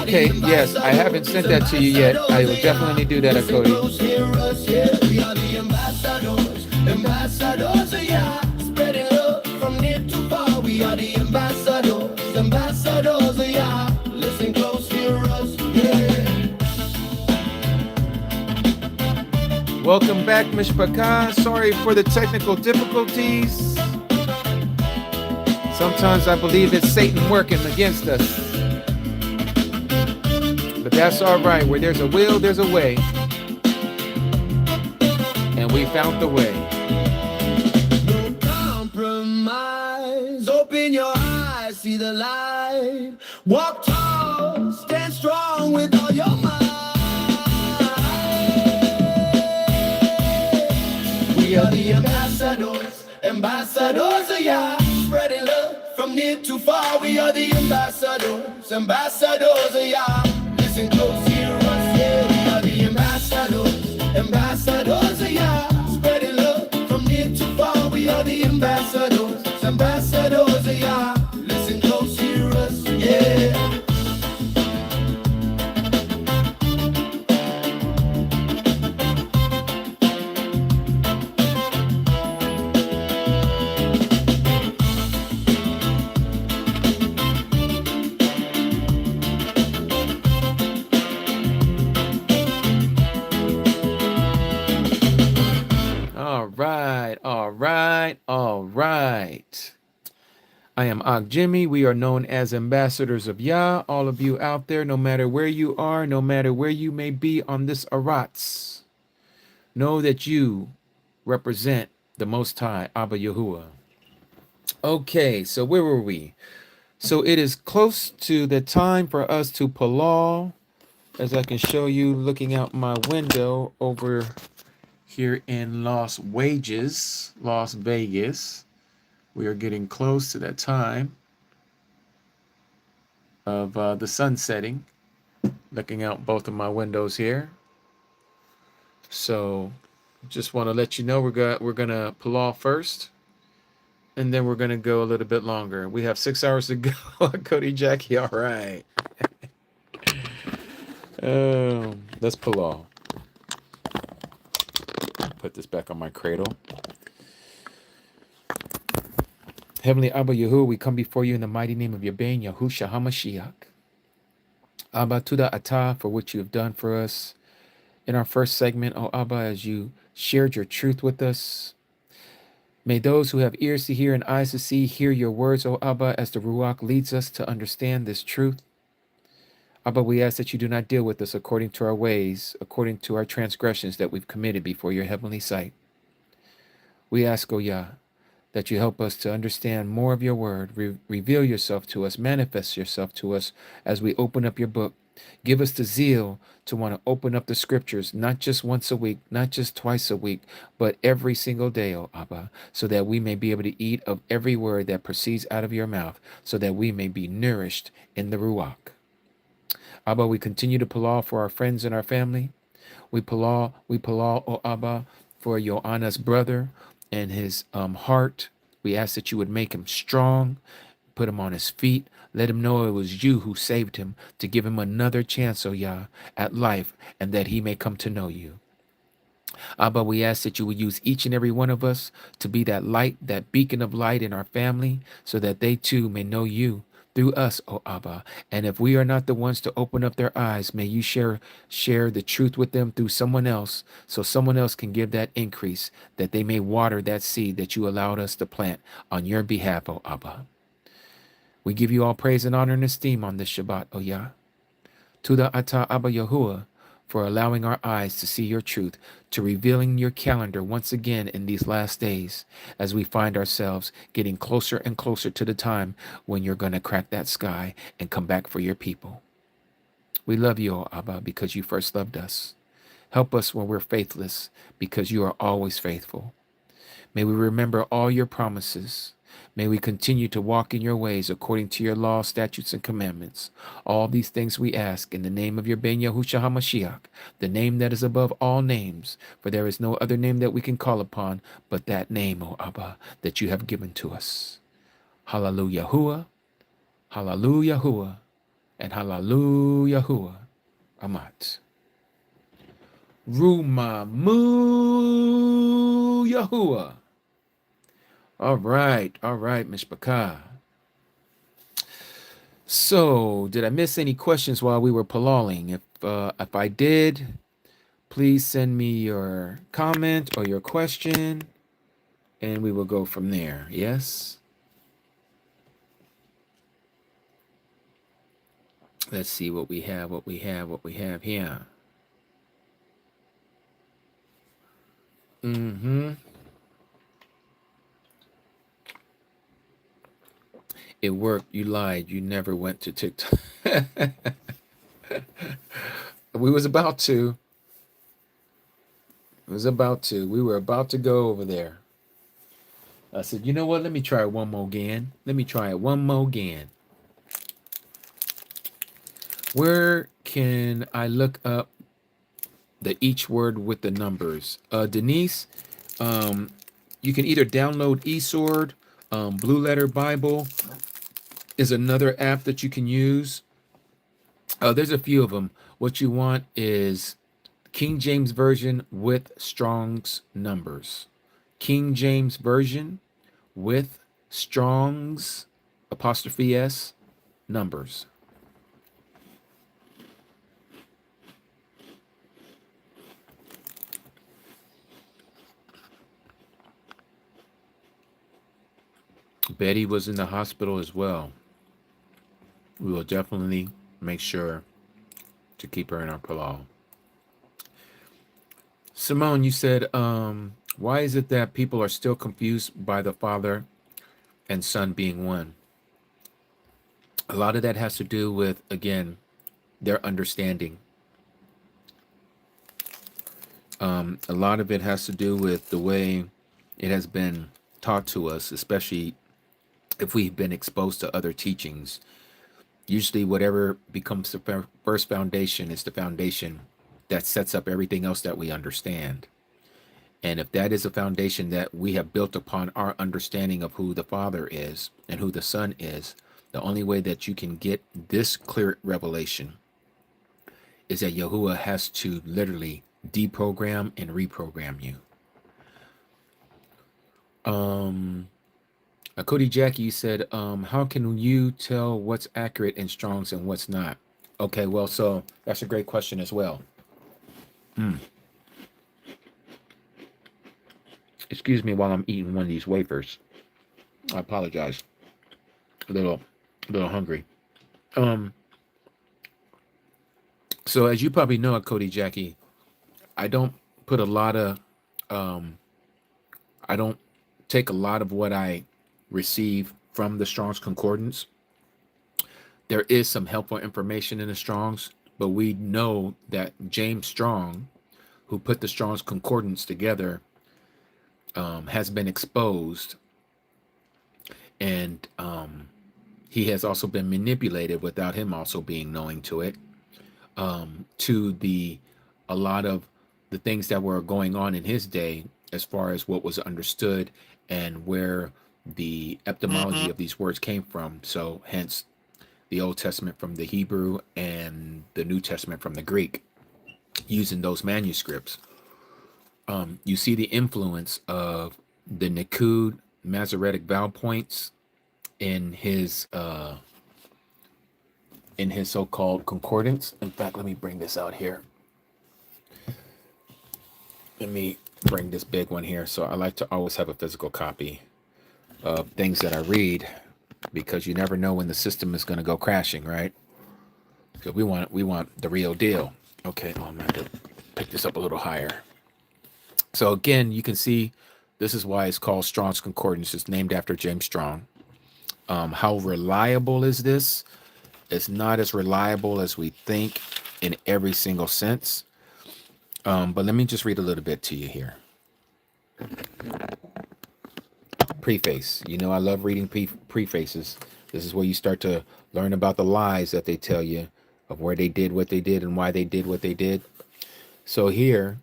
Okay, yes, I haven't sent that to you yet. I will definitely do that, Cody. We are the ambassadors, ambassadors, yeah. Spreading love from near to far. We are the ambassadors, ambassadors, yeah. Listen close, hear us, yeah. Welcome back, Mishpachah. Sorry for the technical difficulties. Sometimes I believe it's Satan working against us. But that's all right. Where there's a will, there's a way. And we found the way. No compromise. Open your eyes, see the light. Walk tall, stand strong with all your might. We are the ambassadors, ambassadors, yeah. Spreading love from near to far. We are the ambassadors, ambassadors, yeah. Listen close, hear us, yeah. We are the ambassadors, ambassadors, yeah. Spreading love from near to far. We are the ambassadors, ambassadors, yeah. Listen close, hear us, yeah. All right. I am Og Jimmy. We are known as ambassadors of Yah. All of you out there, no matter where you are, no matter where you may be on this Aratz, know that you represent the Most High, Abba Yahuah. Okay, so where were we? So it is close to the time for us to Palal, as I can show you looking out my window over here in Las Vegas. We are getting close to that time of the sun setting. Looking out both of my windows here. So just want to let you know we're gonna Palal first, and then we're gonna go a little bit longer. We have 6 hours to go. Cody Jackie, all right. Let's Palal. Put this back on my cradle. Heavenly Abba Yahuah, we come before you in the mighty name of your Yahuah Yahushua HaMashiach. Abba, Tuda Atah, for what you have done for us in our first segment, O Abba, as you shared your truth with us. May those who have ears to hear and eyes to see hear your words, O Abba, as the Ruach leads us to understand this truth. Abba, we ask that you do not deal with us according to our ways, according to our transgressions that we've committed before your heavenly sight. We ask, O Yah, that you help us to understand more of your word, reveal yourself to us, manifest yourself to us as we open up your book. Give us the zeal to want to open up the scriptures, not just once a week, not just twice a week, but every single day, O Abba, so that we may be able to eat of every word that proceeds out of your mouth, so that we may be nourished in the Ruach. Abba, we continue to Palal for our friends and our family. We Palal, O Abba, for Yoanna's brother and his heart. We ask that you would make him strong, put him on his feet, let him know it was you who saved him, to give him another chance, O Yah, at life, and that he may come to know you. Abba, we ask that you would use each and every one of us to be that light, that beacon of light in our family, so that they too may know you through us, O Abba. And if we are not the ones to open up their eyes, may you share the truth with them through someone else, so someone else can give that increase, that they may water that seed that you allowed us to plant on your behalf, O Abba. We give you all praise and honor and esteem on this Shabbat, O Yah. Tuda Atah Abba Yahuah, for allowing our eyes to see your truth, to revealing your calendar once again in these last days, as we find ourselves getting closer and closer to the time when you're going to crack that sky and come back for your people. We love you, O Abba, because you first loved us. Help us when we're faithless, because you are always faithful. May we remember all your promises. May we continue to walk in your ways according to your law, statutes, and commandments. All these things we ask in the name of your Ben Yahushua HaMashiach, the name that is above all names, for there is no other name that we can call upon but that name, O Abba, that you have given to us. Hallelujah, Yahuah. Hallelujah, Yahuah. and hallelujah Yahuah amat. Rumamu Yahuah. All right, Mishpachah. So, did I miss any questions while we were palaling? If I did, please send me your comment or your question, and we will go from there. Yes. Let's see what we have. What we have here. Mm-hmm. It worked. You lied. You never went to TikTok. We was about to. It was about to. We were about to go over there. I said, you know what? Let me try it one more again. Let me try it one more again. Where can I look up the each word with the numbers? Denise, you can either download eSword, Blue Letter Bible is another app that you can use. There's a few of them. What you want is King James Version with Strong's numbers. King James Version with Strong's apostrophe S numbers. Betty was in the hospital as well. We will definitely make sure to keep her in our palal. Simone, you said, why is it that people are still confused by the Father and Son being one? A lot of that has to do with, again, their understanding. A lot of it has to do with the way it has been taught to us, especially if we've been exposed to other teachings. Usually whatever becomes the first foundation is the foundation that sets up everything else that we understand. And if that is a foundation that we have built upon our understanding of who the Father is and who the Son is, the only way that you can get this clear revelation is that Yahuah has to literally deprogram and reprogram you. Cody Jackie, you said, how can you tell what's accurate in Strong's and what's not? Okay, well, so that's a great question as well. Excuse me while I'm eating one of these wafers. I apologize. A little hungry. So as you probably know, Cody Jackie, I don't put a lot of, I don't take a lot of what I receive from the Strong's Concordance. There is some helpful information in the Strong's, but we know that James Strong, who put the Strong's Concordance together, has been exposed, and he has also been manipulated without him also being knowing to it, to a lot of the things that were going on in his day as far as what was understood and where the etymology of these words came from. So hence the Old Testament from the Hebrew and the New Testament from the Greek, using those manuscripts. You see the influence of the Nikud Masoretic vowel points in his so-called concordance. In fact, let me bring this out here. Let me bring this big one here. So I like to always have a physical copy of things that I read, because you never know when the system is going to go crashing, right? So we want the real deal. Okay, I'm going to pick this up a little higher. So again, you can see this is why it's called Strong's Concordance. It's named after James Strong. How reliable is this? It's not as reliable as we think in every single sense. But let me just read a little bit to you here. Preface. You know, I love reading prefaces. This is where you start to learn about the lies that they tell you of where they did what they did and why they did what they did. So here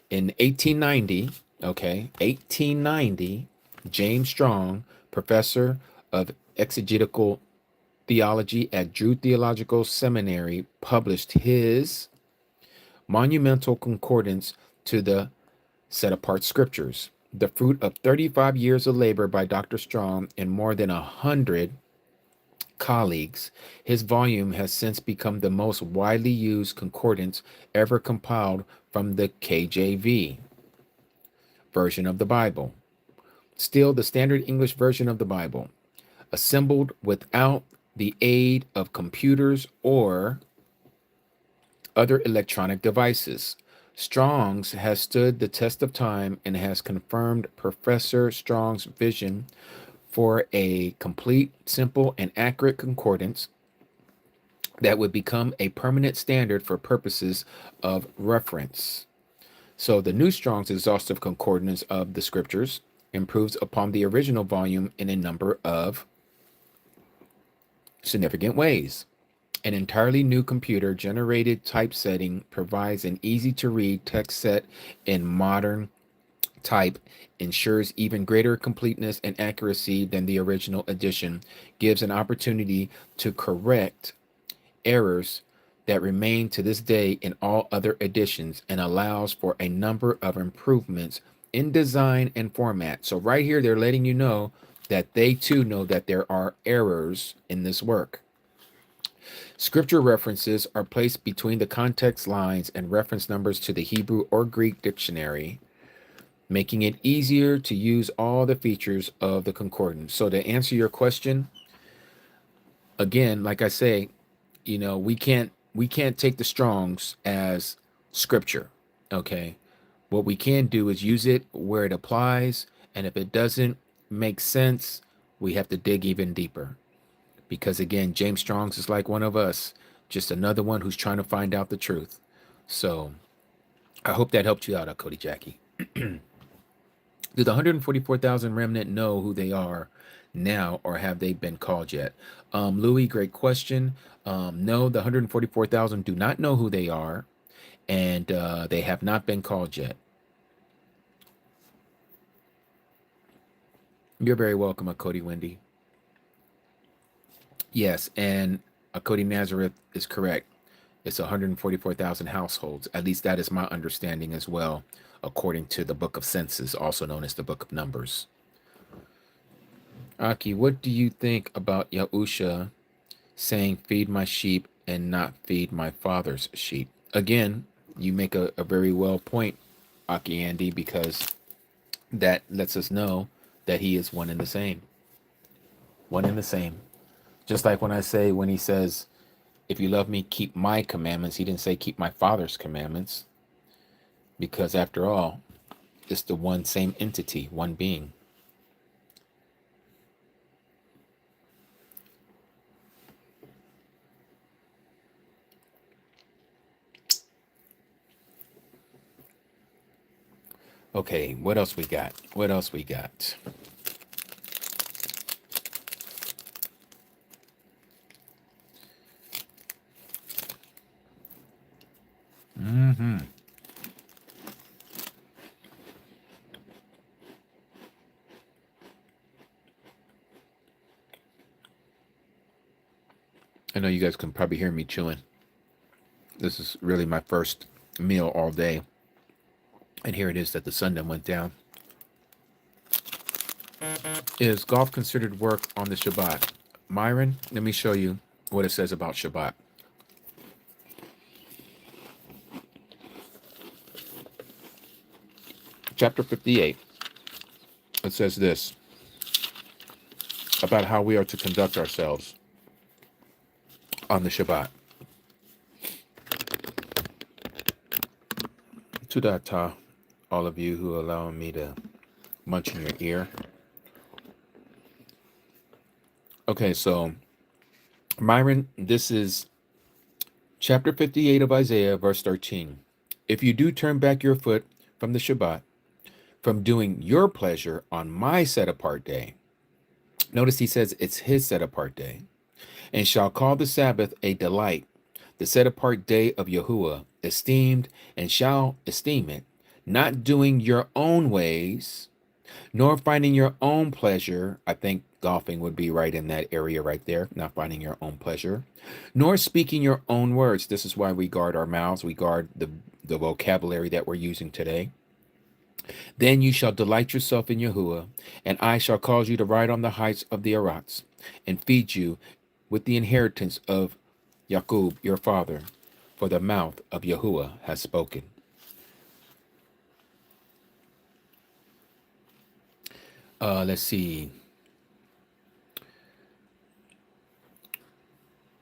in 1890, 1890, James Strong, professor of exegetical theology at Drew Theological Seminary, published his monumental concordance to the set apart scriptures, the fruit of 35 years of labor by Dr. Strong and more than 100 colleagues. His volume has since become the most widely used concordance ever compiled from the KJV version of the Bible. Still the standard English version of the Bible, assembled without the aid of computers or other electronic devices. Strong's has stood the test of time and has confirmed Professor Strong's vision for a complete, simple, and accurate concordance that would become a permanent standard for purposes of reference. So the New Strong's exhaustive concordance of the scriptures improves upon the original volume in a number of significant ways. An entirely new computer-generated typesetting provides an easy-to-read text set in modern type, ensures even greater completeness and accuracy than the original edition, gives an opportunity to correct errors that remain to this day in all other editions, and allows for a number of improvements in design and format. So right here, they're letting you know that they too know that there are errors in this work. Scripture references are placed between the context lines and reference numbers to the Hebrew or Greek dictionary, making it easier to use all the features of the concordance. So to answer your question, again, like I say, we can't take the Strongs as scripture. Okay. What we can do is use it where it applies, and if it doesn't make sense, we have to dig even deeper. Because again, James Strong's is like one of us, just another one who's trying to find out the truth. So I hope that helped you out, Cody Jackie. Do the 144,000 remnant know who they are now, or have they been called yet? Louis, great question. No, the 144,000 do not know who they are, and they have not been called yet. You're very welcome, Cody Wendy. Yes, and Cody Nazareth is correct. It's 144,000 households. At least that is my understanding as well, according to the Book of Census, also known as the Book of Numbers. Aki, what do you think about Yahusha saying, feed my sheep and not feed my father's sheep? Again, you make a very well point, Aki Andy, because that lets us know that he is one and the same. One and the same. Just like when he says, if you love me, keep my commandments. He didn't say keep my father's commandments, because after all, it's the one same entity, one being. Okay, what else we got? I know you guys can probably hear me chewing. This is really my first meal all day. And here it is that the sun then went down. Is golf considered work on the Shabbat? Myron, let me show you what it says about Shabbat. Chapter 58. It says this about how we are to conduct ourselves on the Shabbat. Tudata, all of you who allow me to munch in your ear. Okay, so Myron, this is chapter 58 of Isaiah, verse 13. If you do turn back your foot from the Shabbat, from doing your pleasure on my set-apart day. Notice he says it's his set-apart day. And shall call the Sabbath a delight, the set-apart day of Yahuah, esteemed, and shall esteem it, not doing your own ways, nor finding your own pleasure. I think Golfing would be right in that area right there, not finding your own pleasure, nor speaking your own words. This is why we guard our mouths, we guard the vocabulary that we're using today. Then you shall delight yourself in Yahuah, and I shall cause you to ride on the heights of the Arats, and feed you with the inheritance of Yaqub your father, for the mouth of Yahuah has spoken. Let's see.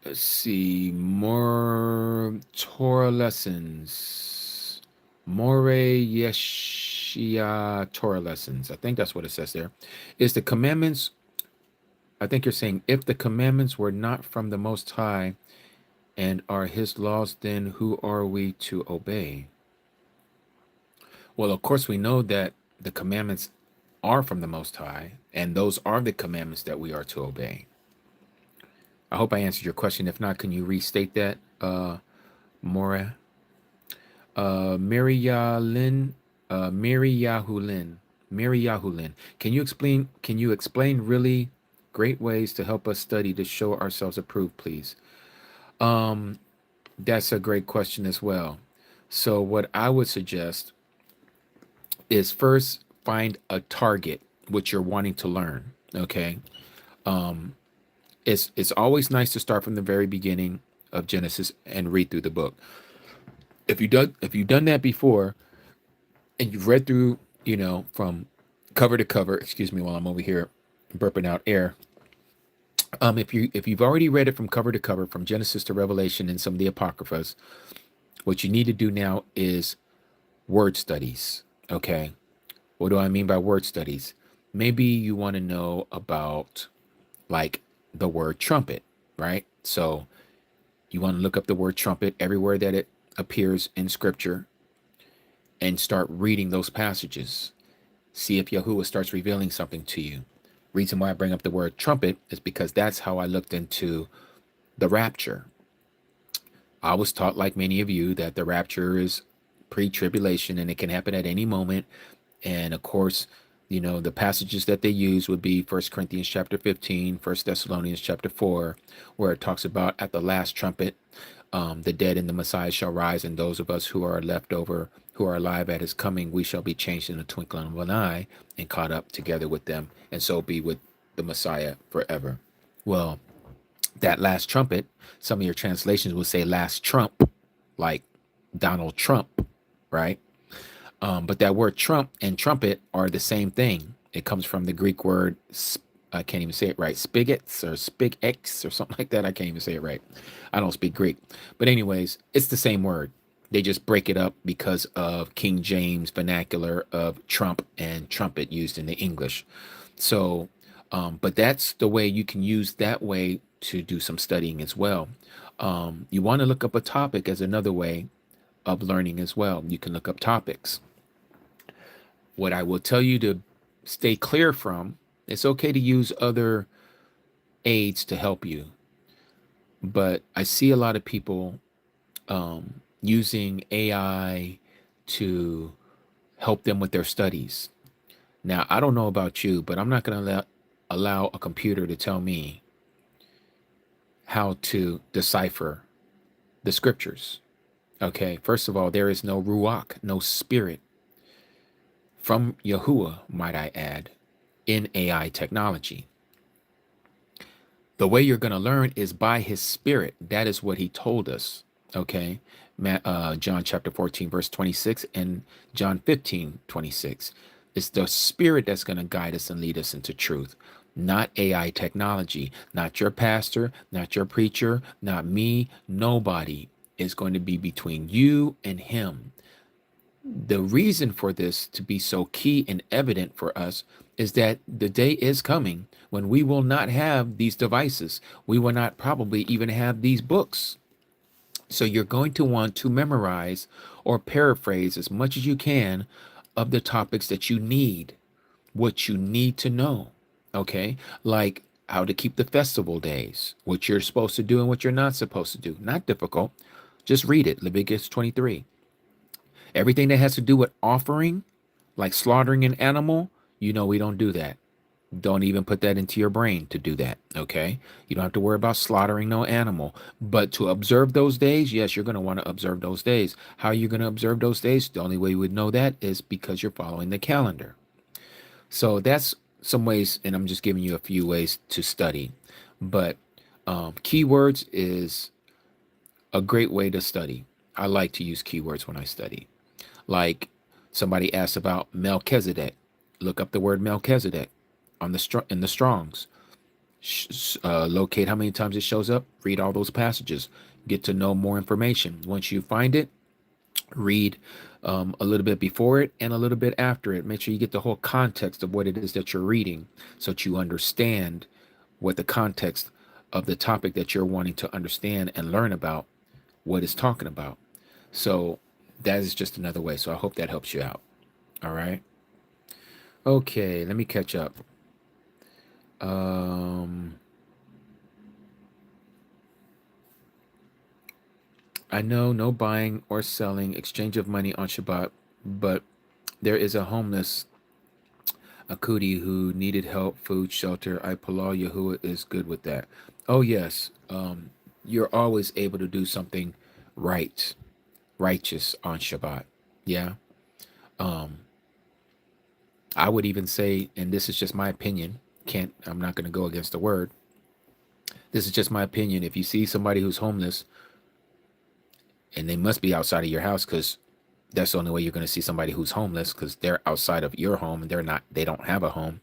Let's see. More Torah lessons. More Yeshia Torah lessons. I think that's what it says there. Is the commandments, I think you're saying, if the commandments were not from the Most High and are his laws, then who are we to obey? Well, of course, we know that the commandments are from the Most High, and those are the commandments that we are to obey. I hope I answered your question. If not, can you restate that, Mora? Mary Yahulin, Mary Yahulin, Mary Yahulin. Can you explain? Can you explain really great ways to help us study to show ourselves approved, please? That's a great question as well. So what I would suggest is first find a target which you're wanting to learn. Okay. It's always nice to start from the very beginning of Genesis and read through the book. If you've done that before and you've read through, from cover to cover, excuse me while I'm over here burping out air. If you've already read it from cover to cover, from Genesis to Revelation and some of the apocryphas, what you need to do now is word studies. Okay. What do I mean by word studies? Maybe you want to know about like the word trumpet, right? So you want to look up the word trumpet everywhere that it appears in scripture and start reading those passages. See if Yahuah starts revealing something to you. Reason why I bring up the word trumpet is because that's how I looked into the rapture. I was taught, like many of you, that the rapture is pre-tribulation and it can happen at any moment. And of course, the passages that they use would be 1 Corinthians chapter 15, 1 Thessalonians chapter 4, where it talks about at the last trumpet, the dead in the Messiah shall rise, and those of us who are left over, who are alive at his coming, we shall be changed in the twinkling of an eye and caught up together with them, and so be with the Messiah forever. Well, that last trumpet, some of your translations will say last trump, like Donald Trump, right? But that word trump and trumpet are the same thing. It comes from the Greek word, I can't even say it right, spigots or spig-ex or something like that. I can't even say it right. I don't speak Greek. But anyways, it's the same word. They just break it up because of King James vernacular of trump and trumpet used in the English. So, but that's the way you can use that way to do some studying as well. You want to look up a topic as another way of learning as well. You can look up topics. What I will tell you to stay clear from, it's okay to use other aids to help you. But I see a lot of people using AI to help them with their studies. Now, I don't know about you, but I'm not going to allow a computer to tell me how to decipher the scriptures. Okay, first of all, there is no ruach, no spirit from Yahuah, might I add, in AI technology. The way you're going to learn is by his spirit. That is what he told us. Okay, John chapter 14, verse 26 and John 15, 26. It's the spirit that's going to guide us and lead us into truth, not AI technology, not your pastor, not your preacher, not me. Nobody is going to be between you and him. The reason for this to be so key and evident for us is that the day is coming when we will not have these devices. We will not probably even have these books. So you're going to want to memorize or paraphrase as much as you can of the topics that you need, what you need to know. Okay, like how to keep the festival days, what you're supposed to do and what you're not supposed to do. Not difficult. Just read it, Leviticus 23. Everything that has to do with offering, like slaughtering an animal, we don't do that. Don't even put that into your brain to do that, okay? You don't have to worry about slaughtering no animal. But to observe those days, yes, you're going to want to observe those days. How are you going to observe those days? The only way you would know that is because you're following the calendar. So that's some ways, and I'm just giving you a few ways to study. But keywords is a great way to study. I like to use keywords when I study. Like somebody asked about Melchizedek. Look up the word Melchizedek on the in the Strongs. Locate how many times it shows up. Read all those passages. Get to know more information. Once you find it, read a little bit before it and a little bit after it. Make sure you get the whole context of what it is that you're reading, so that you understand what the context of the topic that you're wanting to understand and learn about, what it's talking about. So that is just another way. So I hope that helps you out. All right. Okay, let me catch up. I know no buying or selling, exchange of money on Shabbat, but there is a homeless Akudi who needed help, food, shelter. I Palal Yahuah is good with that. Oh yes, you're always able to do something righteous on Shabbat. Yeah. I would even say, and this is just my opinion, I'm not going to go against the word. This is just my opinion. If you see somebody who's homeless, and they must be outside of your house, because that's the only way you're going to see somebody who's homeless, because they're outside of your home and they don't have a home.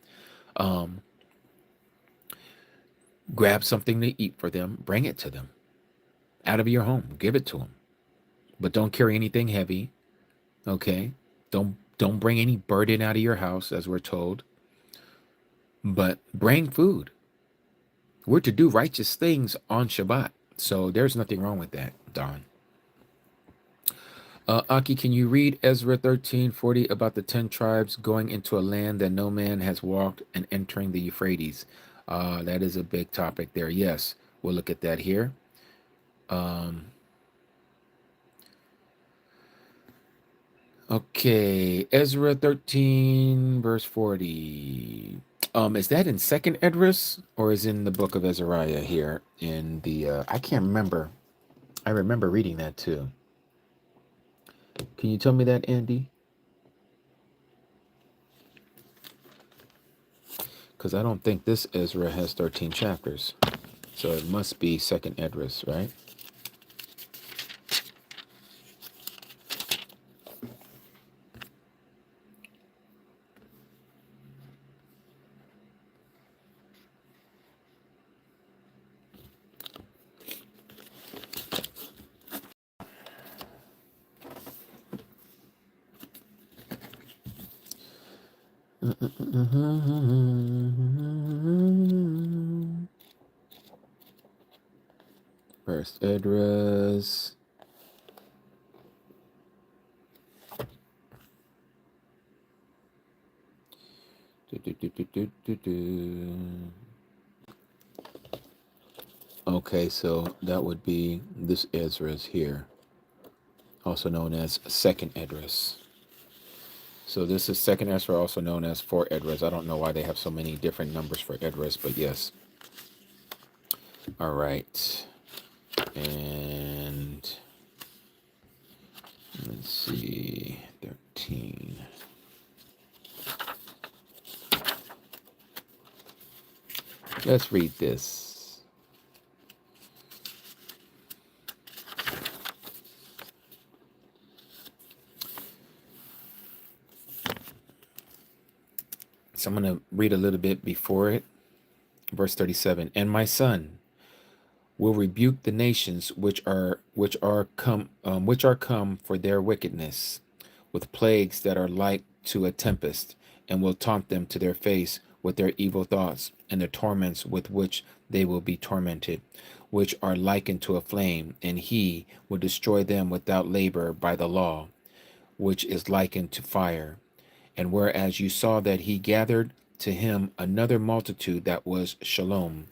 Grab something to eat for them, bring it to them out of your home, give it to them, but don't carry anything heavy. Okay. Don't bring any burden out of your house, as we're told, but bring food. We're to do righteous things on Shabbat, so there's nothing wrong with that, Don. Aki, can you read Ezra 13:40 about the 10 tribes going into a land that no man has walked and entering the Euphrates? That is a big topic there. Yes, we'll look at that here. Okay, Ezra 13, verse 40. Is that in Second Esdras or is in the book of Ezariah here in the I can't remember. I remember reading that too. Can you tell me that, Andy? Because I don't think this Ezra has 13 chapters. So it must be Second Esdras, right? First Esdras. Okay, so that would be this Esdras here, also known as Second Esdras. So this is Second Esdras, also known as 4 Esdras. I don't know why they have so many different numbers for Esdras, but yes. All right. And let's see, 13. Let's read this. So I'm going to read a little bit before it. Verse 37. And my son will rebuke the nations which are come for their wickedness, with plagues that are like to a tempest, and will taunt them to their face with their evil thoughts, and the torments with which they will be tormented, which are likened to a flame, and he will destroy them without labor by the law, which is likened to fire. And whereas you saw that he gathered to him another multitude that was shalom,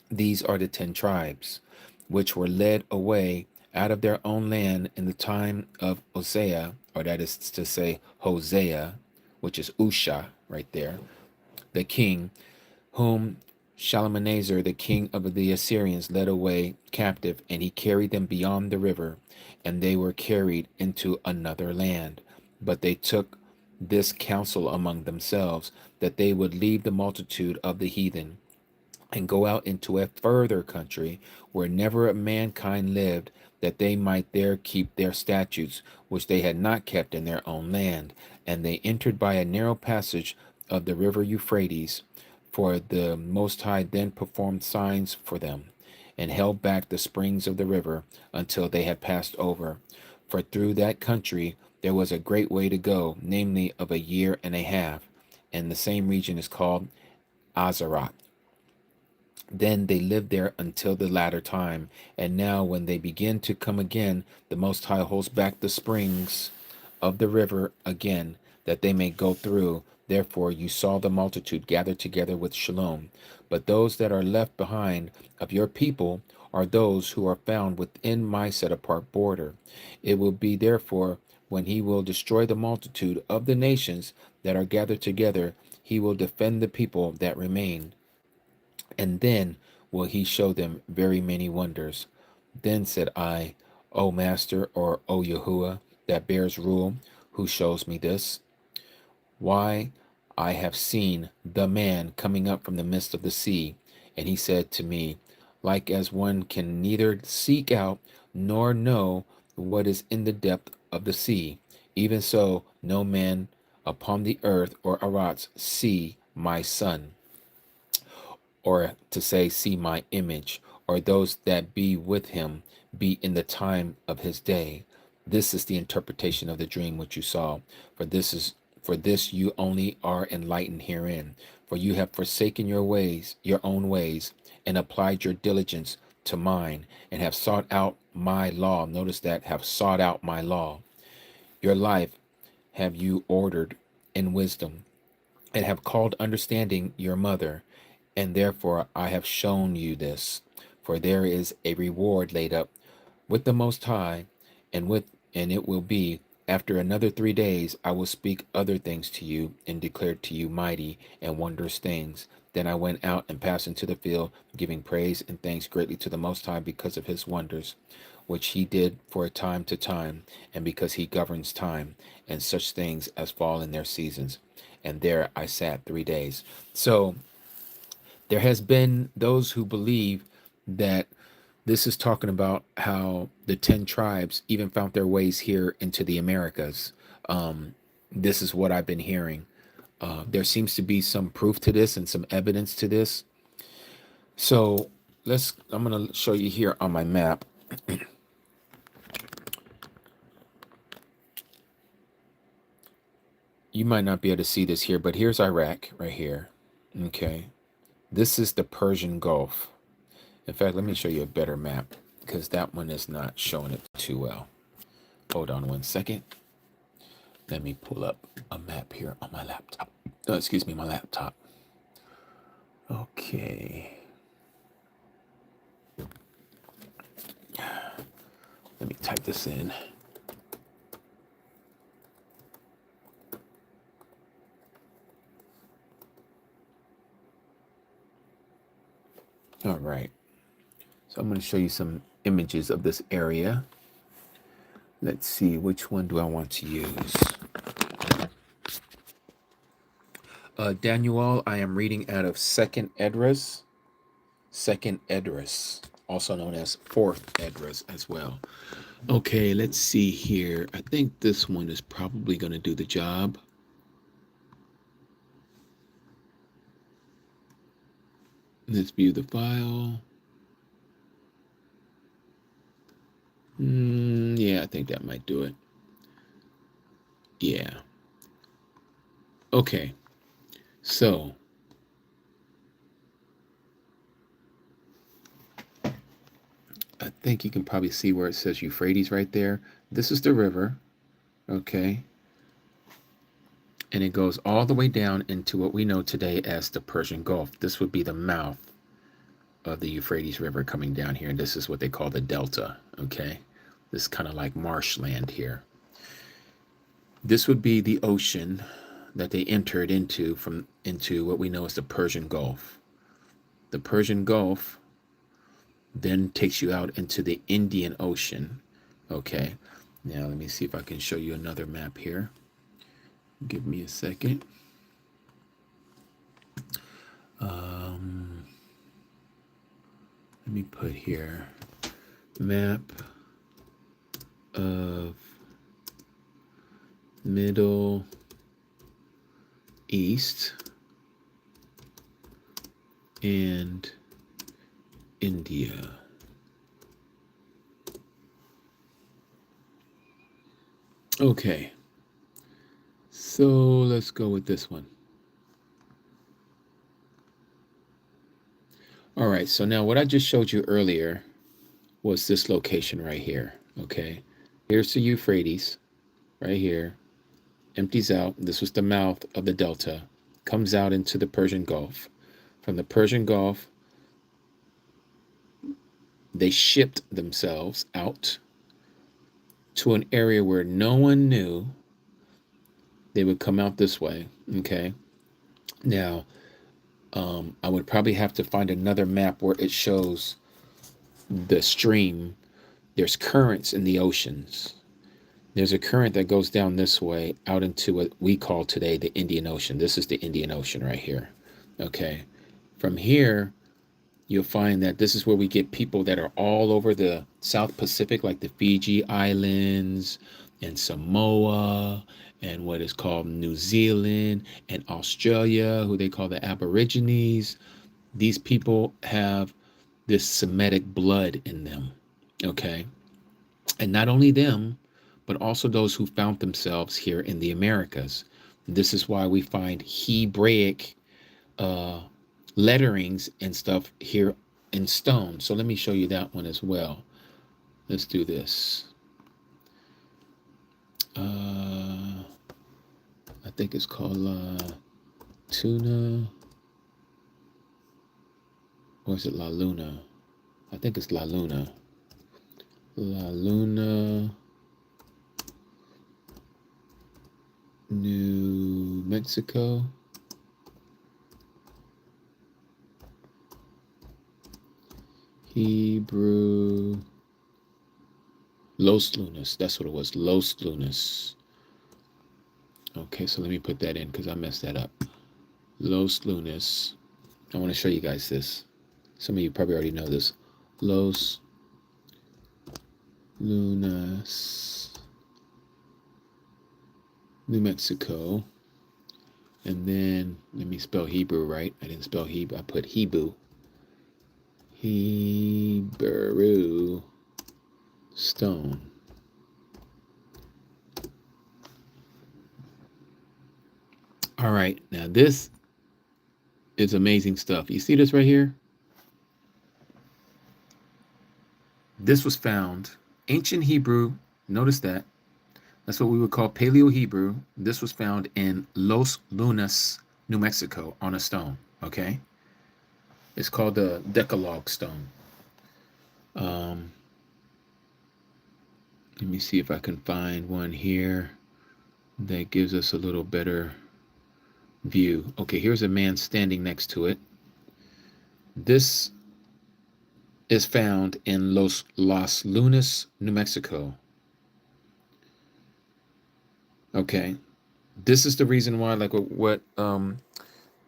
these are the 10 tribes, which were led away out of their own land in the time of Hosea, or that is to say, Hosea, which is Usha right there. the king, whom Shalmaneser, the king of the Assyrians, led away captive, and he carried them beyond the river, and they were carried into another land. But they took this counsel among themselves, that they would leave the multitude of the heathen, and go out into a further country where never a mankind lived, that they might there keep their statutes, which they had not kept in their own land. And they entered by a narrow passage of the river Euphrates, for the Most High then performed signs for them, and held back the springs of the river until they had passed over. For through that country there was a great way to go, namely of a year and a half, and the same region is called Azaroth. Then they lived there until the latter time. And now, when they begin to come again, the Most High holds back the springs of the river again, that they may go through. Therefore, you saw the multitude gathered together with Shalom. But those that are left behind of your people are those who are found within my set apart border. It will be therefore, when he will destroy the multitude of the nations that are gathered together, he will defend the people that remain. And then will he show them very many wonders. Then said I, O Master, or O Yahuah, that bears rule, who shows me this? Why, I have seen the man coming up from the midst of the sea. And he said to me, like as one can neither seek out nor know what is in the depth of the sea, even so no man upon the earth or Arats see my son, or to say, see my image, or those that be with him be in the time of his day. This is the interpretation of the dream which you saw. For this you only are enlightened herein. For you have forsaken your ways, your own ways, and applied your diligence to mine, and have sought out my law. Notice that, have sought out my law. Your life have you ordered in wisdom, and have called understanding your mother. And therefore I have shown you this. For there is a reward laid up with the Most High, and it will be after another 3 days I will speak other things to you, and declare to you mighty and wondrous things. Then I went out and passed into the field, giving praise and thanks greatly to the Most High because of his wonders, which he did for a time to time, and because he governs time, and such things as fall in their seasons. And there I sat 3 days. So there has been those who believe that this is talking about how the 10 tribes even found their ways here into the Americas. This is what I've been hearing. There seems to be some proof to this and some evidence to this. So I'm going to show you here on my map. You might not be able to see this here, but here's Iraq right here. Okay. This is the Persian Gulf. In fact, let me show you a better map, because that one is not showing it too well. Hold on one second. Let me pull up a map here on my laptop. Oh, excuse me, my laptop. Okay. Let me type this in. All right. So I'm going to show you some images of this area. Let's see, which one do I want to use? Daniel, I am reading out of Second Esdras, also known as Fourth Esdras as well. Okay, let's see here. I think this one is probably going to do the job. Let's view the file. Yeah, I think that might do it. Yeah. Okay. So I think you can probably see where it says Euphrates right there. This is the river. Okay. And it goes all the way down into what we know today as the Persian Gulf. This would be the mouth of the Euphrates River coming down here. And this is what they call the Delta. Okay. This is kind of like marshland here. This would be the ocean. that they entered into what we know as the Persian Gulf. The Persian Gulf then takes you out into the Indian Ocean. Okay, now let me see if I can show you another map here. Give me a second. Let me put here map of Middle East and India. Okay, so let's go with this one. All right, so now what I just showed you earlier was this location right here. Okay, here's the Euphrates right here, empties out. This was the mouth of the delta, comes out into the Persian Gulf. From the Persian Gulf, they shipped themselves out to an area where no one knew they would come out this way. Okay, now I would probably have to find another map where it shows the stream. There's currents in the oceans. There's a current that goes down this way out into what we call today the Indian Ocean. This is the Indian Ocean right here. Okay, from here you'll find that this is where we get people that are all over the South Pacific, like the Fiji Islands and Samoa and what is called New Zealand and Australia, who they call the Aborigines. These people have this Semitic blood in them. Okay, and not only them, but also those who found themselves here in the Americas. This is why we find Hebraic letterings and stuff here in stone. So let me show you that one as well. Let's do this. I think it's called Tuna, or is it La Luna? I think it's La Luna. La Luna, New Mexico. Hebrew, Los Lunas. That's what it was, Los Lunas. Okay, so let me put that in because I messed that up. Los Lunas. I want to show you guys this. Some of you probably already know this. Los Lunas, New Mexico. And then let me spell Hebrew right. I didn't spell Hebrew. I put Hebrew. Hebrew stone. All right, now this is amazing stuff. You see this right here? This was found, ancient Hebrew, notice that. That's what we would call Paleo Hebrew. This was found in Los Lunas, New Mexico on a stone, okay? It's called the Decalogue stone. Let me see if I can find one here that gives us a little better view. Okay, here's a man standing next to it. This is found in Los Lunas, New Mexico. Okay, this is the reason why, like what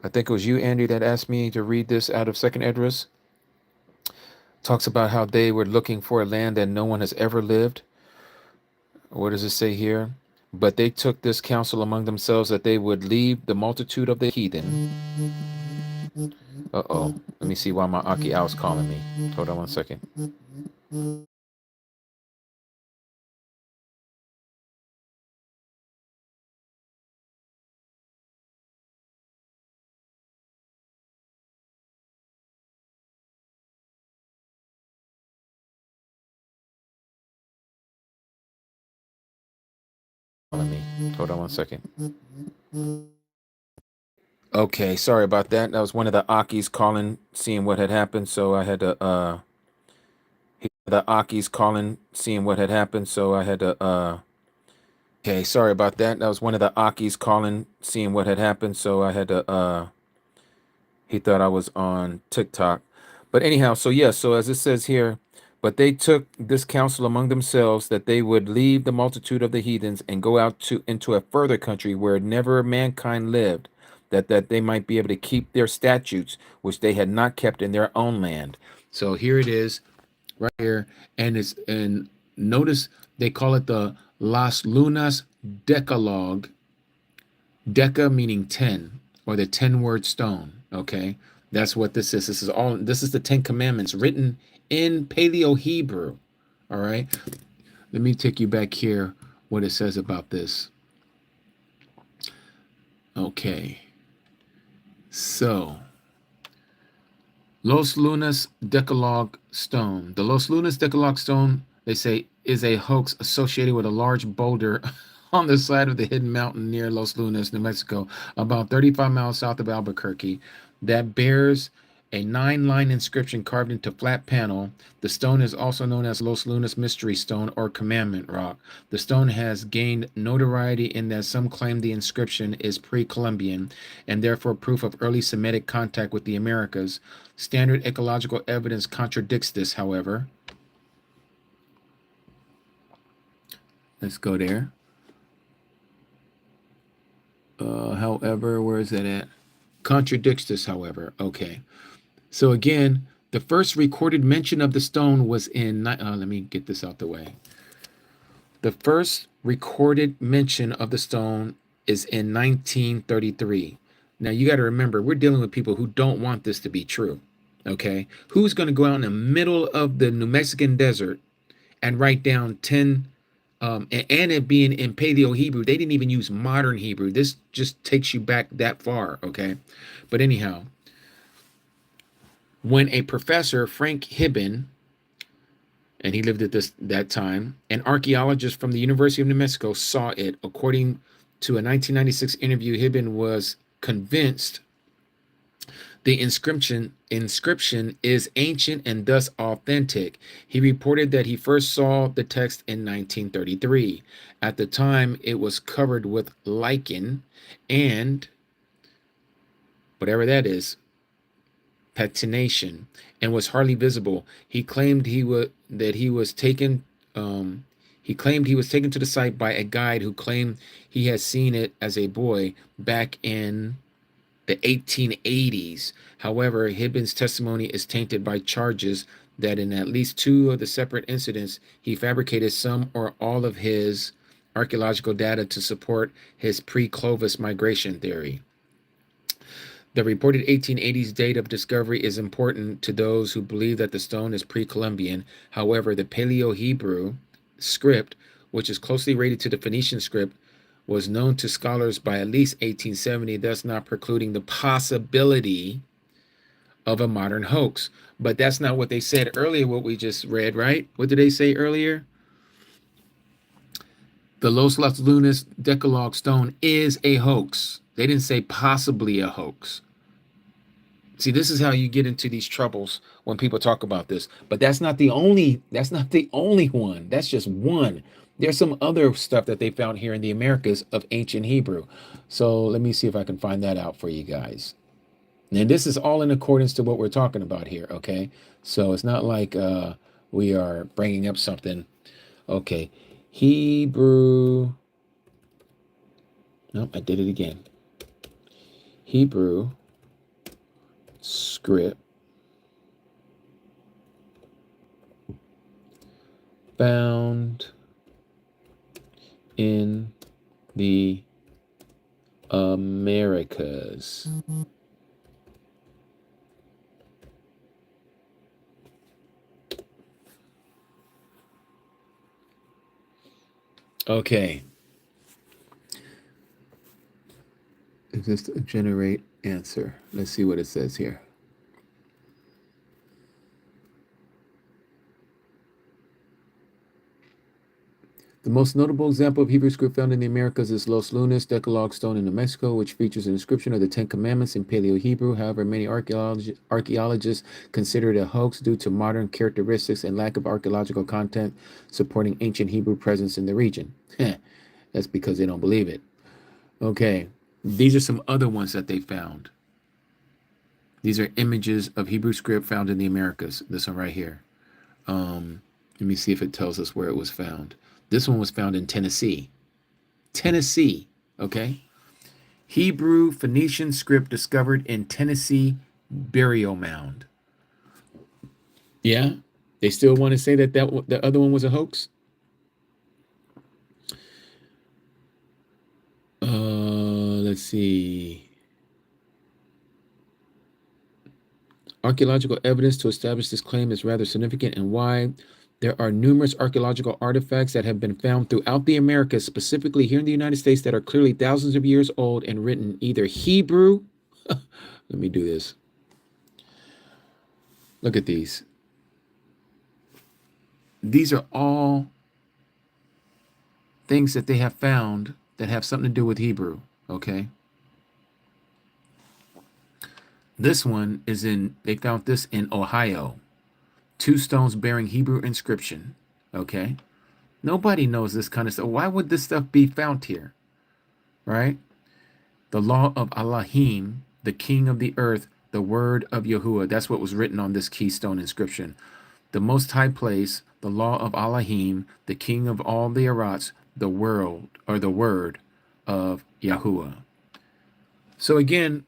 I think it was you, Andy, that asked me to read this out of Second Esdras. Talks about how they were looking for a land that no one has ever lived. What does it say here? But they took this counsel among themselves that they would leave the multitude of the heathen. Uh-oh. Let me see why my Aki Owl's calling me. Hold on one second. Hold on one second. Okay, sorry about that. That was one of the Akis calling, seeing what had happened, so I had to the Akis calling, seeing what had happened, so I had to Okay, sorry about that. That was one of the Akis calling, seeing what had happened. So I had to he thought I was on TikTok. But anyhow, so yeah, so as it says here, but they took this counsel among themselves that they would leave the multitude of the heathens and go out to into a further country where never mankind lived, that they might be able to keep their statutes, which they had not kept in their own land. So here it is, right here, and notice they call it the Las Lunas Decalogue. Deca meaning 10, or the 10-word stone. Okay, that's what this is. This is the 10 commandments written in Paleo Hebrew. All right, let me take you back here what it says about this. Okay, so Los Lunas Decalogue stone. The Los Lunas Decalogue stone, they say, is a hoax associated with a large boulder on the side of the hidden mountain near Los Lunas, New Mexico, about 35 miles south of Albuquerque, that bears a 9-line inscription carved into flat panel. The stone is also known as Los Lunas Mystery Stone or Commandment Rock. The stone has gained notoriety in that some claim the inscription is pre-Columbian and therefore proof of early Semitic contact with the Americas. Standard ecological evidence contradicts this, however. Let's go there. However, where is that at? Contradicts this, however. Okay. So again, the first recorded mention of the stone was in, let me get this out the way. The first recorded mention of the stone is in 1933. Now you got to remember, we're dealing with people who don't want this to be true. Okay. Who's going to go out in the middle of the New Mexican desert and write down 10, and it being in Paleo Hebrew? They didn't even use modern Hebrew. This just takes you back that far. Okay. But anyhow, when a professor, Frank Hibben, and he lived at that time, an archaeologist from the University of New Mexico, saw it. According to a 1996 interview, Hibben was convinced the inscription is ancient and thus authentic. He reported that he first saw the text in 1933. At the time, it was covered with lichen and whatever that is, patination, and was hardly visible. He claimed he was taken to the site by a guide who claimed he had seen it as a boy back in the 1880s. However, Hibben's testimony is tainted by charges that in at least 2 of the separate incidents, he fabricated some or all of his archaeological data to support his pre-Clovis migration theory. The reported 1880s date of discovery is important to those who believe that the stone is pre-Columbian. However, the Paleo-Hebrew script, which is closely related to the Phoenician script, was known to scholars by at least 1870, thus not precluding the possibility of a modern hoax. But that's not what they said earlier, what we just read, right? What did they say earlier? The Los Lunas Decalogue stone is a hoax. They didn't say possibly a hoax. See, this is how you get into these troubles when people talk about this. But that's not the only one. That's just one. There's some other stuff that they found here in the Americas of ancient Hebrew. So let me see if I can find that out for you guys. And this is all in accordance to what we're talking about here, okay? So it's not like we are bringing up something. Okay, Hebrew. Nope, I did it again. Hebrew script found in the Americas. Okay. Just generate answer. Let's see what it says here. The most notable example of Hebrew script found in the Americas is Los Lunas Decalogue stone in New Mexico, which features an inscription of the 10 Commandments in Paleo-Hebrew. However, many archaeologists consider it a hoax due to modern characteristics and lack of archaeological content supporting ancient Hebrew presence in the region. That's because they don't believe it. Okay, these are some other ones that they found. These are images of Hebrew script found in the Americas. This one right here. Let me see if it tells us where it was found. This one was found in Tennessee. Tennessee, okay? Hebrew Phoenician script discovered in Tennessee burial mound. Yeah, they still want to say that the other one was a hoax. Let's see. Archaeological evidence to establish this claim is rather significant and wide. There are numerous archaeological artifacts that have been found throughout the Americas, specifically here in the United States, that are clearly thousands of years old and written either Hebrew. Let me do this. Look at these. These are all things that they have found that have something to do with Hebrew, okay? This one is they found this in Ohio. 2 stones bearing Hebrew inscription, okay? Nobody knows this kind of stuff. Why would this stuff be found here, right? The law of Elohim, the king of the earth, the word of Yahuah. That's what was written on this keystone inscription. The most high place, the law of Elohim, the king of all the Arats, the world, or the word of Yahuah. So again,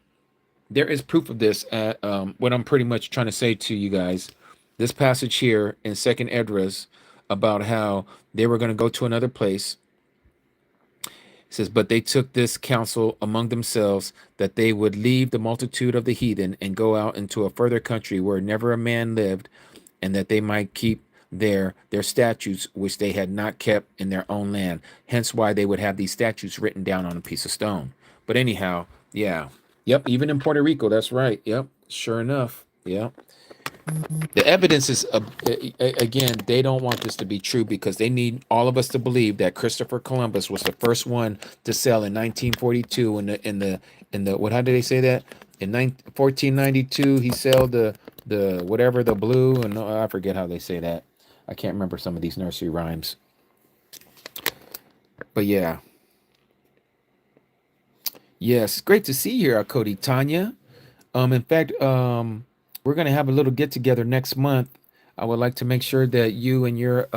there is proof of this at what I'm pretty much trying to say to you guys. This passage here in 2nd Esdras about how they were going to go to another place. It says, but they took this counsel among themselves that they would leave the multitude of the heathen and go out into a further country where never a man lived, and that they might keep their statutes which they had not kept in their own land. Hence why they would have these statutes written down on a piece of stone. But anyhow, yeah. Yep, even in Puerto Rico, that's right. Yep, sure enough. Yep. The evidence is, again, they don't want this to be true because they need all of us to believe that Christopher Columbus was the first one to sail in 1942 in the what, how did they say that? In 1492, he sailed the whatever, the blue, and I forget how they say that. I can't remember some of these nursery rhymes. But yeah. Yes, great to see you here, Cody Tanya. In fact, we're going to have a little get together next month. I would like to make sure that you and your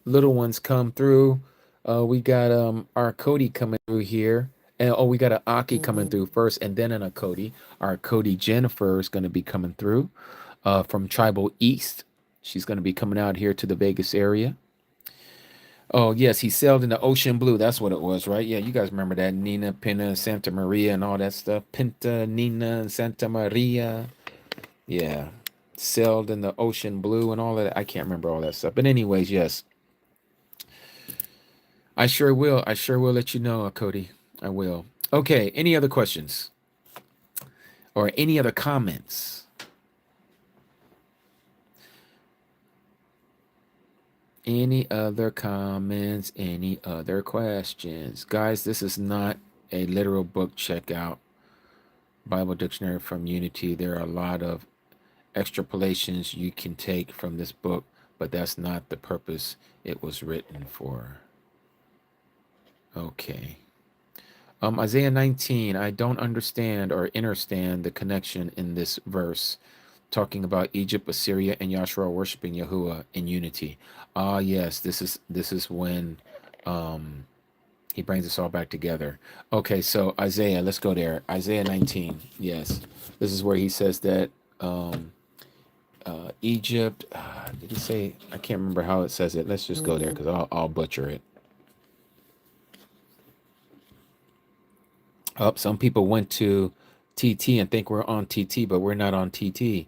little ones come through. We got our Cody coming through here. And we got an Aki coming through first, and then a Cody. Our Cody Jennifer is going to be coming through from Tribal East. She's going to be coming out here to the Vegas area. Oh, yes, he sailed in the ocean blue. That's what it was, right? Yeah, you guys remember that. Nina, Pinta, Santa Maria, and all that stuff. Pinta, Nina, Santa Maria. Yeah, sailed in the ocean blue and all that. I can't remember all that stuff. But anyways, yes. I sure will. I sure will let you know, Cody. I will. Okay, any other questions? Or any other comments? Any other comments? Any other questions? Guys, this is not a literal book checkout. Bible Dictionary from Unity. There are a lot of extrapolations you can take from this book, but that's not the purpose it was written for. Okay. Isaiah 19, I don't understand or understand the connection in this verse, talking about Egypt, Assyria, and Yahshua worshiping Yahuah in unity. Yes, this is when he brings us all back together. Okay, so Isaiah, let's go there. Isaiah 19, yes. This is where he says that Egypt, did he say, I can't remember how it says it. Let's just go there because I'll butcher it. Some people went to TT and think we're on TT, but we're not on TT.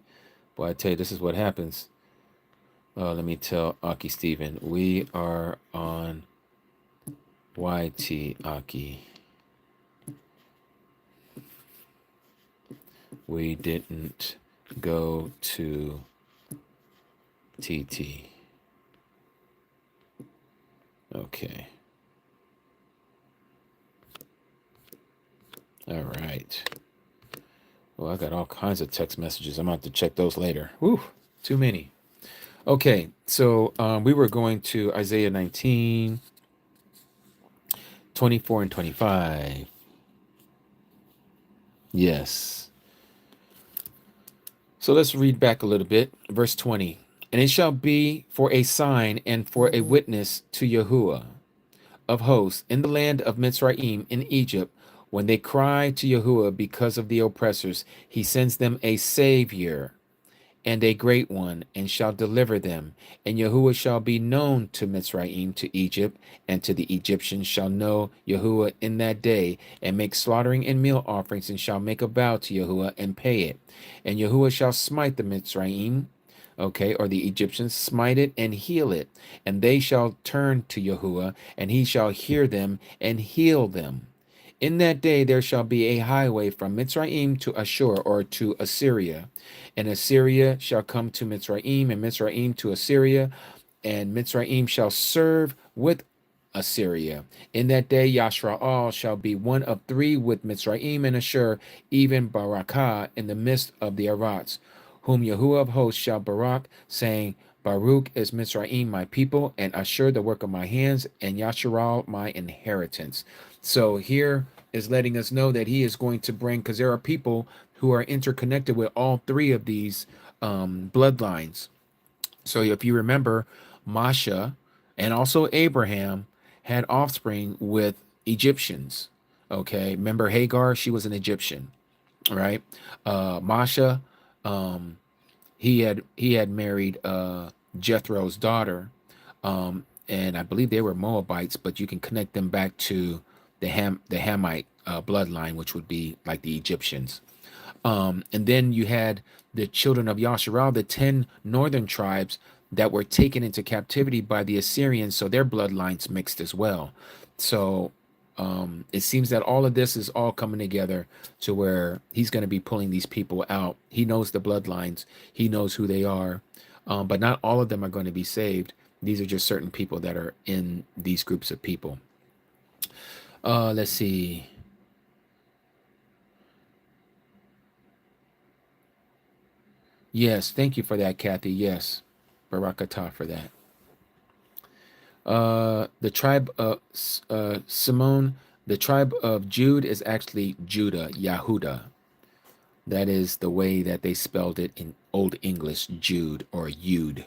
Boy, I tell you, this is what happens. Let me tell Aki Steven, we are on YT, Aki. We didn't go to TT. Okay. All right. Well, I got all kinds of text messages. I'm going to have to check those later. Whew, too many. Okay, so we were going to Isaiah 19, 24 and 25. Yes. So let's read back a little bit. Verse 20. And it shall be for a sign and for a witness to Yahuah of hosts in the land of Mitzrayim in Egypt, when they cry to Yahuah because of the oppressors, he sends them a savior and a great one, and shall deliver them. And Yahuah shall be known to Mitzrayim, to Egypt, and to the Egyptians shall know Yahuah in that day, and make slaughtering and meal offerings, and shall make a vow to Yahuah and pay it. And Yahuah shall smite the Mitzrayim, okay, or the Egyptians, smite it and heal it, and they shall turn to Yahuah, and he shall hear them and heal them. In that day there shall be a highway from Mitzrayim to Ashur, or to Assyria, and Assyria shall come to Mitzrayim, and Mitzrayim to Assyria, and Mitzrayim shall serve with Assyria. In that day Yashra'al shall be one of three with Mitzrayim and Ashur, even Barakah in the midst of the Arats, whom Yahuah of hosts shall Barak, saying, Baruch is Mitzrayim my people, and Ashur the work of my hands, and Yasharal my inheritance. So here is letting us know that he is going to bring, because there are people who are interconnected with all three of these bloodlines. So if you remember, Masha and also Abraham had offspring with Egyptians. Okay, remember Hagar? She was an Egyptian, right? Masha, he had married Jethro's daughter, and I believe they were Moabites, but you can connect them back to the Hamite bloodline, which would be like the Egyptians. And then you had the children of Yasharal, the 10 northern tribes that were taken into captivity by the Assyrians, so their bloodlines mixed as well. So it seems that all of this is all coming together to where he's going to be pulling these people out. He knows the bloodlines. He knows who they are. But not all of them are going to be saved. These are just certain people that are in these groups of people. Let's see. Yes, thank you for that, Kathy. Yes, Barakatah for that. The tribe of Simone, the tribe of Jude is actually Judah, Yahudah. That is the way that they spelled it in Old English, Jude or Yud.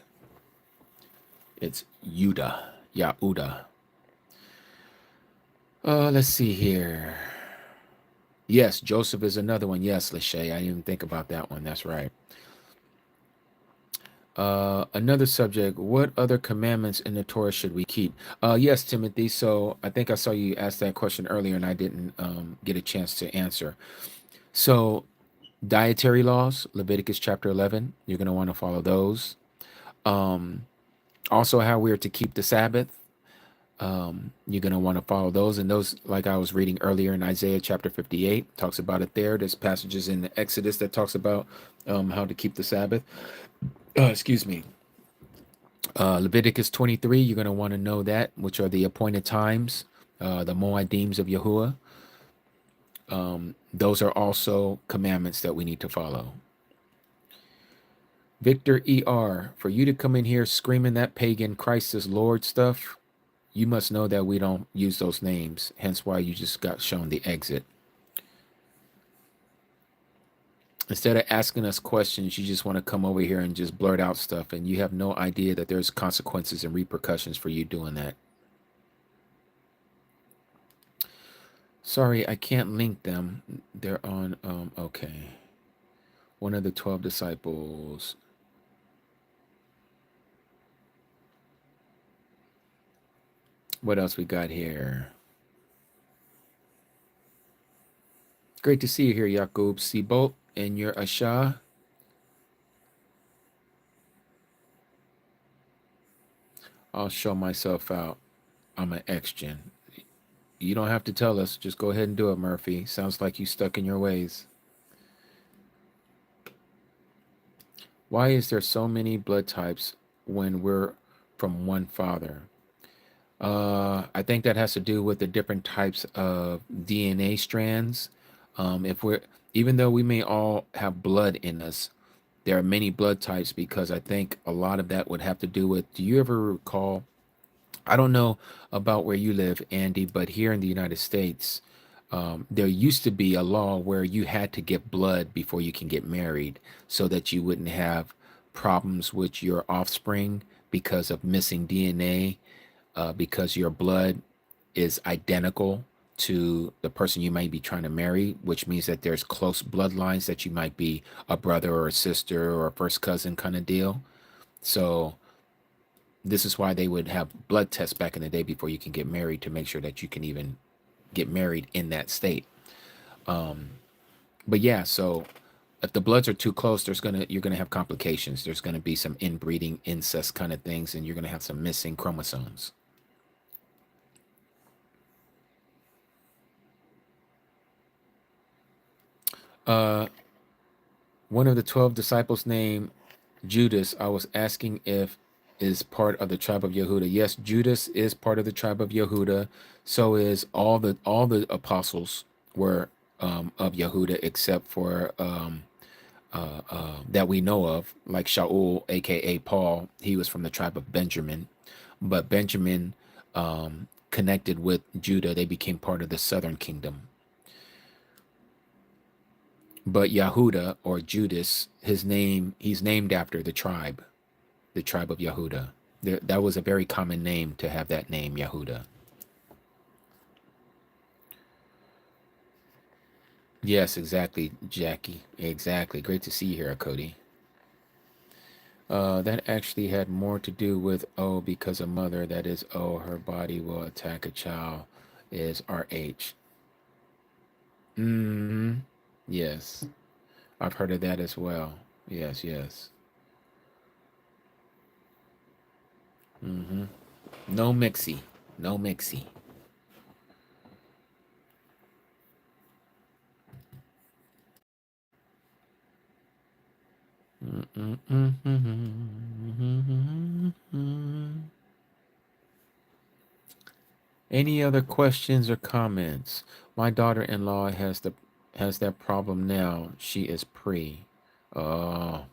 It's Yudah, Yahudah. Let's see here. Yes, Joseph is another one. Yes, Lachey, I didn't think about that one. That's right. Another subject, what other commandments in the Torah should we keep? Yes, Timothy. So I think I saw you ask that question earlier and I didn't get a chance to answer. So dietary laws, Leviticus chapter 11, you're going to want to follow those. Also how we're to keep the Sabbath. You're going to want to follow those, and those, like I was reading earlier in Isaiah chapter 58, talks about it there. There's passages in the Exodus that talks about how to keep the Sabbath. Excuse me. Leviticus 23, you're going to want to know that, which are the appointed times, the Moedims of Yahuah. Those are also commandments that we need to follow. Victor ER, for you to come in here screaming that pagan Christ is Lord stuff, you must know that we don't use those names, hence why you just got shown the exit. Instead of asking us questions, you just want to come over here and just blurt out stuff, and you have no idea that there's consequences and repercussions for you doing that. Sorry, I can't link them. They're on, okay. One of the 12 disciples. What else we got here? Great to see you here, Yaqub Sibolt, and your Asha. I'll show myself out. I'm an X-Gen. You don't have to tell us. Just go ahead and do it, Murphy. Sounds like you stuck in your ways. Why is there so many blood types when we're from one father? I think that has to do with the different types of DNA strands. Even though we may all have blood in us, there are many blood types, because I think a lot of that would have to do with, do you ever recall I don't know about where you live, Andy, but here in the United States, there used to be a law where you had to get blood before you can get married so that you wouldn't have problems with your offspring because of missing DNA, because your blood is identical to the person you might be trying to marry, which means that there's close bloodlines that you might be a brother or a sister or a first cousin kind of deal. So this is why they would have blood tests back in the day before you can get married to make sure that you can even get married in that state. But yeah, so if the bloods are too close, you're gonna have complications. There's gonna be some inbreeding, incest kind of things, and you're gonna have some missing chromosomes. Uh, One of the 12 disciples named Judas, I was asking if is part of the tribe of Yehuda. Yes, Judas is part of the tribe of Yehuda. So is all the apostles were of Yehuda except for that we know of, like Shaul, aka Paul. He was from the tribe of Benjamin, but Benjamin connected with Judah. They became part of the southern kingdom. But Yehuda or Judas, he's named after the tribe of Yehuda. That was a very common name to have that name, Yehuda. Yes, exactly, Jackie. Exactly. Great to see you here, Cody. That actually had more to do with because a mother, that is her body will attack a child, is RH. Mm-hmm. Yes. I've heard of that as well. Yes, yes. Mm-hmm. No mixy. No mixy. Any other questions or comments? My daughter-in-law has that problem now. She is pre. Oh,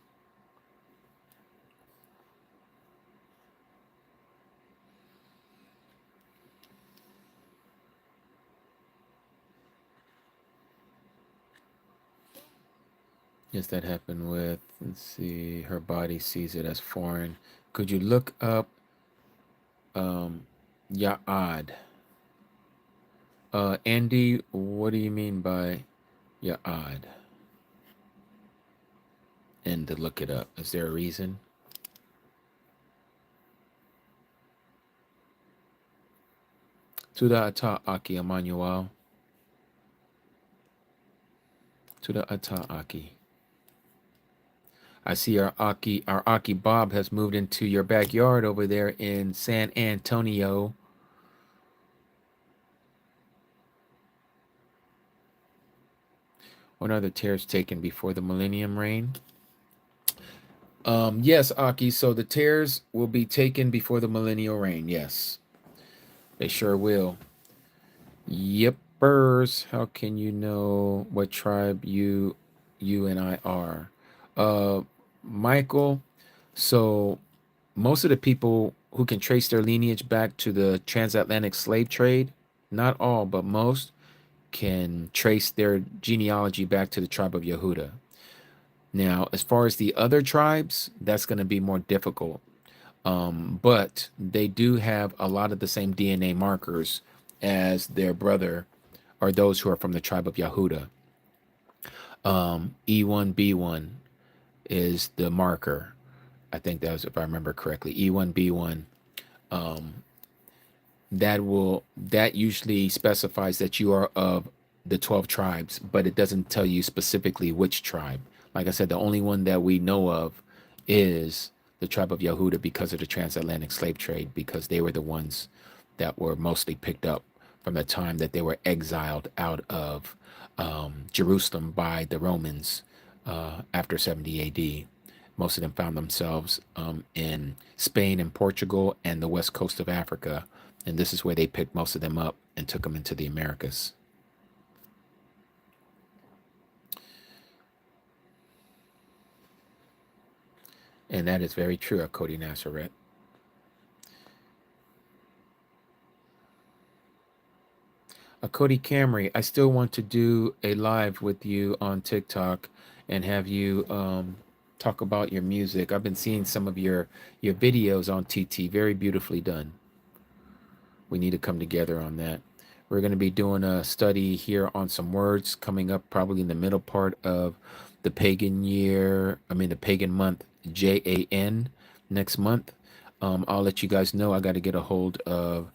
yes, that happened with. Let's see. Her body sees it as foreign. Could you look up Yaad? Andy, what do you mean by Yaad? And to look it up. Is there a reason? Tuda ata aki Emmanuel. Tuda ata aki. I see our Aki Bob has moved into your backyard over there in San Antonio. When are the tears taken before the millennium reign? Yes, Aki. So the tears will be taken before the millennial reign. Yes, they sure will. Yippers. How can you know what tribe you and I are? Uh, Michael. So most of the people who can trace their lineage back to the transatlantic slave trade, not all, but most, can trace their genealogy back to the tribe of Yehuda. Now, as far as the other tribes, that's going to be more difficult. But they do have a lot of the same DNA markers as their brother or those who are from the tribe of Yehuda. E1B1 is the marker. I think that was, if I remember correctly, E1B1. That usually specifies that you are of the 12 tribes, but it doesn't tell you specifically which tribe. Like I said, the only one that we know of is the tribe of Yehuda because of the transatlantic slave trade, because they were the ones that were mostly picked up from the time that they were exiled out of Jerusalem by the Romans after 70 AD. Most of them found themselves in Spain and Portugal and the west coast of Africa. And this is where they picked most of them up and took them into the Americas. And that is very true of Cody Nasseret. Cody Camry, I still want to do a live with you on TikTok and have you talk about your music. I've been seeing some of your videos on TT, very beautifully done. We need to come together on that. We're going to be doing a study here on some words coming up probably in the middle part of the pagan year, the pagan month, JAN, next month. I'll let you guys know. I got to get a hold of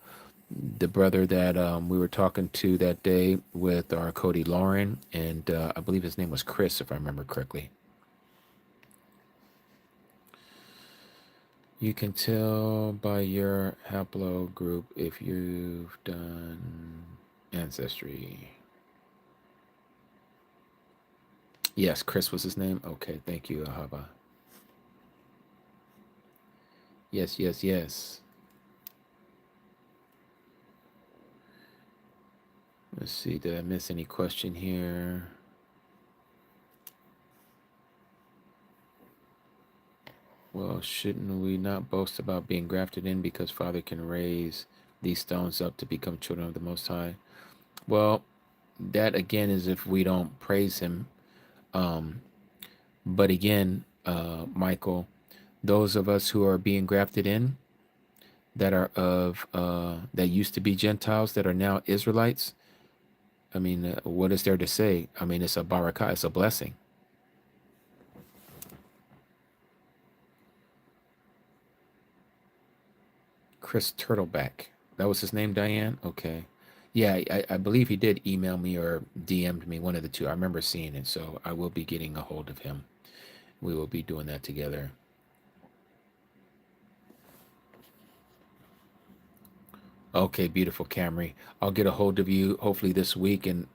the brother that we were talking to that day with our Cody Lauren, and I believe his name was Chris, if I remember correctly. You can tell by your haplogroup if you've done ancestry. Yes, Chris was his name. Okay, thank you, Ahaba. Yes, yes, yes. Let's see, did I miss any question here? Well, shouldn't we not boast about being grafted in because Father can raise these stones up to become children of the Most High? Well, that again is if we don't praise him. But again, Michael, those of us who are being grafted in that are that used to be Gentiles that are now Israelites, what is there to say? It's a barakah, it's a blessing. Chris Turtleback. That was his name, Diane? Okay. Yeah, I believe he did email me or DM'd me, one of the two. I remember seeing it, so I will be getting a hold of him. We will be doing that together. Okay, beautiful Camry. I'll get a hold of you hopefully this week, and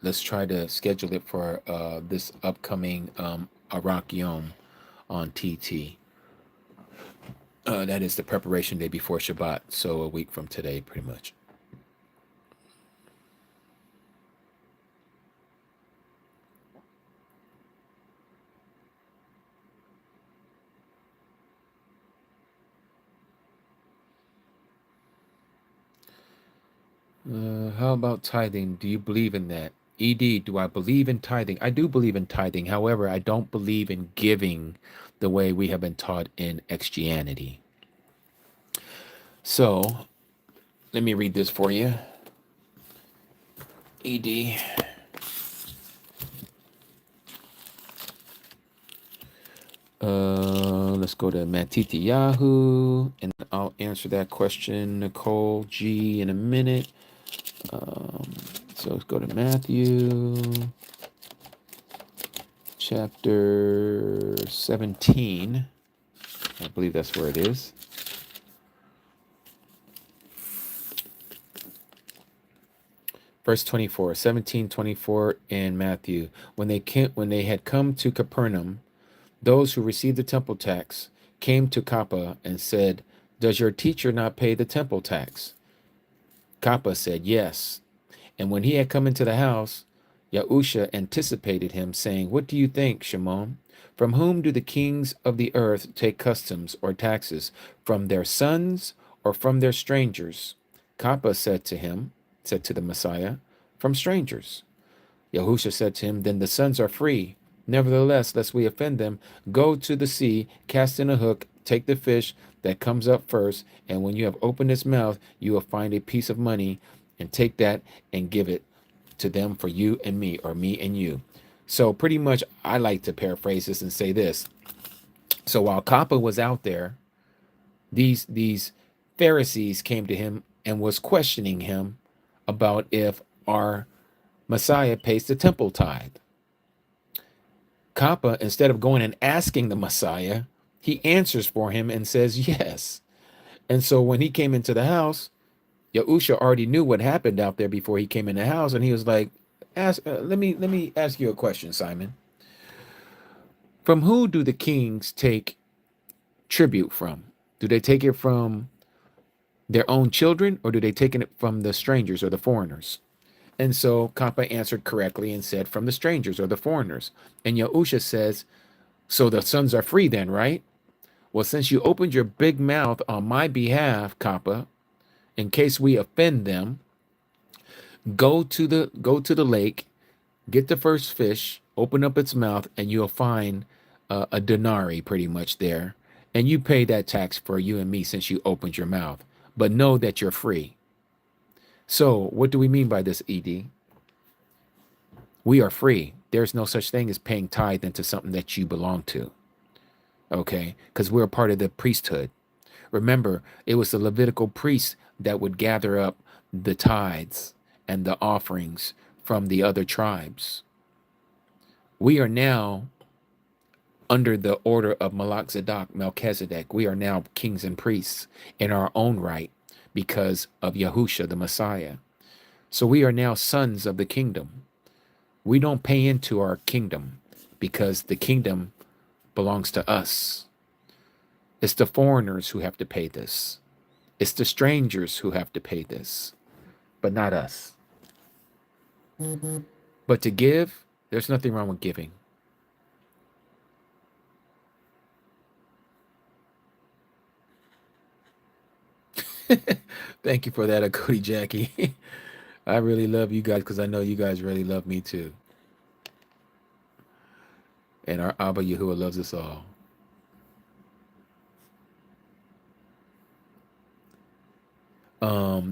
let's try to schedule it for this upcoming Iraq Yaum on TT. That is the preparation day before Shabbat, so a week from today, pretty much. How about tithing? Do you believe in that? ED, do I believe in tithing? I do believe in tithing. However, I don't believe in giving the way we have been taught in Christianity. So, let me read this for you. ED. Let's go to Matiti Yahoo, and I'll answer that question, Nicole G, in a minute. So let's go to Matthew chapter 17. I believe that's where it is. Verse 24, 17:24 in Matthew. When they had come to Capernaum, those who received the temple tax came to Kappa and said, "Does your teacher not pay the temple tax?" Kappa said, "Yes." And when he had come into the house, Yahusha anticipated him, saying, "What do you think, Shimon? From whom do the kings of the earth take customs or taxes? From their sons or from their strangers?" Kappa said to the Messiah, "From strangers." Yahusha said to him, "Then the sons are free. Nevertheless, lest we offend them, go to the sea, cast in a hook, take the fish that comes up first, and when you have opened its mouth, you will find a piece of money, and take that and give it to them for you and me, or me and you." So pretty much, I like to paraphrase this and say this. So while Kappa was out there, these Pharisees came to him and was questioning him about if our Messiah pays the temple tithe. Kappa, instead of going and asking the Messiah, he answers for him and says yes. And so when he came into the house, Yahusha already knew what happened out there before he came in the house, and he was like, let me ask you a question, Simon. From who do the kings take tribute from? Do they take it from their own children, or do they take it from the strangers or the foreigners? And so Kappa answered correctly and said, from the strangers or the foreigners. And Yahusha says, so the sons are free then, right? Well, since you opened your big mouth on my behalf, Kappa, in case we offend them, Go to the lake, get the first fish, open up its mouth, and you'll find a denarii pretty much there. And you pay that tax for you and me since you opened your mouth. But know that you're free. So, what do we mean by this, ED? We are free. There's no such thing as paying tithe into something that you belong to. Okay? Because we're a part of the priesthood. Remember, it was the Levitical priests that would gather up the tithes and the offerings from the other tribes. We are now under the order of Melchizedek. We are now kings and priests in our own right because of Yahusha, the Messiah. So we are now sons of the kingdom. We don't pay into our kingdom because the kingdom belongs to us. It's the foreigners who have to pay this. It's the strangers who have to pay this, but not us. But to give, there's nothing wrong with giving. Thank you for that, Akodi Jackie. I really love you guys because I know you guys really love me too. And our Abba Yahuwah loves us all.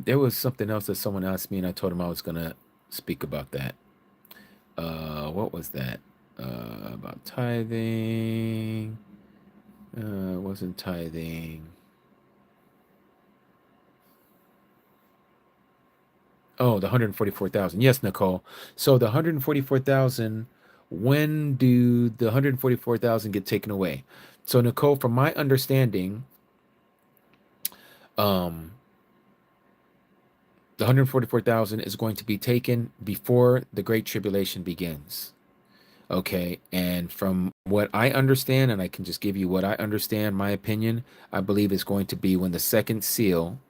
There was something else that someone asked me, and I told him I was gonna speak about that. What was that? About tithing. It wasn't tithing. Oh, the 144,000. Yes, Nicole. So the 144,000, when do the 144,000 get taken away? So Nicole, from my understanding, um, the 144,000 is going to be taken before the Great Tribulation begins. Okay, and from what I understand, and I can just give you what I understand, my opinion, I believe is going to be when the second seal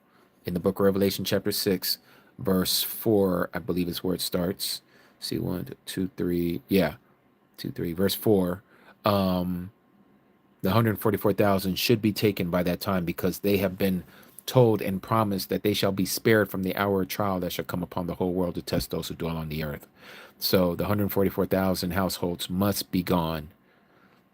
in the book of Revelation, chapter 6, verse 4, I believe is where it starts. See, 1, 2, 3, yeah, 2, 3, verse 4. The 144,000 should be taken by that time because they have been told and promised that they shall be spared from the hour of trial that shall come upon the whole world to test those who dwell on the earth. So the 144,000 households must be gone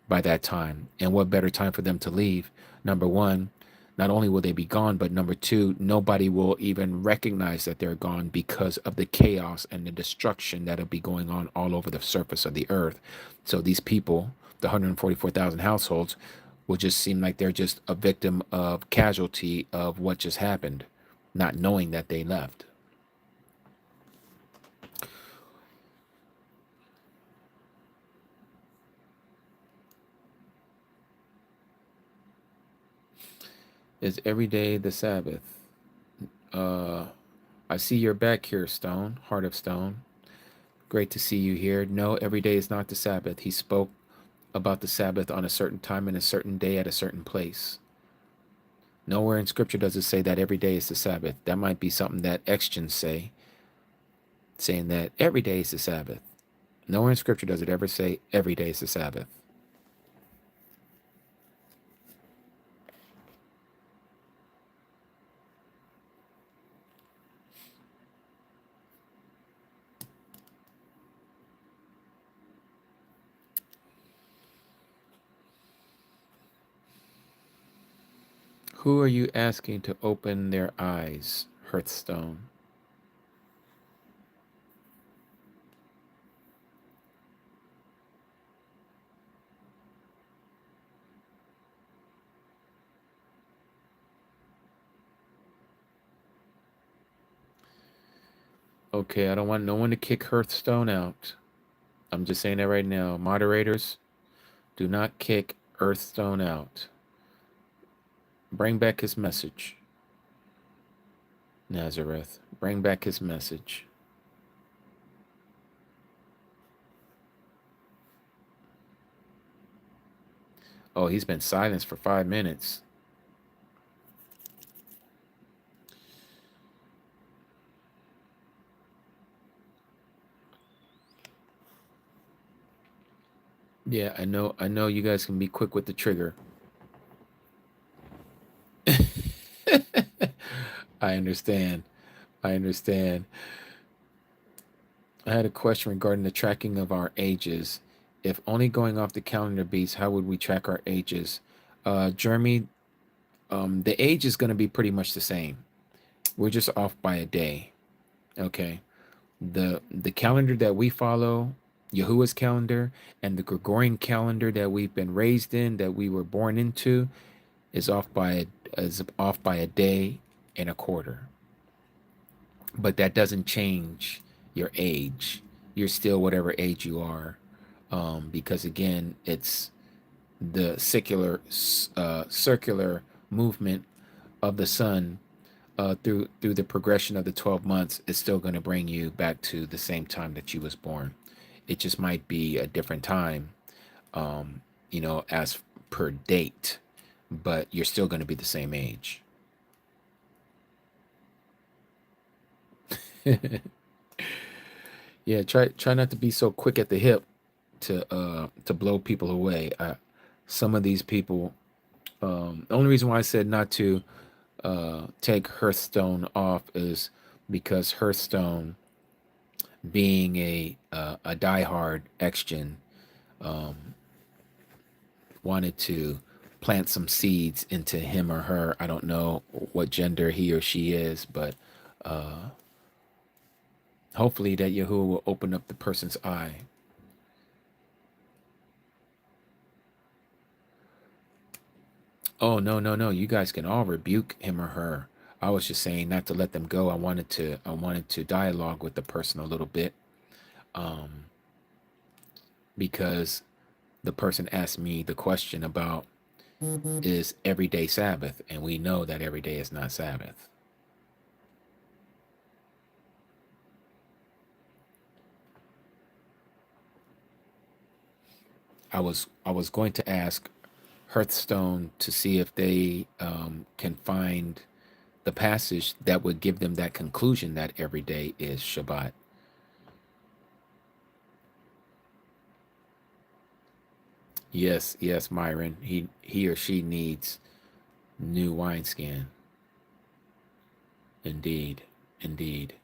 by that time. And what better time for them to leave? Number one, not only will they be gone, but number two, nobody will even recognize that they're gone because of the chaos and the destruction that'll be going on all over the surface of the earth. So these people, the 144,000 households, will just seem like they're just a victim of casualty of what just happened, not knowing that they left. Is every day the Sabbath? I see you're back here, Stone, Heart of Stone. Great to see you here. No, every day is not the Sabbath. He spoke about the Sabbath on a certain time and a certain day at a certain place. Nowhere in Scripture does it say that every day is the Sabbath. That might be something that Extions say, saying that every day is the Sabbath. Nowhere in Scripture does it ever say every day is the Sabbath. Who are you asking to open their eyes, Hearthstone? Okay, I don't want no one to kick Hearthstone out. I'm just saying that right now. Moderators, do not kick Earthstone out. Bring back his message. Nazareth, bring back his message. Oh, he's been silenced for 5 minutes. Yeah, I know you guys can be quick with the trigger. I understand. I understand. I had a question regarding the tracking of our ages. If only going off the calendar beats, how would we track our ages? Jeremy, the age is going to be pretty much the same. We're just off by a day. Okay. The calendar that we follow, Yahuwah's calendar, and the Gregorian calendar that we've been raised in, that we were born into, is off by a day and a quarter. But that doesn't change your age. You're still whatever age you are, because again, it's the circular movement of the sun through the progression of the 12 months is still going to bring you back to the same time that you was born. It just might be a different time, as per date, but you're still going to be the same age. Yeah, try not to be so quick at the hip to blow people away. Some of these people, the only reason why I said not to take Hearthstone off is because Hearthstone, being a diehard X-Gen, wanted to plant some seeds into him or her. I don't know what gender he or she is, but hopefully that Yahuwah will open up the person's eye. Oh, no, no, no. You guys can all rebuke him or her. I was just saying not to let them go. I wanted to dialogue with the person a little bit, because the person asked me the question about, is every day Sabbath, and we know that every day is not Sabbath. I was going to ask Hearthstone to see if they can find the passage that would give them that conclusion that every day is Shabbat. Yes, yes, Myron. He or she needs new wineskin. Indeed, indeed.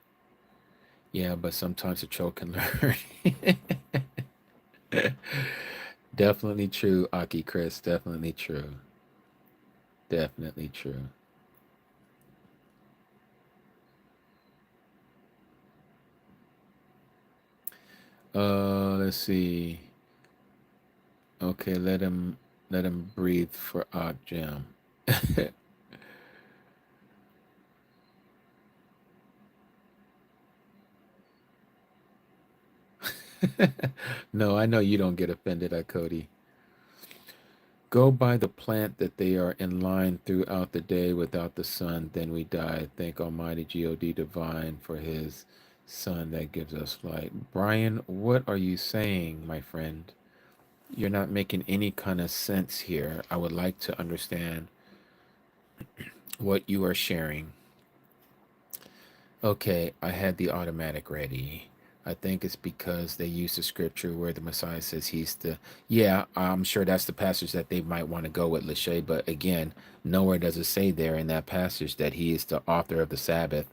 Yeah, but sometimes a troll can learn. Definitely true, Aki Chris. Definitely true. Definitely true. Let's see. Okay, let him breathe for Odd Jam. No, I know you don't get offended at Cody. Go by the plant that they are in line throughout the day without the sun, then we die. Thank Almighty God Divine for his sun that gives us light. Brian, what are you saying, my friend? You're not making any kind of sense here. I would like to understand what you are sharing. Okay, I had the automatic ready. I think it's because they use the scripture where the Messiah says he's the. Yeah, I'm sure that's the passage that they might want to go with, Lachey. But again, nowhere does it say there in that passage that he is the author of the Sabbath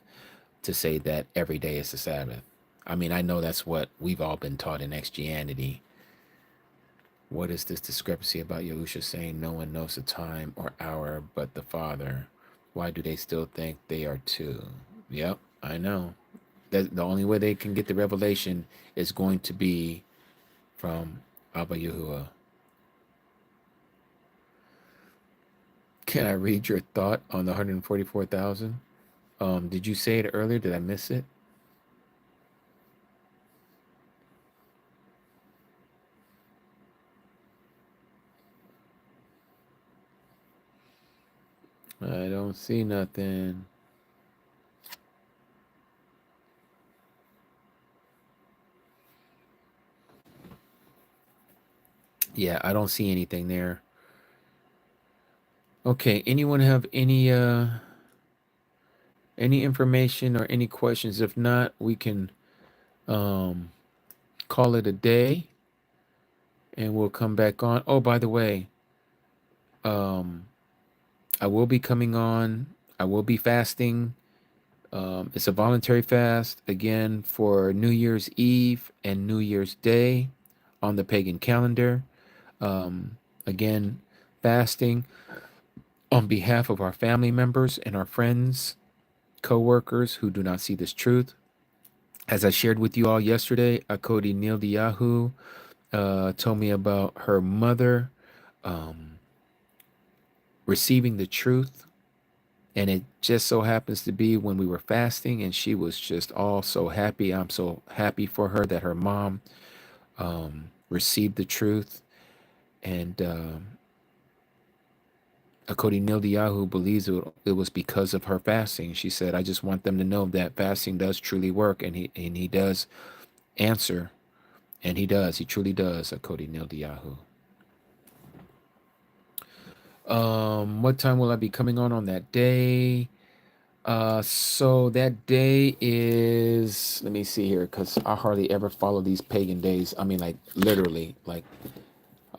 to say that every day is the Sabbath. I mean, I know that's what we've all been taught in Christianity. What is this discrepancy about Yahusha saying no one knows the time or hour but the Father? Why do they still think they are two? Yep, I know. That the only way they can get the revelation is going to be from Abba Yahuwah. Can I read your thought on the 144,000? Did you say it earlier? Did I miss it? I don't see nothing. Yeah, I don't see anything there. Okay, anyone have any information or any questions? If not, we can um call it a day and we'll come back on. Oh, by the way, um I will be coming on. I will be fasting It's a voluntary fast, again, for New Year's Eve and New Year's Day on the pagan calendar. Again, fasting on behalf of our family members and our friends, co-workers who do not see this truth. As I shared with you all yesterday, Akodi Nildiyahu told me about her mother receiving the truth. And it just so happens to be when we were fasting, and she was just all so happy. I'm so happy for her that her mom received the truth. And Akodi Nildiyahu believes it was because of her fasting. She said, I just want them to know that fasting does truly work, and he does answer. And he does. He truly does, Akodi Nildiyahu. What time will I be coming on that day? So that day is, let me see here, because I hardly ever follow these pagan days. I mean, like literally, like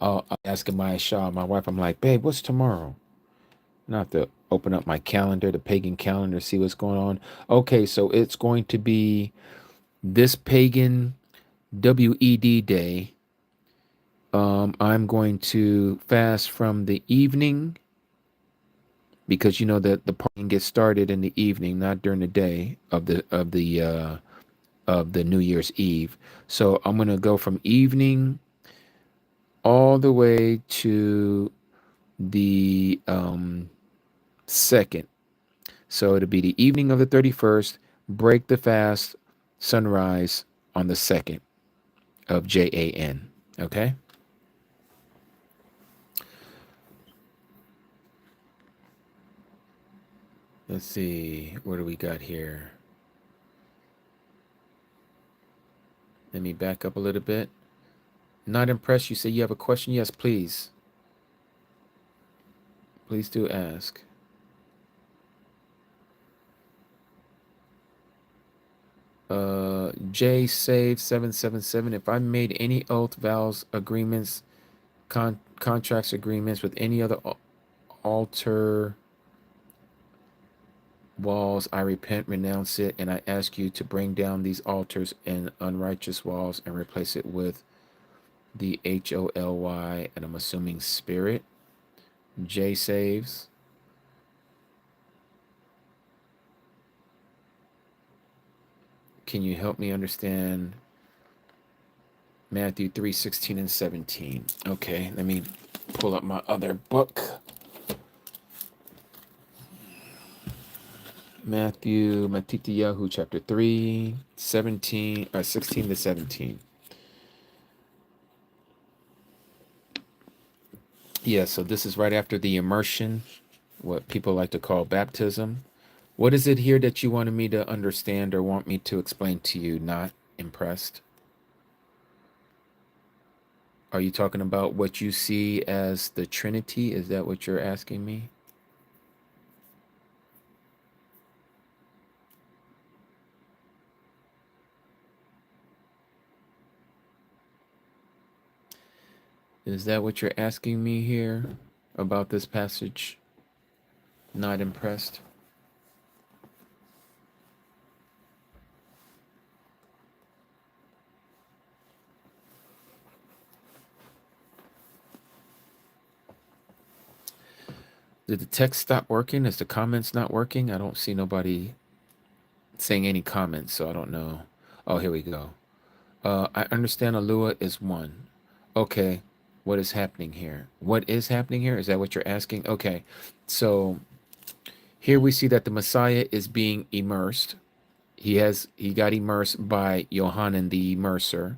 I'm asking my Shah, my wife, I'm like, babe, what's tomorrow? And I have to open up my calendar, the pagan calendar, see what's going on. Okay, so it's going to be this pagan WED day. I'm going to fast from the evening because you know that the partying gets started in the evening, not during the day of the New Year's Eve. So I'm gonna go from evening all the way to the second. So it'll be the evening of the 31st, break the fast, sunrise on the 2nd of JAN. Okay. Let's see, what do we got here? Let me back up a little bit. Not impressed. You say you have a question? Yes, please. Please do ask. J Save 777. If I made any oath, vows, agreements, contracts, agreements with any other altar walls, I repent, renounce it, and I ask you to bring down these altars and unrighteous walls and replace it with the HOLY, and I'm assuming spirit. J Saves. Can you help me understand Matthew 3:16 and 17? Okay, let me pull up my other book. Matityahu chapter 3, 17, or 16 to 17. Yeah, so this is right after the immersion, what people like to call baptism. What is it here that you wanted me to understand or want me to explain to you? Not impressed? Are you talking about what you see as the Trinity? Is that what you're asking me? Is that what you're asking me here about this passage? Not impressed? Did the text stop working? Is the comments not working? I don't see nobody saying any comments, so I don't know. Oh, here we go. I understand Alua is one. Okay, what is happening here? What is happening here? Is that what you're asking? Okay, so here we see that the Messiah is being immersed. He got immersed by Yohanan the immerser.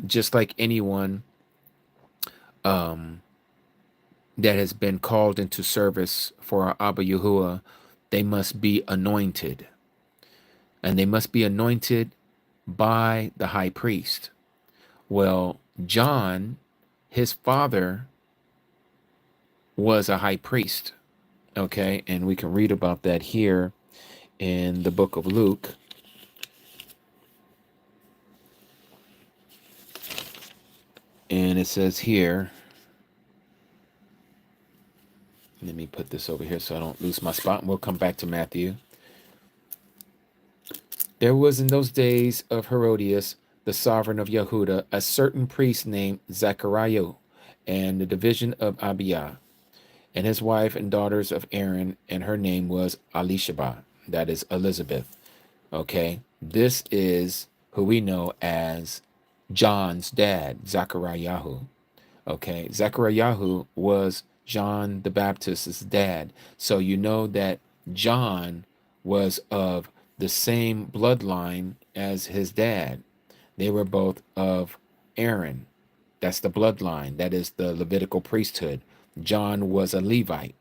Just like anyone that has been called into service for our Abba Yahuwah, they must be anointed. And they must be anointed by the high priest. Well, John, his father, was a high priest. Okay, and we can read about that here in the book of Luke. And it says here, let me put this over here so I don't lose my spot, and we'll come back to Matthew. There was in those days of Herodias, the sovereign of Yehuda, a certain priest named Zechariah, and the division of Abiyah, and his wife and daughters of Aaron, and her name was Elisheba, that is Elizabeth. Okay, this is who we know as John's dad, Zechariah. Okay, Zechariah was John the Baptist's dad. So you know that John was of the same bloodline as his dad. They were both of Aaron. That's the bloodline. That is the Levitical priesthood. John was a Levite.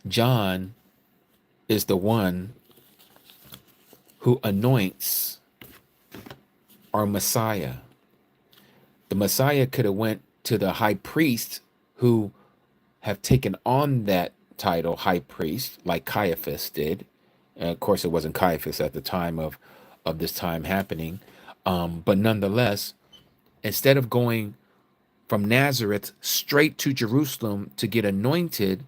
John is the one who anoints our Messiah. The Messiah could have went to the high priest who have taken on that title, high priest, like Caiaphas did. Of course, it wasn't Caiaphas at the time of this time happening. But nonetheless, instead of going from Nazareth straight to Jerusalem to get anointed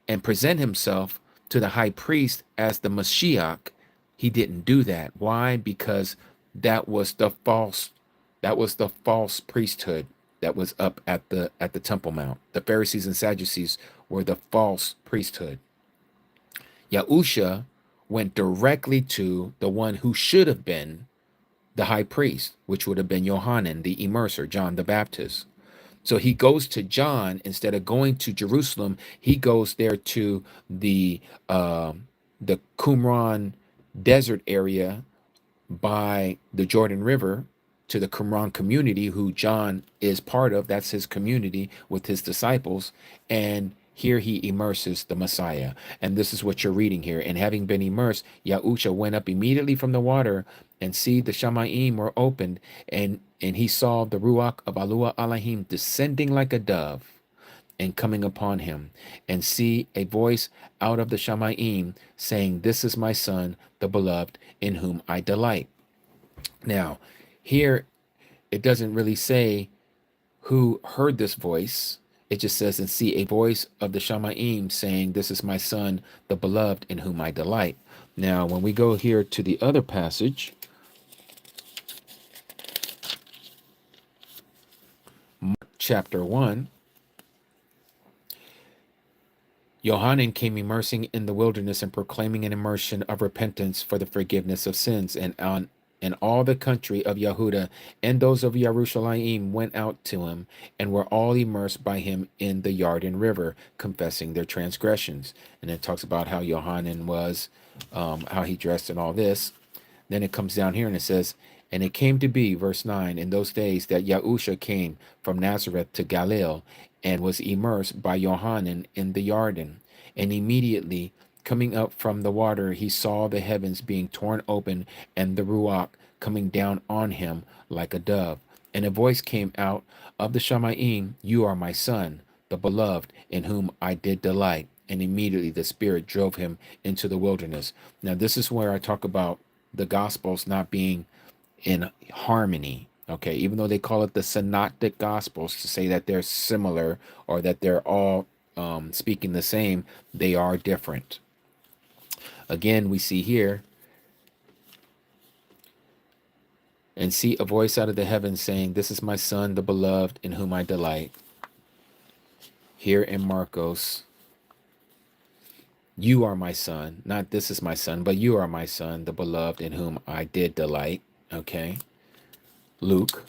and present himself to the high priest as the Mashiach, he didn't do that. Why? Because that was the false priesthood that was up at the Temple Mount. The Pharisees and Sadducees were the false priesthood. Yahusha went directly to the one who should have been the high priest, which would have been Yohanan, the immerser, John the Baptist. So he goes to John instead of going to Jerusalem. He goes there to the Qumran desert area by the Jordan River, to the Qumran community, who John is part of. That's his community with his disciples. And here he immerses the Messiah. And this is what you're reading here. And having been immersed, Yahusha went up immediately from the water, and see, the Shamayim were opened, and he saw the Ruach of Alua Alahim descending like a dove and coming upon him, and see a voice out of the Shamayim saying, "This is my son, the beloved, in whom I delight." Now, here it doesn't really say who heard this voice. It just says, "And see a voice of the Shamayim saying, 'This is my son, the beloved, in whom I delight.'" Now, when we go here to the other passage, Mark chapter 1, Yohanan came immersing in the wilderness and proclaiming an immersion of repentance for the forgiveness of sins. And all the country of Yehuda and those of Yerushalayim went out to him, and were all immersed by him in the Yarden River, confessing their transgressions. And it talks about how Yohanan was, how he dressed and all this. Then it comes down here and it says, "And it came to be," verse 9, "in those days that Yahusha came from Nazareth to Galilee, and was immersed by Yohanan in the Yarden. And immediately coming up from the water, he saw the heavens being torn open, and the Ruach coming down on him like a dove. And a voice came out of the Shamayim, 'You are my son, the beloved, in whom I did delight.' And immediately the Spirit drove him into the wilderness." Now, this is where I talk about the Gospels not being in harmony. Okay, even though they call it the synoptic Gospels, to say that they're similar or that they're all speaking the same, they are different. Again, we see here, "And see a voice out of the heavens saying, 'This is my son, the beloved, in whom I delight.'" Here in Marcos, "You are my son," not "this is my son," but "You are my son, the beloved, in whom I did delight." Okay. Luke,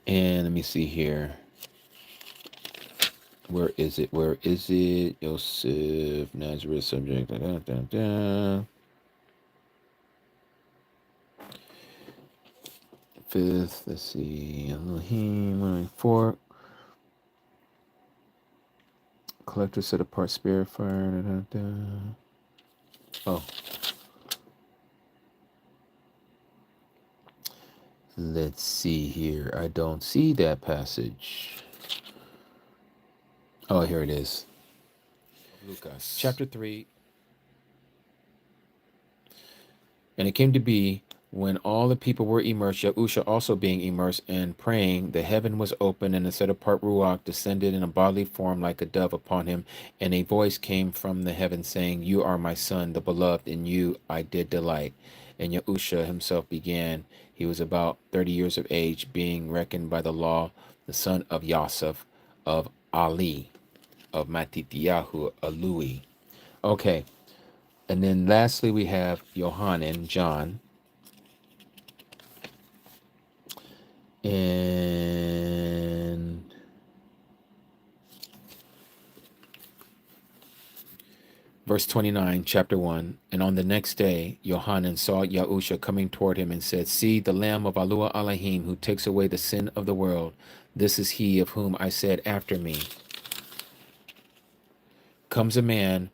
and let me see here. Where is it? Where is it? Joseph, Nazareth, subject. Da, da, da, da. Fifth, let's see. Elohim, 4. Collector set apart spirit fire. Da, da, da. Oh. Let's see here. I don't see that passage. Oh, here it is. Lucas. Chapter 3. "And it came to be When all the people were immersed, Yahusha also being immersed and praying, the heaven was opened, and the set apart Ruach descended in a bodily form like a dove upon him. And a voice came from the heaven saying, "You are my son, the beloved, in you I did delight." And Yahusha himself began. He was about 30 years of age, being reckoned by the law the son of Yosef, of Ali, of Matityahu, Alui. Okay, and then lastly we have Yohanan, John. And verse 29, chapter 1. And on the next day, Yohanan saw Yahusha coming toward him and said, "See the Lamb of Yahuah Elohim, who takes away the sin of the world. This is he of whom I said, after me comes a man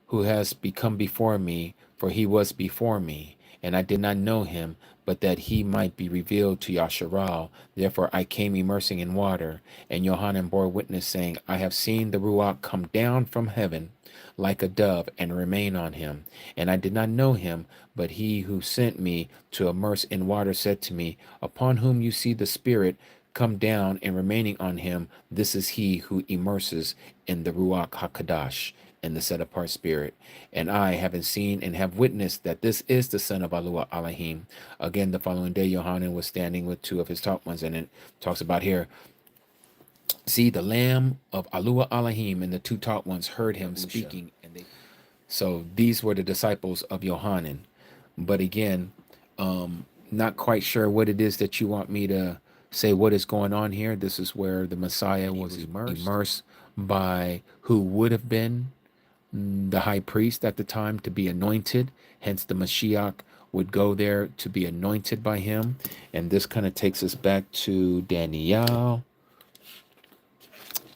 who has become before me, for he was before me, and I did not know him, but that he might be revealed to Yasharal. Therefore I came immersing in water." And Yohanan bore witness, saying, "I have seen the Ruach come down from heaven like a dove and remain on him. And I did not know him, but he who sent me to immerse in water said to me, Upon whom you see the Spirit come down and remaining on him, this is he who immerses in the Ruach HaKadosh, in the set apart spirit. And I, having seen and have witnessed that this is the son of Yahuah Elohim." Again, the following day, Yohanan was standing with two of his taught ones, and it talks about here, "See the Lamb of Yahuah Elohim," and the two taught ones heard him speaking. So these were the disciples of Yohanan. But again, not quite sure what it is that you want me to say what is going on here. This is where the Messiah was immersed by who would have been the high priest at the time to be anointed. Hence the Mashiach would go there to be anointed by him. And this kind of takes us back to Daniel.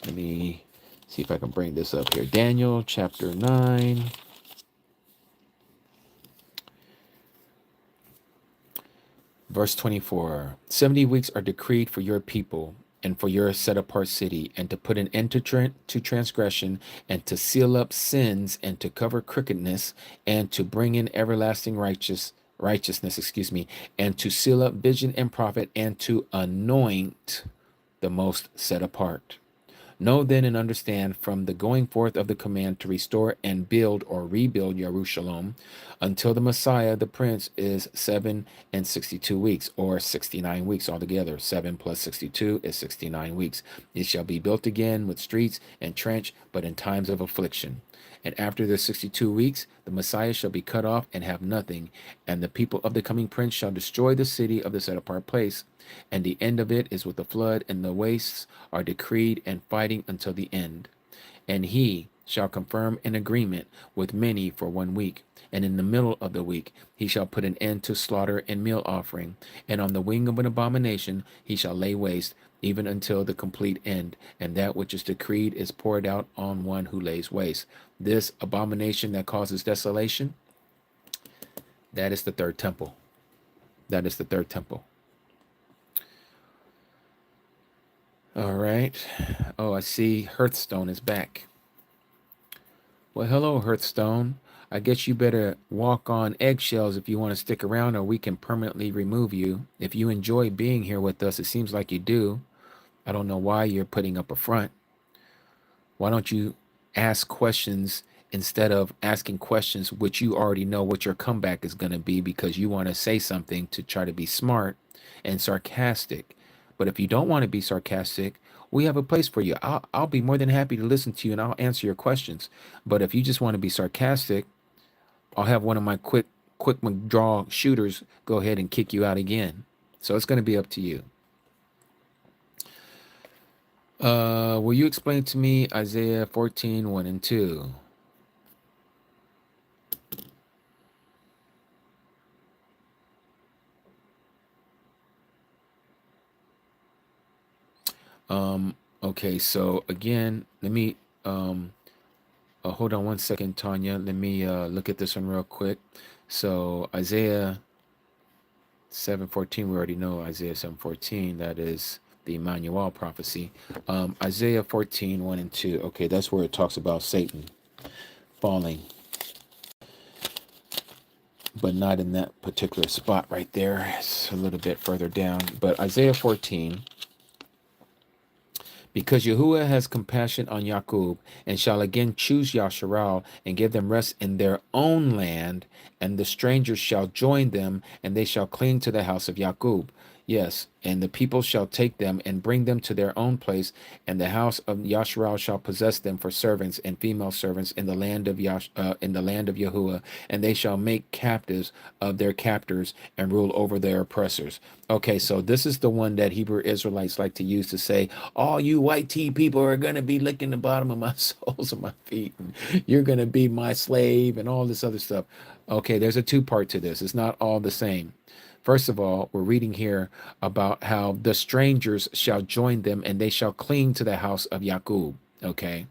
Let me see if I can bring this up here. Daniel chapter 9. Verse 24. 70 weeks are decreed for your people and for your set apart city, and to put an end to transgression, and to seal up sins, and to cover crookedness, and to bring in everlasting righteousness, and to seal up vision and prophet, and to anoint the most set apart. Know then and understand from the going forth of the command to restore and build or rebuild Jerusalem until the Messiah, the Prince, is 7 and 62 weeks, or 69 weeks altogether. 7 plus 62 is 69 weeks. It shall be built again with streets and trench, but in times of affliction. And after the 62 weeks, the Messiah shall be cut off and have nothing, and the people of the coming prince shall destroy the city of the set apart place. And the end of it is with the flood, and the wastes are decreed and fighting until the end. And he shall confirm an agreement with many for 1 week. And in the middle of the week he shall put an end to slaughter and meal offering. And on the wing of an abomination he shall lay waste, even until the complete end. And that which is decreed is poured out on one who lays waste. This abomination that causes desolation, that is the third temple. That is the third temple. All right. Oh, I see Hearthstone is back. Well, hello, Hearthstone. I guess you better walk on eggshells if you want to stick around, or we can permanently remove you. If you enjoy being here with us, it seems like you do. I don't know why you're putting up a front. Why don't you ask questions instead of asking questions which you already know what your comeback is going to be, because you want to say something to try to be smart and sarcastic. But if you don't want to be sarcastic, we have a place for you. I'll be more than happy to listen to you, and I'll answer your questions. But if you just want to be sarcastic, I'll have one of my quick draw shooters go ahead and kick you out again. So it's going to be up to you. Will you explain to me Isaiah 14, 1 and 2? Okay, so again, let me hold on 1 second, Tanya. Let me look at this one real quick. So Isaiah 7:14, we already know Isaiah 7:14. That is the Emmanuel prophecy. Isaiah 14, 1 and 2. Okay, that's where it talks about Satan falling. but not in that particular spot right there. It's a little bit further down. But Isaiah 14, because Yahuwah has compassion on Jacob, and shall again choose Yasharal, and give them rest in their own land, and the strangers shall join them, and they shall cling to the house of Jacob. Yes, and the people shall take them and bring them to their own place, and the house of Yasharal shall possess them for servants and female servants in the land of in the land of Yahuwah, and they shall make captives of their captors and rule over their oppressors. Okay, so this is the one that Hebrew Israelites like to use to say, all you white tea people are going to be licking the bottom of my soles of my feet, and you're going to be my slave, and all this other stuff. Okay, there's a two-part to this. It's not all the same. First of all, we're reading here about how the strangers shall join them and they shall cling to the house of Jacob. Okay.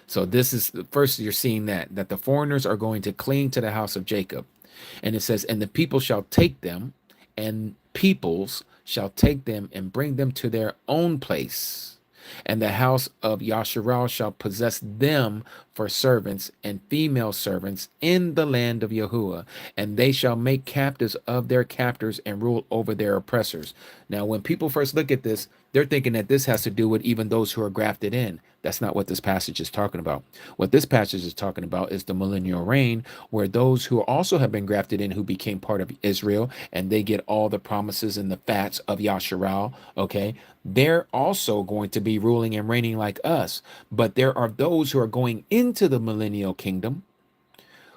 So this is first you're seeing that the foreigners are going to cling to the house of Jacob. And it says, and the people shall take them, and peoples shall take them and bring them to their own place. And the house of Yasharal shall possess them for servants and female servants in the land of Yahuwah, and they shall make captives of their captors and rule over their oppressors. Now, when people first look at this, they're thinking that this has to do with even those who are grafted in. That's not what this passage is talking about. What this passage is talking about is the millennial reign, where those who also have been grafted in, who became part of Israel, and they get all the promises and the fats of Yasharal, okay, they're also going to be ruling and reigning like us. But there are those who are going into the millennial kingdom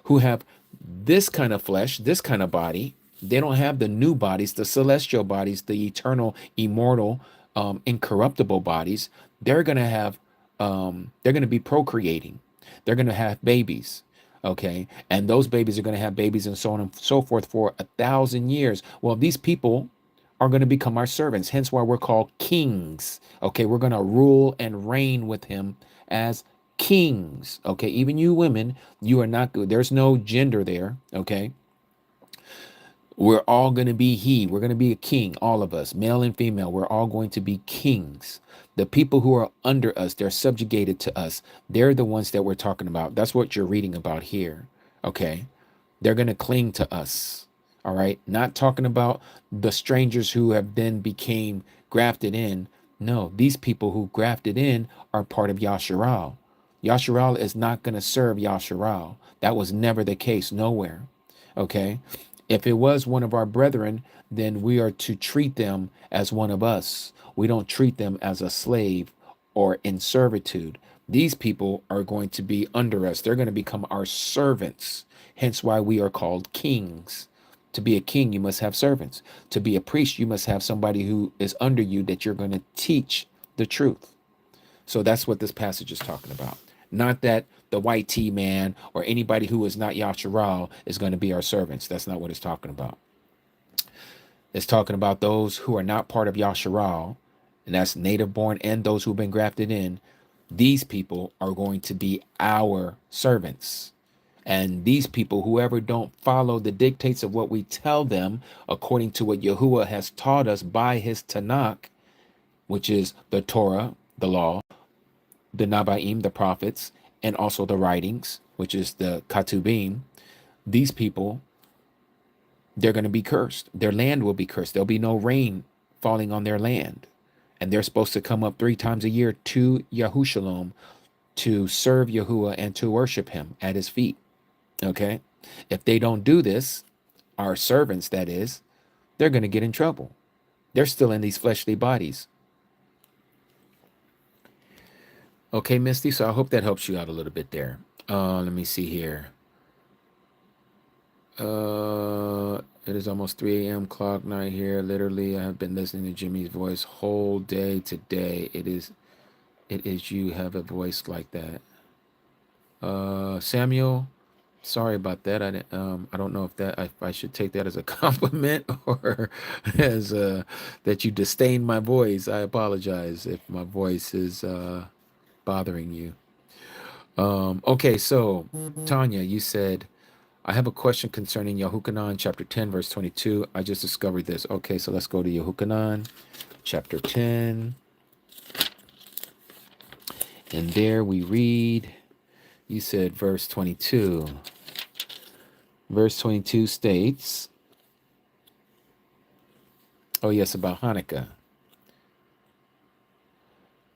who have this kind of flesh, this kind of body. They don't have the new bodies, the celestial bodies, the eternal, immortal, incorruptible bodies. They're going to have, they're going to be procreating. They're going to have babies. Okay. And those babies are going to have babies and so on and so forth for 1,000 years. Well, these people are going to become our servants. Hence why we're called kings. Okay. We're going to rule and reign with him as kings. Okay. Even you women, you are not good. There's no gender there. Okay. We're all going to be he. We're going to be a king, all of us, male and female. We're all going to be kings. The people who are under us, they're subjugated to us. They're the ones that we're talking about. That's what you're reading about here. Okay. They're going to cling to us. All right. Not talking about the strangers who have then became grafted in. No, these people who grafted in are part of Yasharal. Yasharal is not going to serve Yasharal. That was never the case, nowhere. Okay. If it was one of our brethren, then we are to treat them as one of us. We don't treat them as a slave or in servitude. These people are going to be under us. They're going to become our servants. Hence why we are called kings. To be a king, you must have servants. To be a priest, you must have somebody who is under you that you're going to teach the truth. So that's what this passage is talking about. Not that the white tea man or anybody who is not Yasharal is going to be our servants. That's not what it's talking about. It's talking about those who are not part of Yasharal, and that's native born and those who've been grafted in. These people are going to be our servants. And these people, whoever don't follow the dictates of what we tell them, according to what Yahuwah has taught us by his Tanakh, which is the Torah, the law, the Nabaim, the prophets, and also the writings, which is the Katubim, these people, they're going to be cursed. Their land will be cursed. There'll be no rain falling on their land. And they're supposed to come up 3 times a year to Yahushalom to serve Yahuwah and to worship him at his feet. Okay? If they don't do this, our servants, that is, they're going to get in trouble. They're still in these fleshly bodies. Okay, Misty, so I hope that helps you out a little bit there. Let me see here. It is almost 3 a.m. clock night here. Literally, I have been listening to Jimmy's voice whole day today. It is you have a voice like that. Samuel, sorry about that. I don't know if I should take that as a compliment or as that you disdain my voice. I apologize if my voice is bothering you. Okay, so Tanya, you said, I have a question concerning Yahukanan chapter 10, verse 22. I just discovered this. Okay, so let's go to Yahukanan chapter 10. And there we read, you said verse 22. Verse 22 states, oh yes, about Hanukkah.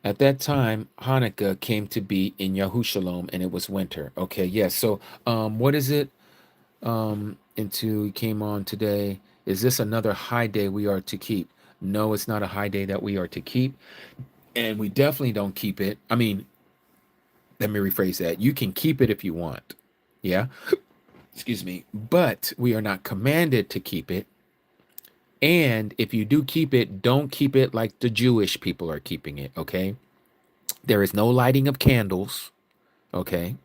At that time, Hanukkah came to be in Yahushalom, and it was winter. Okay, yes. So, what is it? Into came on today. Is this another high day we are to keep? No, it's not a high day that we are to keep, and we definitely don't keep it. I mean, let me rephrase that. You can keep it if you want. Yeah. Excuse me. But we are not commanded to keep it. And if you do keep it, don't keep it like the Jewish people are keeping it. Okay. There is no lighting of candles. Okay.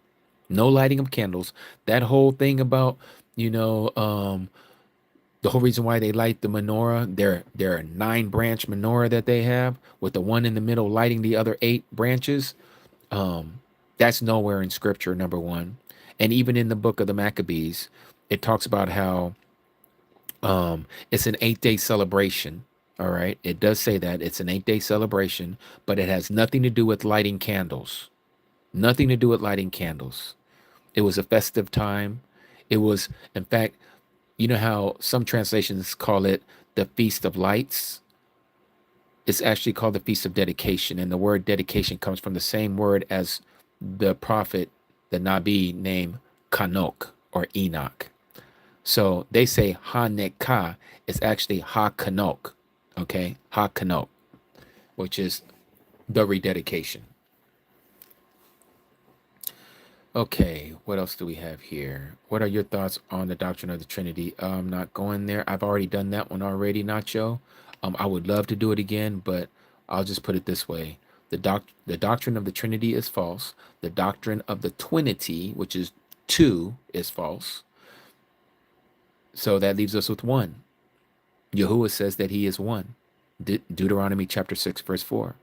No lighting of candles. That whole thing about, you know, the whole reason why they light the menorah, their 9-branch menorah that they have, with the one in the middle lighting the other 8 branches. That's nowhere in scripture, number one. And even in the book of the Maccabees, it talks about how it's an 8-day celebration. All right. It does say that it's an 8-day celebration, but it has nothing to do with lighting candles. Nothing to do with lighting candles. It was a festive time. It was, in fact, you know how some translations call it the Feast of Lights? It's actually called the Feast of Dedication. And the word dedication comes from the same word as the prophet, the Nabi named Kanok or Enoch. So they say Hanukkah is actually Ha-Kanok, okay? Ha-Kanok, which is the rededication. Okay, what else do we have here? What are your thoughts on the doctrine of the Trinity? I'm not going there. I've already done that one already, Nacho. I would love to do it again, but I'll just put it this way. The doctrine of the Trinity is false. The doctrine of the Twinity, which is 2, is false. So that leaves us with 1. Yahuah says that he is 1. Deuteronomy chapter 6, verse 4.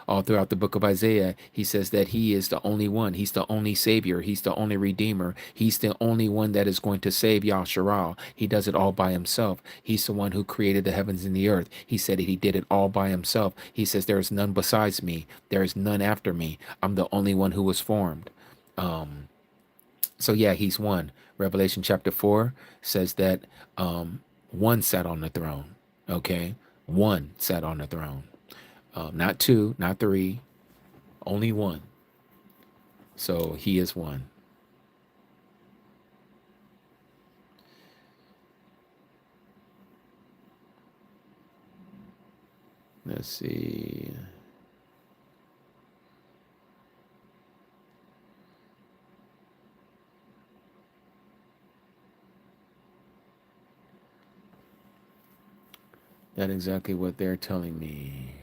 All throughout the book of Isaiah, he says that he is the only one. He's the only savior. He's the only redeemer. He's the only one that is going to save Yasharal. He does it all by himself. He's the one who created the heavens and the earth. He said that he did it all by himself. He says, there is none besides me. There is none after me. I'm the only one who was formed. So yeah, he's 1. Revelation chapter 4 says that 1 sat on the throne. Okay. 1 sat on the throne. Not 2, not 3, only 1. So he is 1. Let's see. That's exactly what they're telling me.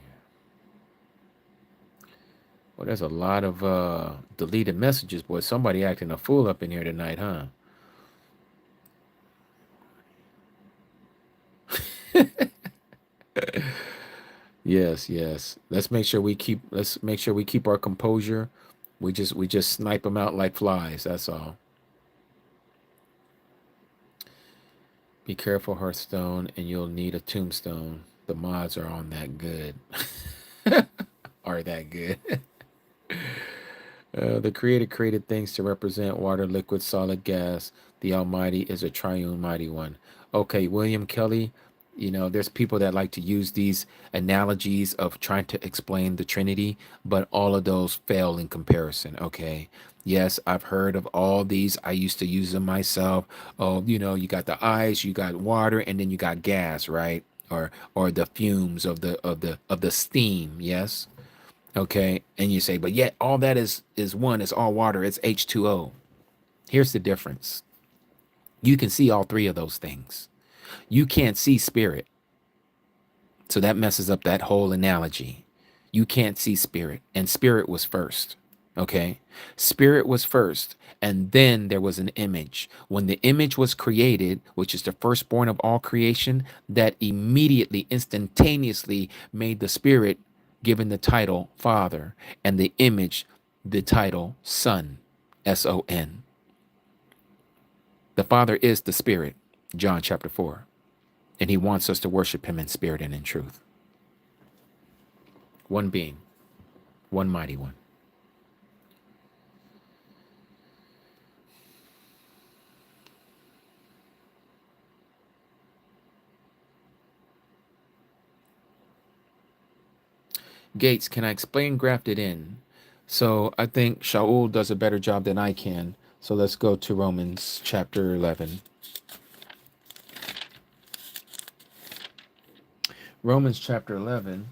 Well, there's a lot of deleted messages, boy. Somebody acting a fool up in here tonight, huh? Yes, yes. Let's make sure we keep our composure. We just snipe them out like flies. That's all. Be careful, Hearthstone, and you'll need a tombstone. The mods are on that good. Are that good? The Creator created things to represent water, liquid, solid, gas. The Almighty is a triune mighty one. Okay, William Kelly, there's people that like to use these analogies of trying to explain the Trinity, but all of those fail in comparison, okay? Yes, I've heard of all these. I used to use them myself. Oh, you got the ice, you got water, and then you got gas, right? Or the fumes of the steam, yes? Okay, and you say, but yet all that is one, it's all water, it's H2O. Here's the difference. You can see all 3 of those things. You can't see spirit. So that messes up that whole analogy. You can't see spirit, and spirit was first. Okay, spirit was first, and then there was an image. When the image was created, which is the firstborn of all creation, that immediately, instantaneously made the spirit given the title Father, and the image the title Son, Son. The Father is the Spirit, John chapter 4, and he wants us to worship him in spirit and in truth. One being, one mighty one. Gates, can I explain grafted in? So I think Shaul does a better job than I can. So let's go to Romans chapter 11. Romans chapter 11,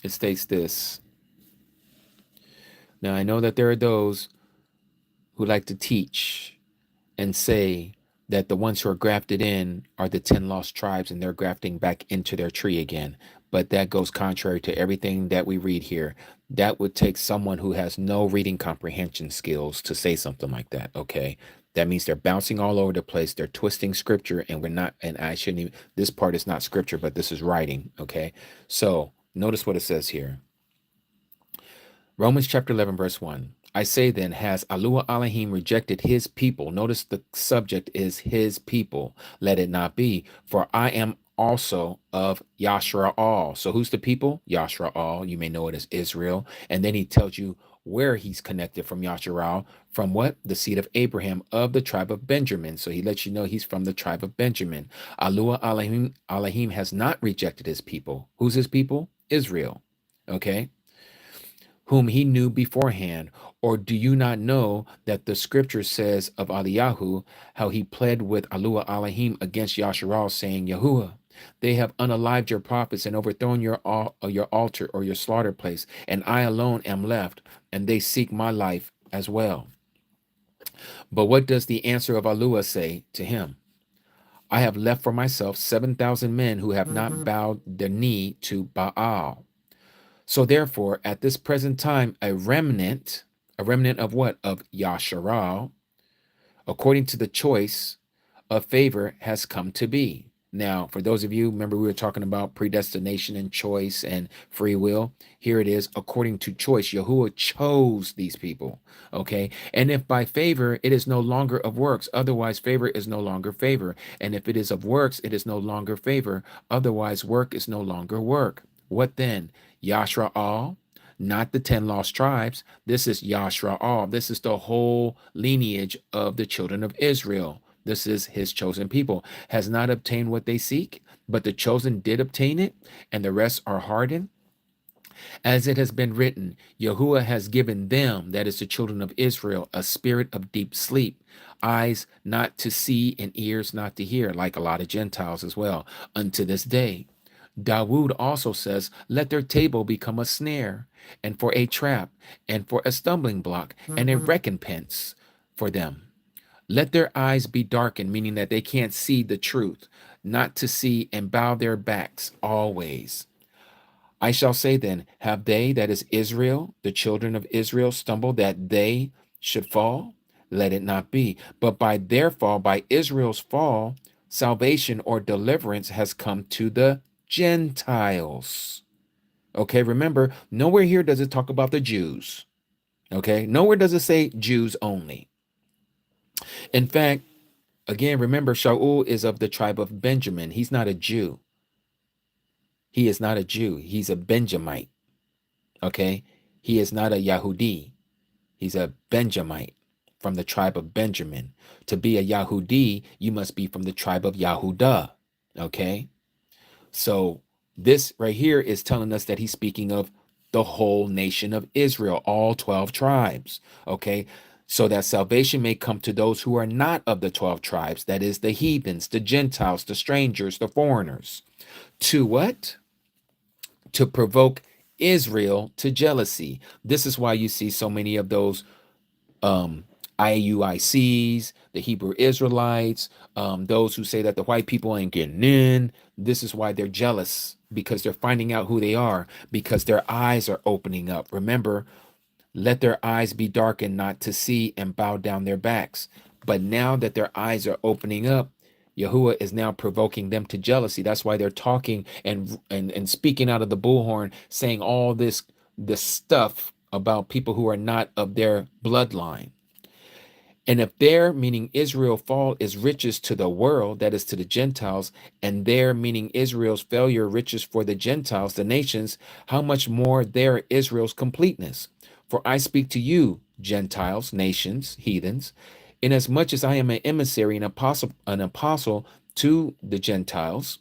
it states this. Now I know that there are those who like to teach and say that the ones who are grafted in are the 10 lost tribes and they're grafting back into their tree again. But that goes contrary to everything that we read here. That would take someone who has no reading comprehension skills to say something like that, okay? That means they're bouncing all over the place. They're twisting scripture, and we're not, and I shouldn't even, this part is not scripture, but this is writing, okay? So notice what it says here. Romans chapter 11, verse 1. I say then, has Yahuah Elohim rejected his people? Notice the subject is his people. Let it not be, for I am also of Yashra'al. So who's the people? Yashra'al. You may know it as Israel. And then he tells you where he's connected from Yashra'al. From what? The seed of Abraham of the tribe of Benjamin. So he lets you know he's from the tribe of Benjamin. Yahuah Elohim has not rejected his people. Who's his people? Israel. Okay. Whom he knew beforehand? Or do you not know that the scripture says of Eliyahu, how he pled with Yahuah Elohim against Yasharal, saying, Yahuah, they have unalived your prophets and overthrown your altar or your slaughter place, and I alone am left, and they seek my life as well. But what does the answer of Yahuah say to him? I have left for myself 7,000 men who have not bowed the knee to Baal. So therefore, at this present time, a remnant of what? Of Yasharal, according to the choice of favor, has come to be. Now, for those of you, remember we were talking about predestination and choice and free will. Here it is, according to choice. Yahuah chose these people, okay? And if by favor, it is no longer of works. Otherwise, favor is no longer favor. And if it is of works, it is no longer favor. Otherwise, work is no longer work. What then? Yashra'al, not the 10 lost tribes. This is Yashra'al. This is the whole lineage of the children of Israel. This is his chosen people. Has not obtained what they seek, but the chosen did obtain it, and the rest are hardened. As it has been written, Yahuah has given them, that is the children of Israel, a spirit of deep sleep, eyes not to see and ears not to hear, like a lot of Gentiles as well, unto this day. Dawood also says, let their table become a snare, and for a trap, and for a stumbling block, and a recompense for them. Let their eyes be darkened, meaning that they can't see the truth, not to see and bow their backs always. I shall say then, have they, that is Israel, the children of Israel, stumbled that they should fall? Let it not be. But by their fall, by Israel's fall, salvation or deliverance has come to the Gentiles. Okay, remember, nowhere here does it talk about the Jews. Okay, nowhere does it say Jews only. In fact, again, remember, Shaul is of the tribe of Benjamin. He's not a Jew. He is not a Jew. He's a Benjamite. Okay, he is not a Yahudi. He's a Benjamite from the tribe of Benjamin. To be a Yahudi, you must be from the tribe of Yahudah. Okay, so this right here is telling us that he's speaking of the whole nation of Israel, all 12 tribes. Okay, so that salvation may come to those who are not of the 12 tribes, that is the heathens, the Gentiles, the strangers, the foreigners. To what? To provoke Israel to jealousy. This is why you see so many of those IUICs, the Hebrew Israelites, those who say that the white people ain't getting in. This is why they're jealous, because they're finding out who they are, because their eyes are opening up. Remember, let their eyes be darkened, not to see, and bow down their backs. But now that their eyes are opening up, Yahuah is now provoking them to jealousy. That's why they're talking and speaking out of the bullhorn, saying all this stuff about people who are not of their bloodline. And if their, meaning Israel, fall is riches to the world, that is to the Gentiles, and their, meaning Israel's failure, riches for the Gentiles, the nations, how much more their Israel's completeness? For I speak to you, Gentiles, nations, heathens, inasmuch as I am an emissary, an apostle to the Gentiles.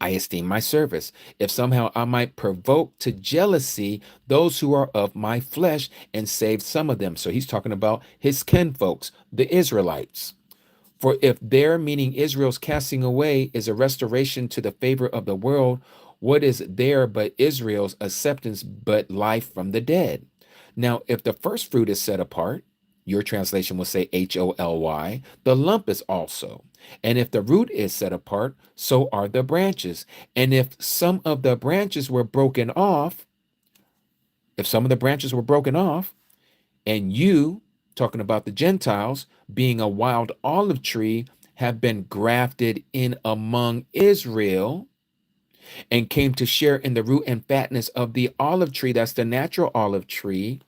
I esteem my service. If somehow I might provoke to jealousy those who are of my flesh and save some of them. So he's talking about his kinfolks, the Israelites. For if their, meaning Israel's casting away, is a restoration to the favor of the world, what is there but Israel's acceptance but life from the dead? Now, if the first fruit is set apart, your translation will say Holy, the lump is also. And if the root is set apart, so are the branches. And if some of the branches were broken off, if some of the branches were broken off, and you, talking about the Gentiles, being a wild olive tree, have been grafted in among Israel and came to share in the root and fatness of the olive tree, that's the natural olive tree,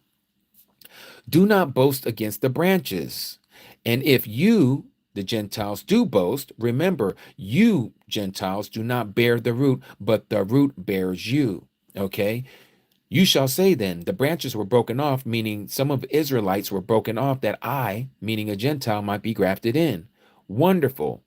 do not boast against the branches. And if you, the Gentiles, do boast, remember, you, Gentiles, do not bear the root, but the root bears you. Okay? You shall say then, the branches were broken off, meaning some of the Israelites were broken off, that I, meaning a Gentile, might be grafted in. Wonderful.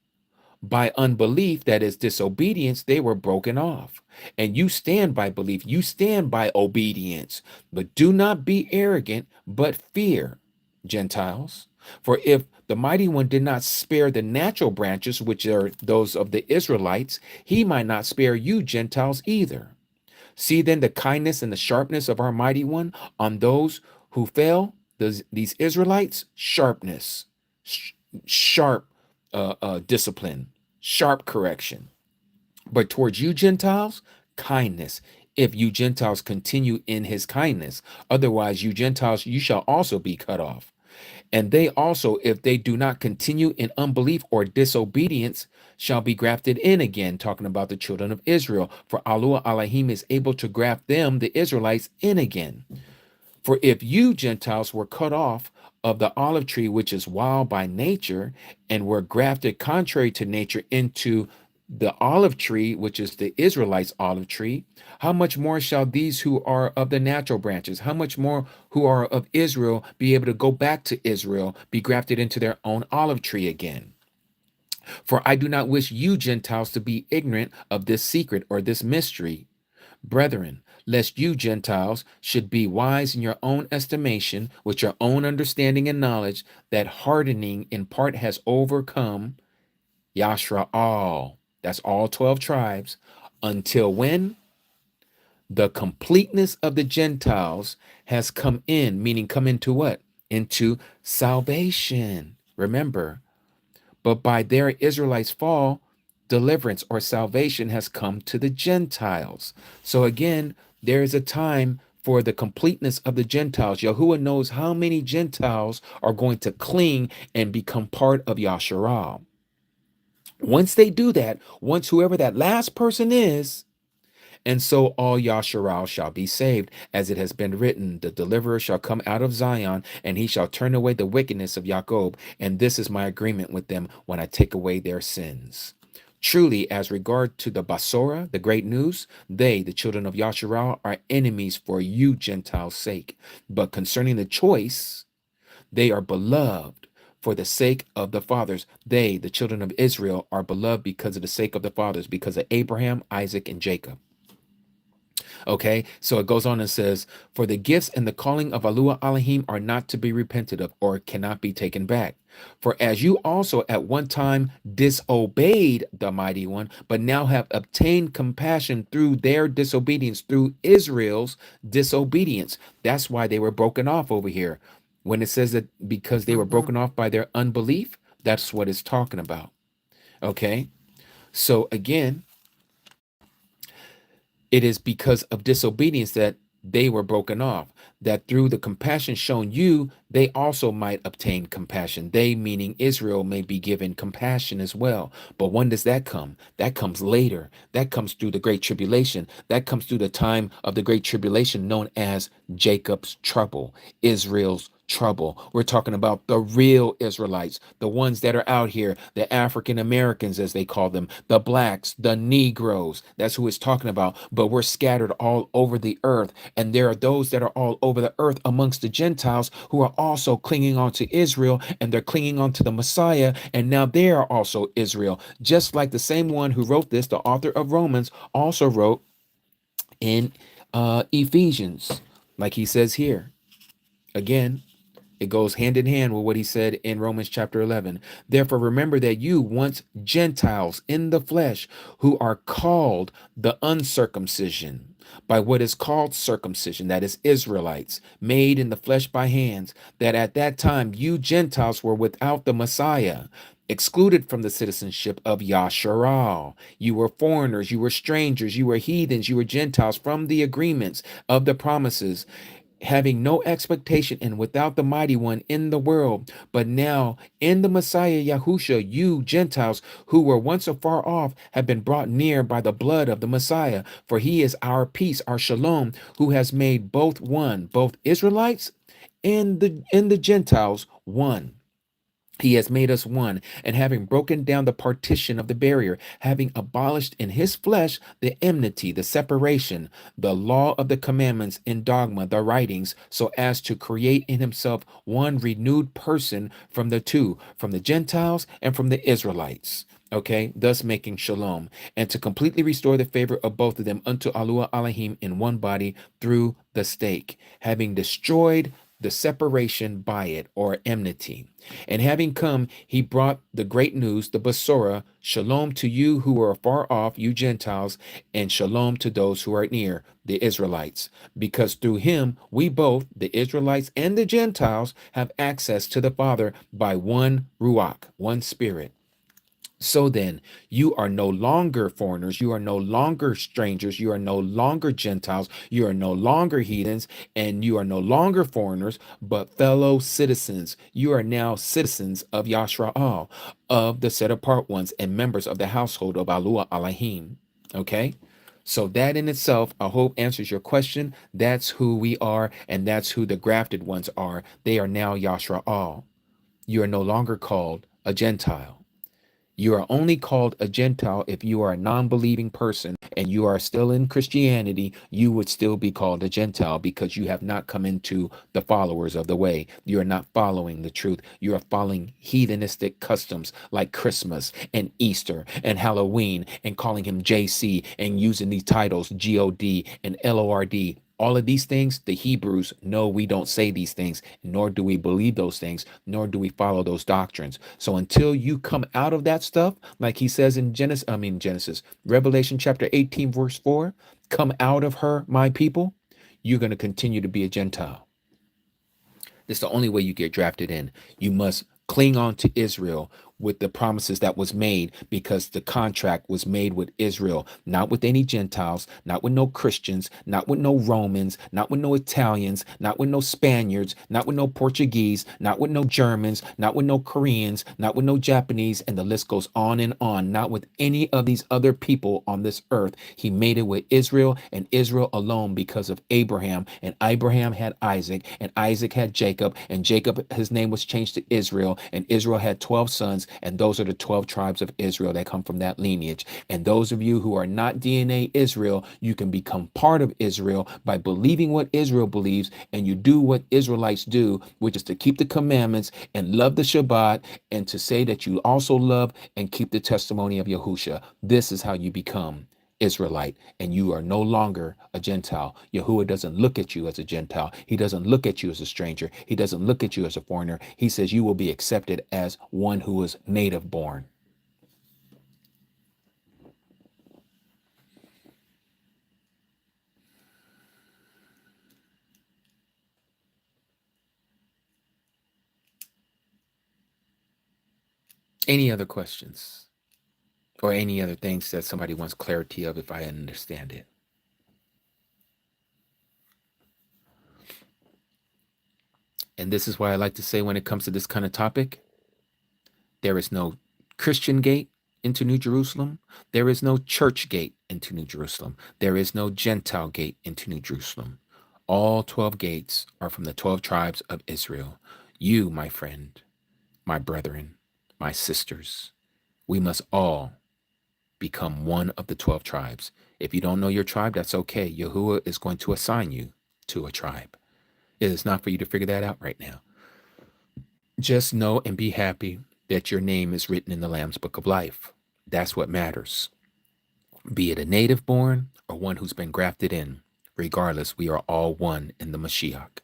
By unbelief, that is disobedience, they were broken off. And you stand by belief, you stand by obedience. But do not be arrogant, but fear, Gentiles. For if the mighty one did not spare the natural branches, which are those of the Israelites, he might not spare you, Gentiles, either. See then the kindness and the sharpness of our mighty one on those who fell, these Israelites, sharpness, sharp discipline, sharp correction. But towards you, Gentiles, kindness. If you Gentiles continue in his kindness, otherwise, you Gentiles, you shall also be cut off. And they also, if they do not continue in unbelief or disobedience, shall be grafted in again, talking about the children of Israel. For Allah Elohim is able to graft them, the Israelites, in again. For if you Gentiles were cut off of the olive tree, which is wild by nature, and were grafted contrary to nature into the olive tree, which is the Israelites' olive tree, how much more shall these who are of the natural branches, how much more who are of Israel, be able to go back to Israel, be grafted into their own olive tree again? For I do not wish you Gentiles to be ignorant of this secret or this mystery, brethren, lest you Gentiles should be wise in your own estimation, with your own understanding and knowledge, that hardening in part has overcome Yashra all. That's all 12 tribes. Until when? The completeness of the Gentiles has come in, meaning come into what? Into salvation. Remember, but by their Israelites' fall, deliverance or salvation has come to the Gentiles. So again, there is a time for the completeness of the Gentiles. Yahuah knows how many Gentiles are going to cling and become part of Yasharal. Once they do that, once whoever that last person is, and so all Yasharal shall be saved, as it has been written, the deliverer shall come out of Zion, and he shall turn away the wickedness of Jacob, and this is my agreement with them when I take away their sins. Truly, as regard to the Basora, the great news, they, the children of Yasharal, are enemies for you Gentiles' sake. But concerning the choice, they are beloved for the sake of the fathers. They, the children of Israel, are beloved because of the sake of the fathers, because of Abraham, Isaac, and Jacob. Okay, so it goes on and says, for the gifts and the calling of Yahuah Elohim are not to be repented of, or cannot be taken back. For as you also at one time disobeyed the mighty one, but now have obtained compassion through their disobedience, through Israel's disobedience. That's why they were broken off over here. When it says that because they were broken off by their unbelief, that's what it's talking about. Okay, so again, it is because of disobedience that they were broken off, that through the compassion shown you, they also might obtain compassion. They, meaning Israel, may be given compassion as well. But when does that come? That comes later. That comes through the Great Tribulation. That comes through the time of the Great Tribulation known as Jacob's trouble, Israel's trouble. We're talking about the real Israelites, the ones that are out here, the African Americans, as they call them, the blacks, the Negroes. That's who it's talking about. But we're scattered all over the earth. And there are those that are all over the earth amongst the Gentiles who are also clinging on to Israel, and they're clinging on to the Messiah, and now they are also Israel. Just like the same one who wrote this, the author of Romans, also wrote in Ephesians, like he says here. Again, it goes hand in hand with what he said in Romans chapter 11. Therefore, remember that you once Gentiles in the flesh, who are called the uncircumcision by what is called circumcision, that is Israelites, made in the flesh by hands, that at that time you Gentiles were without the Messiah, excluded from the citizenship of Yasharal. You were foreigners, you were strangers, you were heathens, you were Gentiles from the agreements of the promises, having no expectation and without the mighty one in the world. But now in the Messiah Yahusha, you Gentiles who were once afar off have been brought near by the blood of the Messiah. For he is our peace, our shalom, who has made both one, both Israelites and the Gentiles one. He has made us one, and having broken down the partition of the barrier, having abolished in his flesh the enmity, the separation, the law of the commandments in dogma, the writings, so as to create in himself one renewed person from the two, from the Gentiles and from the Israelites. Okay, thus making shalom, and to completely restore the favor of both of them unto Yahuah Elohim in one body through the stake, having destroyed the separation by it, or enmity. And having come, he brought the great news, the Basora, shalom to you who are far off, you Gentiles, and shalom to those who are near, the Israelites. Because through him, we both, the Israelites and the Gentiles, have access to the Father by one Ruach, one Spirit. So then, you are no longer foreigners, you are no longer strangers, you are no longer Gentiles, you are no longer heathens, and you are no longer foreigners, but fellow citizens. You are now citizens of Yashraal, of the set apart ones, and members of the household of Yahuah Elohim. Okay? So that in itself, I hope answers your question. That's who we are, and that's who the grafted ones are. They are now Yashraal. You are no longer called a Gentile. You are only called a Gentile if you are a non-believing person and you are still in Christianity. You would still be called a Gentile because you have not come into the followers of the way. You are not following the truth. You are following heathenistic customs like Christmas and Easter and Halloween, and calling him JC and using these titles God and LORD. All of these things, the Hebrews know we don't say these things, nor do we believe those things, nor do we follow those doctrines. So until you come out of that stuff, like he says in Genesis, Revelation chapter 18, verse 4, come out of her, my people, you're going to continue to be a Gentile. This is the only way you get drafted in. You must cling on to Israel with the promises that was made, because the contract was made with Israel, not with any Gentiles, not with no Christians, not with no Romans, not with no Italians, not with no Spaniards, not with no Portuguese, not with no Germans, not with no Koreans, not with no Japanese, and the list goes on and on. Not with any of these other people on this earth. He made it with Israel and Israel alone, because of Abraham, and Abraham had Isaac, and Isaac had Jacob, and Jacob, his name was changed to Israel, and Israel had 12 sons, and those are the 12 tribes of Israel that come from that lineage. And those of you who are not DNA Israel, you can become part of Israel by believing what Israel believes, and you do what Israelites do, which is to keep the commandments and love the Shabbat, and to say that you also love and keep the testimony of Yahusha. This is how you become Israelite, and you are no longer a Gentile. Yahuah doesn't look at you as a Gentile. He doesn't look at you as a stranger. He doesn't look at you as a foreigner. He says you will be accepted as one who is native born. Any other questions? Or any other things that somebody wants clarity of, if I understand it? And this is why I like to say, when it comes to this kind of topic, there is no Christian gate into New Jerusalem. There is no church gate into New Jerusalem. There is no Gentile gate into New Jerusalem. All 12 gates are from the 12 tribes of Israel. You, my friend, my brethren, my sisters, we must all become one of the 12 tribes. If you don't know your tribe, that's okay. Yahuah is going to assign you to a tribe. It is not for you to figure that out right now. Just know and be happy that your name is written in the Lamb's Book of Life. That's what matters. Be it a native born or one who's been grafted in, regardless, we are all one in the Mashiach.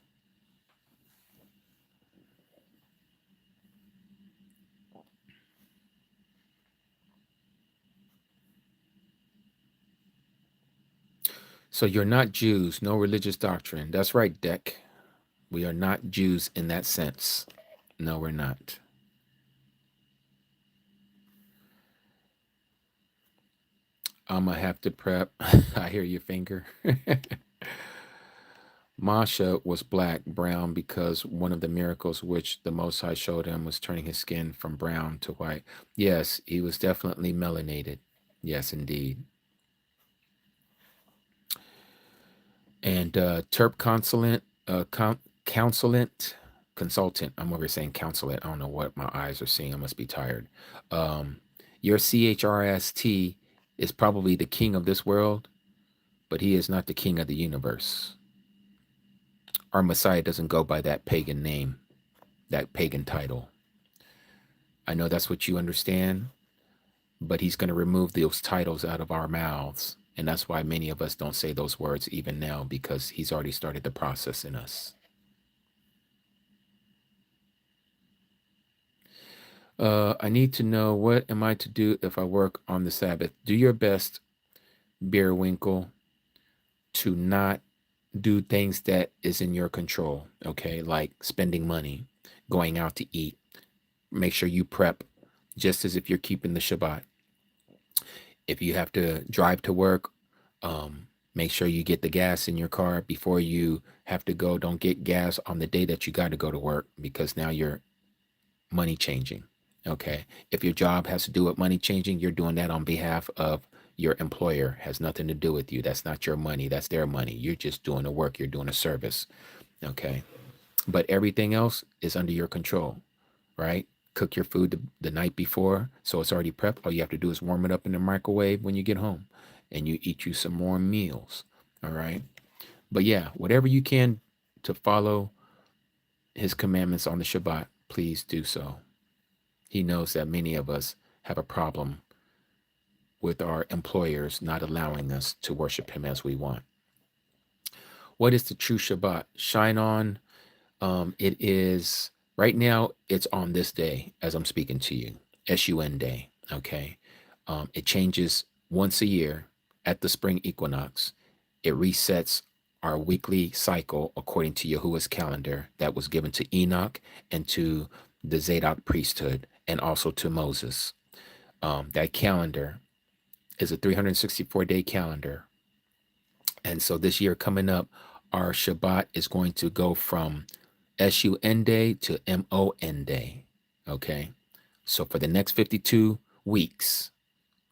So you're not Jews, no religious doctrine. That's right, Deck. We are not Jews in that sense. No, we're not. I'm going to have to prep. I hear your finger. Masha was black, brown, because one of the miracles which the Most High showed him was turning his skin from brown to white. Yes, he was definitely melanated. Yes, indeed. And Terp consultant. I'm over saying consulate. I don't know what my eyes are seeing. I must be tired. Your CHRST is probably the king of this world, but he is not the king of the universe. Our Messiah doesn't go by that pagan name, that pagan title. I know that's what you understand, but he's going to remove those titles out of our mouths. And that's why many of us don't say those words even now, because he's already started the process in us. I need to know, what am I to do if I work on the Sabbath? Do your best, Beerwinkle, to not do things that is in your control, okay? Like spending money, going out to eat. Make sure you prep just as if you're keeping the Shabbat. If you have to drive to work, make sure you get the gas in your car before you have to go. Don't get gas on the day that you got to go to work, because now you're money changing. Okay. If your job has to do with money changing, you're doing that on behalf of your employer. Has nothing to do with you. That's not your money. That's their money. You're just doing the work. You're doing a service. Okay. But everything else is under your control, right? Cook your food the night before, so it's already prepped. All you have to do is warm it up in the microwave when you get home, and you eat you some warm meals. All right. But yeah, whatever you can to follow his commandments on the Shabbat, please do so. He knows that many of us have a problem with our employers not allowing us to worship him as we want. What is the true Shabbat? Shine on. It is, right now, it's on this day as I'm speaking to you, SUN day, okay? It changes once a year at the spring equinox. It resets our weekly cycle according to Yahuah's calendar that was given to Enoch and to the Zadok priesthood, and also to Moses. That calendar is a 364-day calendar. And so this year coming up, our Shabbat is going to go from SUN day to MON day. Okay. So for the next 52 weeks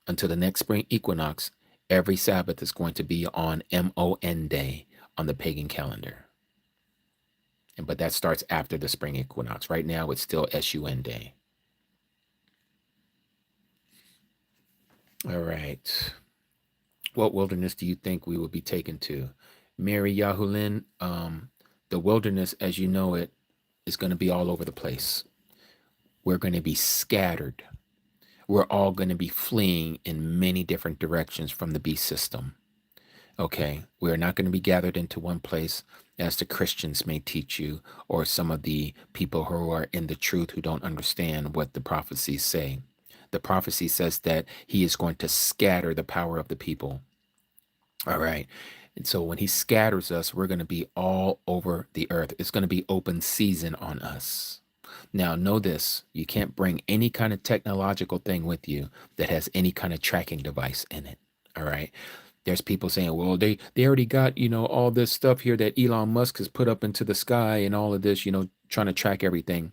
until the next spring equinox, every Sabbath is going to be on MON day on the pagan calendar. But that starts after the spring equinox. Right now, it's still SUN day. All right. What wilderness do you think we will be taken to? Mary Yahulin, the wilderness as you know it is going to be all over the place. We're going to be scattered. We're all going to be fleeing in many different directions from the beast system. Okay, we're not going to be gathered into one place as the Christians may teach you, or some of the people who are in the truth who don't understand what the prophecies say. The prophecy says that he is going to scatter the power of the people. All right. And so when he scatters us, we're going to be all over the earth. It's going to be open season on us. Now, know this, you can't bring any kind of technological thing with you that has any kind of tracking device in it. All right. There's people saying, well, they already got, all this stuff here that Elon Musk has put up into the sky and all of this, trying to track everything.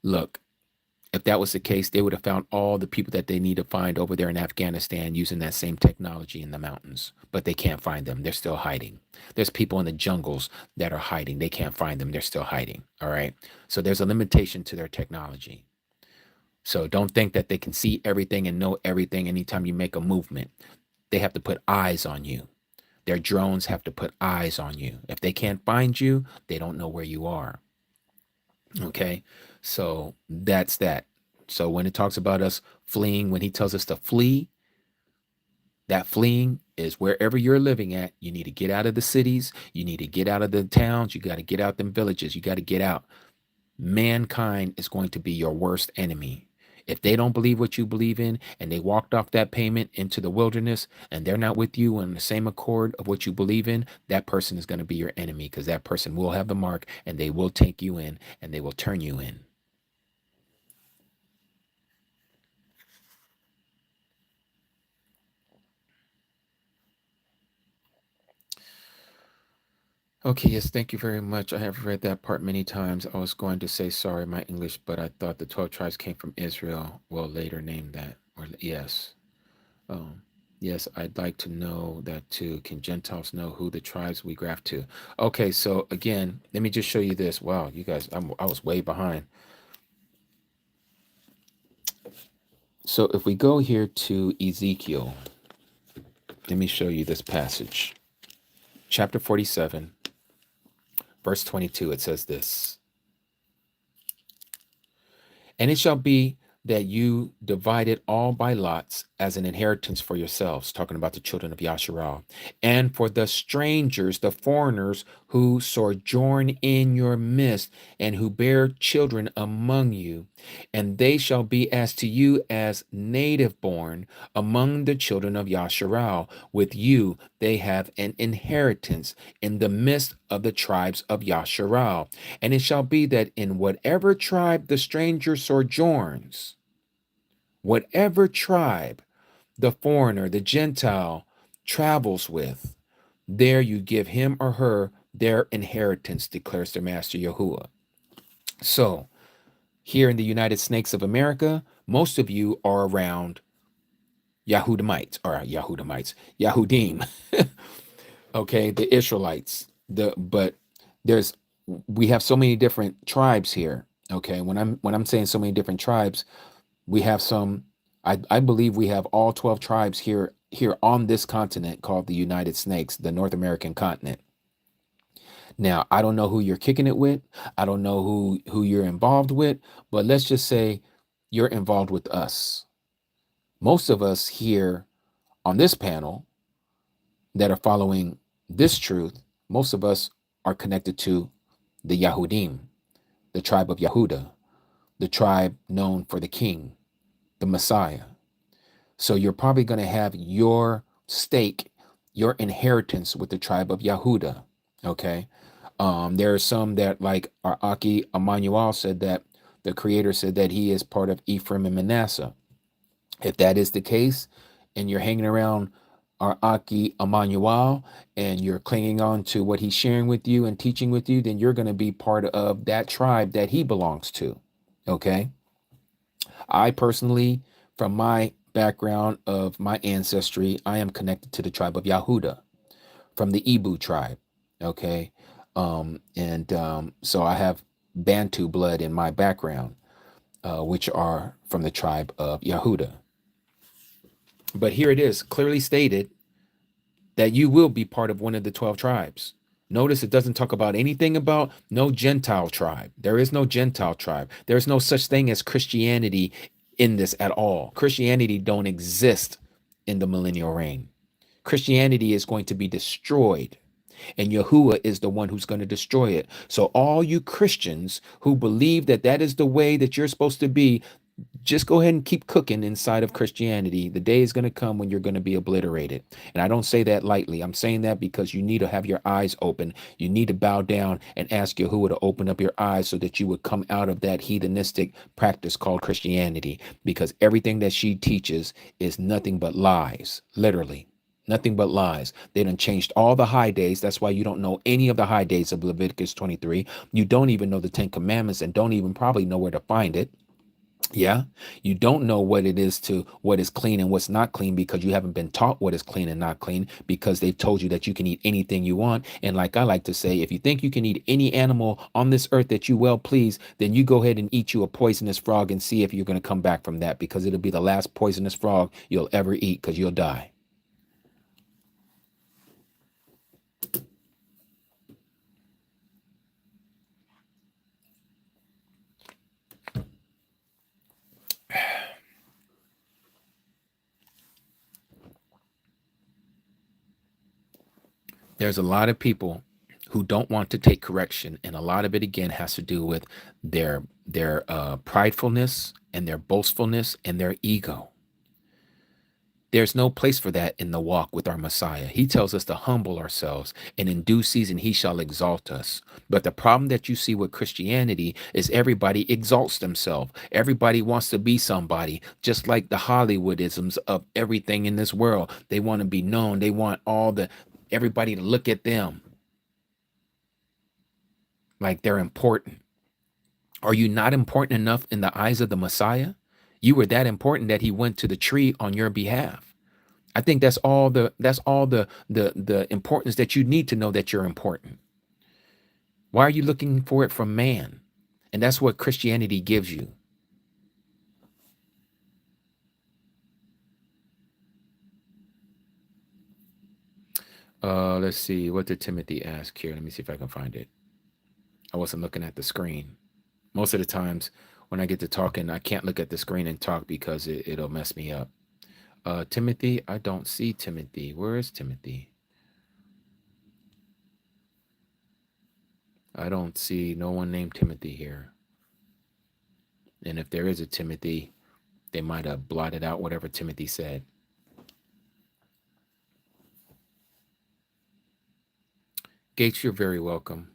Look, if that was the case, they would have found all the people that they need to find over there in Afghanistan using that same technology in the mountains. But they can't find them. They're still hiding. There's people in the jungles that are hiding. They can't find them. They're still hiding. All right. So there's a limitation to their technology. So don't think that they can see everything and know everything anytime you make a movement. They have to put eyes on you. Their drones have to put eyes on you. If they can't find you, they don't know where you are. Okay, so that's that. So when it talks about us fleeing, when he tells us to flee, that fleeing is wherever you're living at. You need to get out of the cities. You need to get out of the towns. You got to get out them villages. You got to get out. Mankind is going to be your worst enemy. If they don't believe what you believe in and they walked off that pavement into the wilderness and they're not with you on the same accord of what you believe in, that person is going to be your enemy, because that person will have the mark and they will take you in and they will turn you in. Okay, yes, thank you very much. I have read that part many times. I was going to say sorry, my English, but I thought the 12 tribes came from Israel. Well, later named that. Or yes. Um, yes, I'd like to know that too. Can Gentiles know who the tribes we graph to? Okay, so again, let me just show you this. Wow, you guys, I was way behind. So if we go here to Ezekiel, let me show you this passage. Chapter 47, verse 22, it says this. And it shall be that you divide it all by lots as an inheritance for yourselves, talking about the children of Yasharal, and for the strangers, the foreigners who sojourn in your midst, and who bear children among you. And they shall be as to you as native born among the children of Yasharal. With you they have an inheritance in the midst of the tribes of Yasharal. And it shall be that in whatever tribe the stranger sojourns, whatever tribe the foreigner, the Gentile, travels with, there you give him or her their inheritance, declares their master Yahuah. So, here in the United Snakes of America, most of you are around Yahudim, okay, the Israelites. But there's we have so many different tribes here. Okay, when I'm saying so many different tribes, we have some. I believe we have all 12 tribes here on this continent called the United Snakes, the North American continent. Now, I don't know who you're kicking it with. I don't know who you're involved with, but let's just say you're involved with us. Most of us here on this panel that are following this truth, most of us are connected to the Yahudim, the tribe of Yehuda, the tribe known for the king, the Messiah. So you're probably going to have your stake, your inheritance with the tribe of Yehuda. Okay. There are some that, like Araki Emmanuel said, that the creator said that he is part of Ephraim and Manasseh. If that is the case, and you're hanging around Araki Emmanuel and you're clinging on to what he's sharing with you and teaching with you, then you're going to be part of that tribe that he belongs to. Okay. I personally, from my background of my ancestry, I am connected to the tribe of Yehuda from the Ibu tribe. Okay. So I have Bantu blood in my background, which are from the tribe of Yehuda. But here it is clearly stated that you will be part of one of the 12 tribes. Notice it doesn't talk about anything about no Gentile tribe. There is no Gentile tribe. There's no such thing as Christianity in this at all. Christianity don't exist in the millennial reign. Christianity is going to be destroyed, and Yahuwah is the one who's going to destroy it. So all you Christians who believe that that is the way that you're supposed to be, just go ahead and keep cooking inside of Christianity. The day is going to come when you're going to be obliterated. And I don't say that lightly. I'm saying that because you need to have your eyes open. You need to bow down and ask Yahuwah to open up your eyes so that you would come out of that heathenistic practice called Christianity, because everything that she teaches is nothing but lies, literally. Nothing but lies. They done changed all the high days. That's why you don't know any of the high days of Leviticus 23. You don't even know the 10 Commandments and don't even probably know where to find it. Yeah. You don't know what it is to what is clean and what's not clean, because you haven't been taught what is clean and not clean, because they've told you that you can eat anything you want. And like I like to say, if you think you can eat any animal on this earth that you well please, then you go ahead and eat you a poisonous frog and see if you're going to come back from that, because it'll be the last poisonous frog you'll ever eat, because you'll die. There's a lot of people who don't want to take correction, and a lot of it again has to do with their pridefulness and their boastfulness and their ego. There's no place for that in the walk with our Messiah. He tells us to humble ourselves, and in due season he shall exalt us. But the problem that you see with Christianity is everybody exalts themselves. Everybody wants to be somebody, just like the Hollywoodisms of everything in this world. They want to be known. They want everybody to look at them like they're important. Are you not important enough in the eyes of the Messiah? You were that important that he went to the tree on your behalf. I think that's all the importance that you need to know that you're important. Why are you looking for it from man? And that's what Christianity gives you. Let's see. What did Timothy ask here? Let me see if I can find it. I wasn't looking at the screen. Most of the times when I get to talking, I can't look at the screen and talk because it'll mess me up. Timothy, I don't see Timothy. Where is Timothy? I don't see no one named Timothy here. And if there is a Timothy, they might have blotted out whatever Timothy said. Gates, you're very welcome.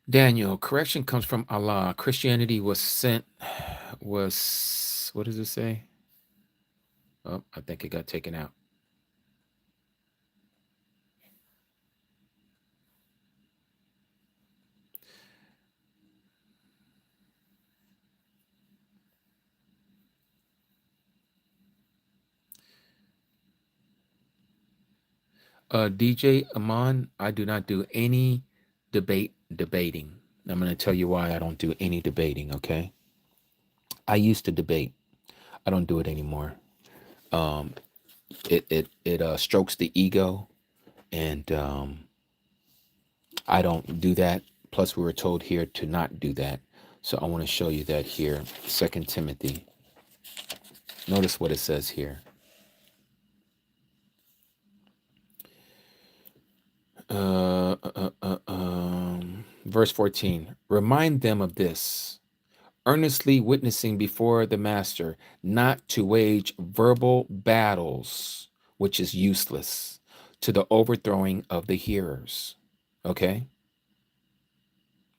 Daniel, correction comes from Allah. Christianity was what does it say? Oh, I think it got taken out. DJ Aman, I do not do any debating. I'm going to tell you why I don't do any debating, okay? I used to debate. I don't do it anymore. It strokes the ego, and I don't do that. Plus, we were told here to not do that. So I want to show you that here. 2 Timothy. Notice what it says here. Verse 14. Remind them of this, earnestly witnessing before the master, not to wage verbal battles, which is useless, to the overthrowing of the hearers. Okay?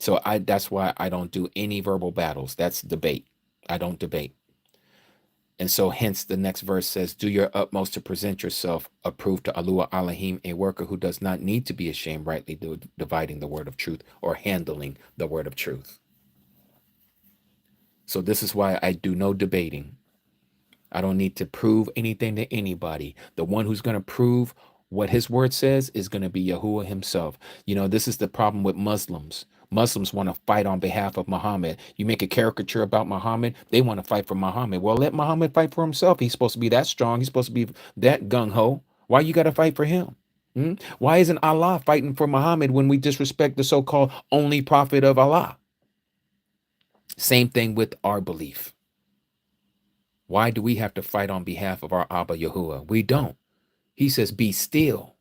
So that's why I don't do any verbal battles. That's debate. I don't debate. And so hence the next verse says, do your utmost to present yourself approved to Yahuah Elohim, a worker who does not need to be ashamed, rightly dividing the word of truth or handling the word of truth. So this is why I do no debating. I don't need to prove anything to anybody. The one who's going to prove what his word says is going to be Yahuah himself. You know, this is the problem with Muslims. Muslims want to fight on behalf of Muhammad. You make a caricature about Muhammad, they want to fight for Muhammad. Well, let Muhammad fight for himself. He's supposed to be that strong. He's supposed to be that gung-ho. Why you got to fight for him? Why isn't Allah fighting for Muhammad when we disrespect the so-called only prophet of Allah? Same thing with our belief. Why do we have to fight on behalf of our Abba Yahuah? We don't. He says, be still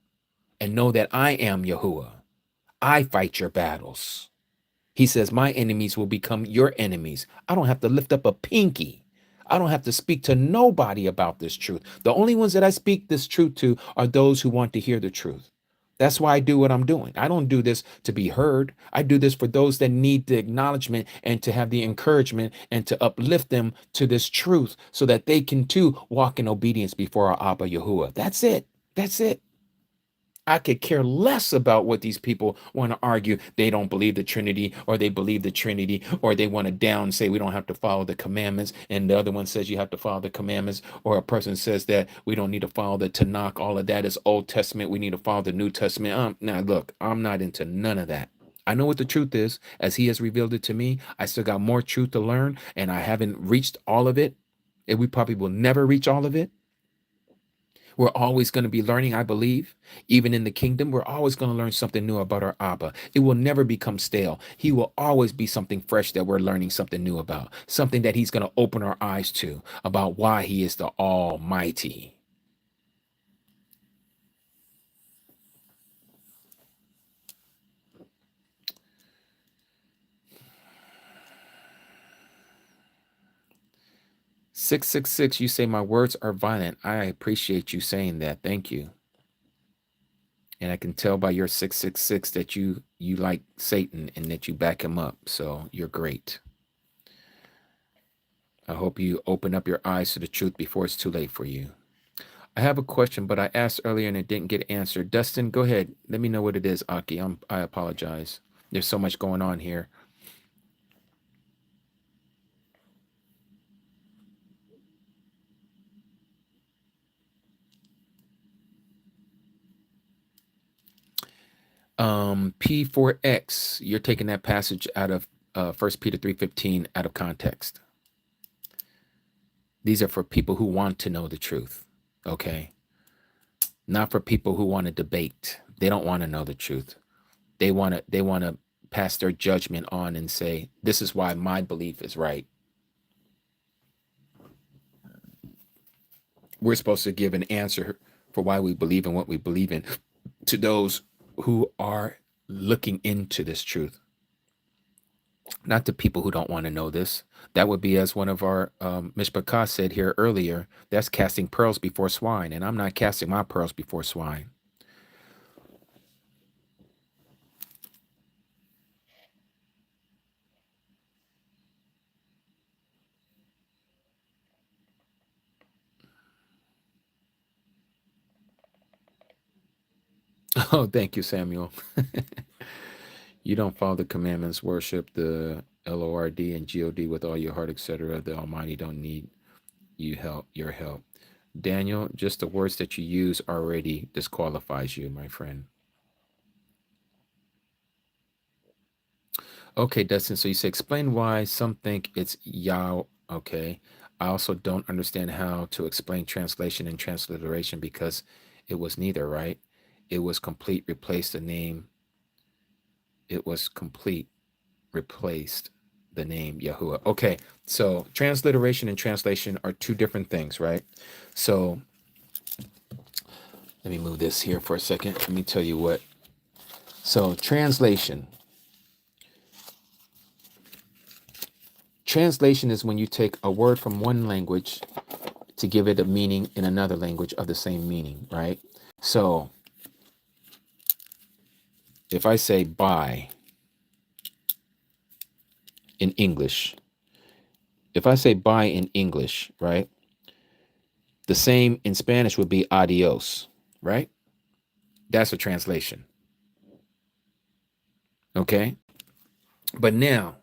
and know that I am Yahuah. I fight your battles. He says, my enemies will become your enemies. I don't have to lift up a pinky. I don't have to speak to nobody about this truth. The only ones that I speak this truth to are those who want to hear the truth. That's why I do what I'm doing. I don't do this to be heard. I do this for those that need the acknowledgement and to have the encouragement and to uplift them to this truth so that they can too walk in obedience before our Abba Yahuah. That's it. That's it. I could care less about what these people want to argue. They don't believe the Trinity, or they believe the Trinity, or they want to say we don't have to follow the commandments. And the other one says you have to follow the commandments, or a person says that we don't need to follow the Tanakh. All of that is Old Testament. We need to follow the New Testament. Now, look, I'm not into none of that. I know what the truth is as he has revealed it to me. I still got more truth to learn, and I haven't reached all of it. And we probably will never reach all of it. We're always going to be learning, I believe. Even in the kingdom, we're always going to learn something new about our Abba. It will never become stale. He will always be something fresh that we're learning something new about, something that he's going to open our eyes to about why he is the Almighty. 666, you say my words are violent. I appreciate you saying that. Thank you. And I can tell by your 666 that you like Satan and that you back him up. So you're great. I hope you open up your eyes to the truth before it's too late for you. I have a question, but I asked earlier and it didn't get answered. Dustin, go ahead. Let me know what it is, Aki. I apologize. There's so much going on here. P4X, you're taking that passage out of 1 Peter 3:15 out of context. These are for people who want to know the truth, okay? Not for people who want to debate. They don't want to know the truth. They want to pass their judgment on and say, this is why my belief is right. We're supposed to give an answer for why we believe in what we believe in to those who are looking into this truth. Not to people who don't want to know this. That would be, as one of our Mishpachah said here earlier, that's casting pearls before swine, and I'm not casting my pearls before swine. Oh, thank you, Samuel. You don't follow the commandments, worship the Lord and God with all your heart, etc. The Almighty don't need your help. Daniel, just the words that you use already disqualifies you, my friend. Okay, Dustin, so you say, explain why some think it's Yah. Okay. I also don't understand how to explain translation and transliteration because it was neither, right? It was complete, replaced the name. It was complete, replaced the name Yahuah. Okay, so transliteration and translation are two different things, right? So let me move this here for a second. Let me tell you what. So translation is when you take a word from one language to give it a meaning in another language of the same meaning, right? So if I say buy in English, right? The same in Spanish would be adios, right? That's a translation. Okay? But now,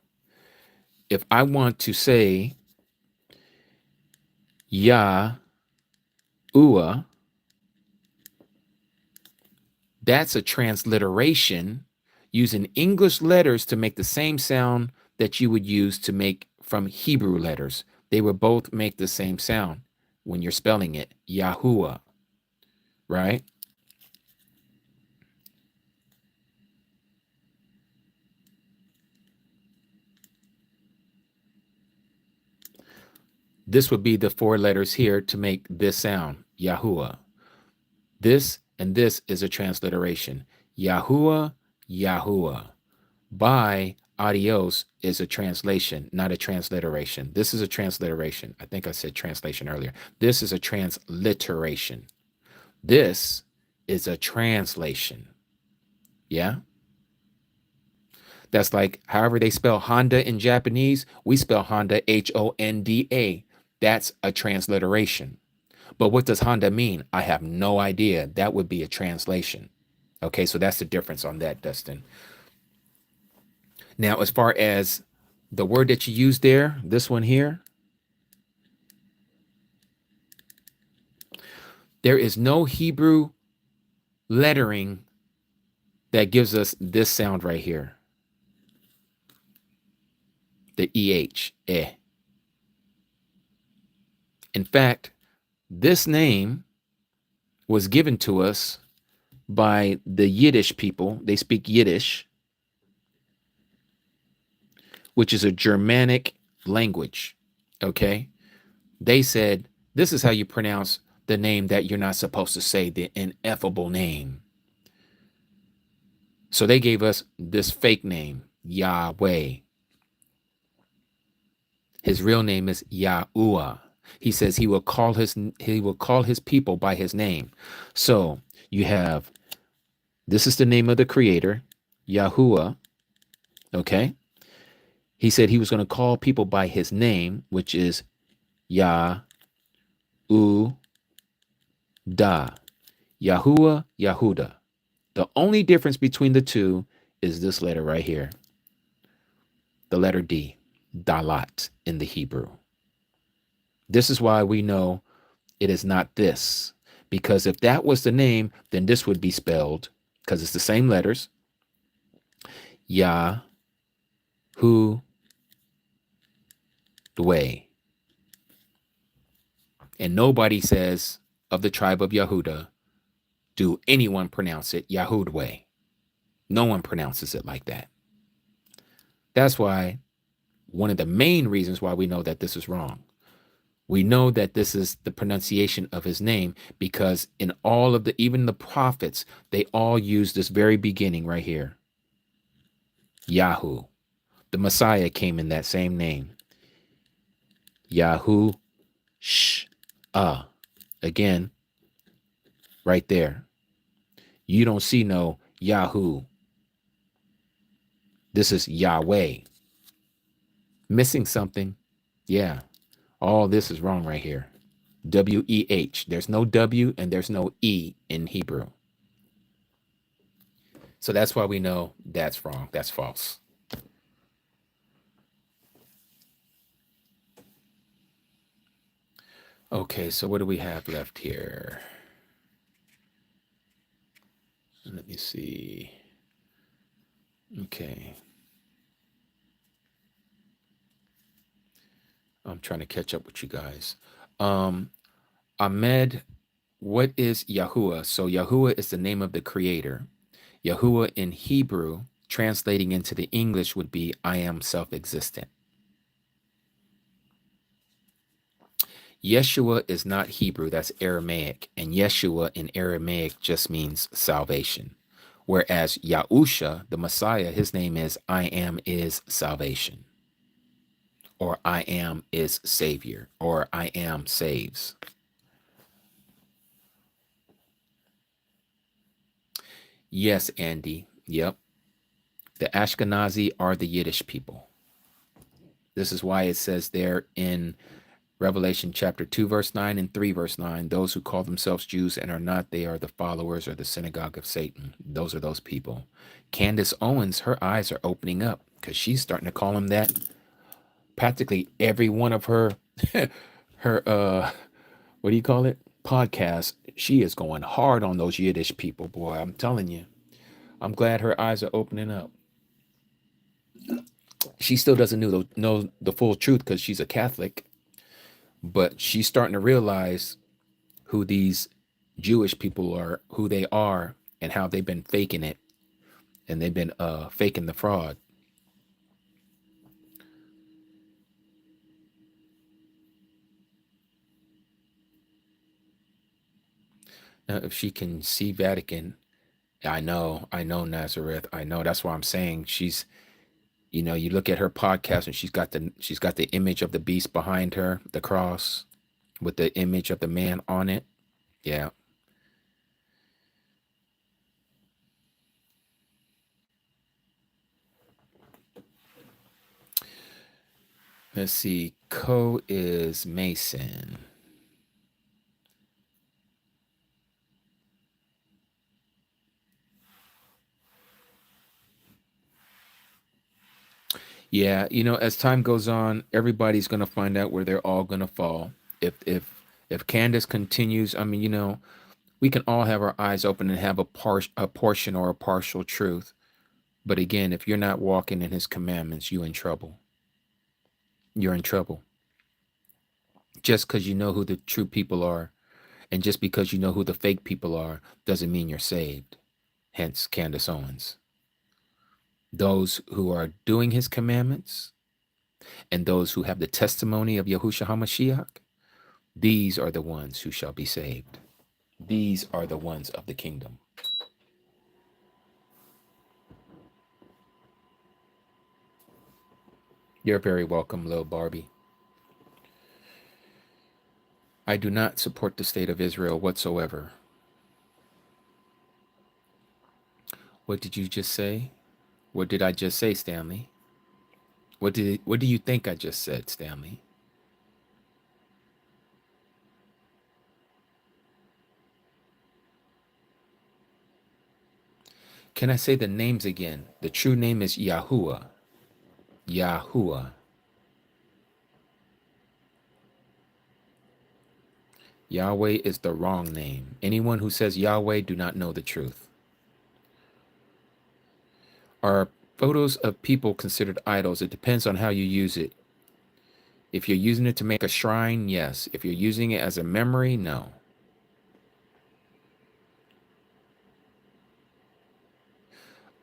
if I want to say Yahuah, that's a transliteration using English letters to make the same sound that you would use to make from Hebrew letters. They will both make the same sound when you're spelling it, Yahuah, right? This would be the four letters here to make this sound, Yahuah. This and this is a transliteration. Yahuah, Yahuah. By adios is a translation, not a transliteration. This is a transliteration. I think I said translation earlier. This is a transliteration. This is a translation. Yeah? That's like however they spell Honda in Japanese, we spell Honda Honda. That's a transliteration. But what does Honda mean? I have no idea. That would be a translation. Okay, so that's the difference on that, Dustin. Now, as far as the word that you use there, this one here, there is no Hebrew lettering that gives us this sound right here. The EH, eh. In fact, this name was given to us by the Yiddish people. They speak Yiddish, which is a Germanic language, okay? They said, this is how you pronounce the name that you're not supposed to say, the ineffable name. So they gave us this fake name, Yahweh. His real name is Yahuah. He says he will call his people by his name. So you have, this is the name of the creator, Yahuah. Okay. He said he was going to call people by his name, which is Yahudah. Yahuah, Yahudah. The only difference between the two is this letter right here. The letter D, Dalat in the Hebrew. This is why we know it is not this. Because if that was the name, then this would be spelled, because it's the same letters, Yahuah, the way. And nobody says of the tribe of Yehuda, do anyone pronounce it Yahudway. No one pronounces it like that. That's why one of the main reasons why we know that this is wrong. We know that this is the pronunciation of his name because in all of even the prophets, they all use this very beginning right here. Yahu. The Messiah came in that same name. Yahu Again, right there. You don't see no Yahoo. This is Yahweh. Missing something? Yeah. All this is wrong right here. W-E-H. There's no W and there's no E in Hebrew. So that's why we know that's wrong. That's false. Okay, so what do we have left here? Let me see. Okay. I'm trying to catch up with you guys. Ahmed, what is Yahuah? So Yahuah is the name of the creator. Yahuah in Hebrew, translating into the English, would be I am self-existent. Yeshua is not Hebrew, that's Aramaic. And Yeshua in Aramaic just means salvation. Whereas Yahusha, the Messiah, his name is I am is salvation. Or I am is savior. Or I am saves. Yes, Andy. Yep. The Ashkenazi are the Yiddish people. This is why it says there in Revelation chapter 2, verse 9 and 3, verse 9, those who call themselves Jews and are not, they are the followers or the synagogue of Satan. Those are those people. Candace Owens, her eyes are opening up because she's starting to call them that. Practically every one of her, what do you call it? Podcasts. She is going hard on those Yiddish people, boy. I'm telling you. I'm glad her eyes are opening up. She still doesn't know the full truth because she's a Catholic. But she's starting to realize who these Jewish people are, who they are, and how they've been faking it. And they've been faking the fraud. Now, if she can see Vatican, I know Nazareth. I know. That's why I'm saying she's, you know, you look at her podcast and she's got the image of the beast behind her, the cross, with the image of the man on it. Yeah. Let's see. Co is Mason. Yeah, you know, as time goes on, everybody's going to find out where they're all going to fall. If Candace continues, I mean, you know, we can all have our eyes open and have a portion or a partial truth. But again, if you're not walking in his commandments, you're in trouble. You're in trouble. Just because you know who the true people are, and just because you know who the fake people are, doesn't mean you're saved. Hence, Candace Owens. Those who are doing his commandments and those who have the testimony of Yahushua HaMashiach, these are the ones who shall be saved. These are the ones of the kingdom. You're very welcome, little Barbie. I do not support the state of Israel whatsoever. What did you just say? What did I just say, Stanley? What do you think I just said, Stanley? Can I say the names again? The true name is Yahuah. Yahuah. Yahweh is the wrong name. Anyone who says Yahweh do not know the truth. Are photos of people considered idols? It depends on how you use it. If you're using it to make a shrine, yes. If you're using it as a memory, no.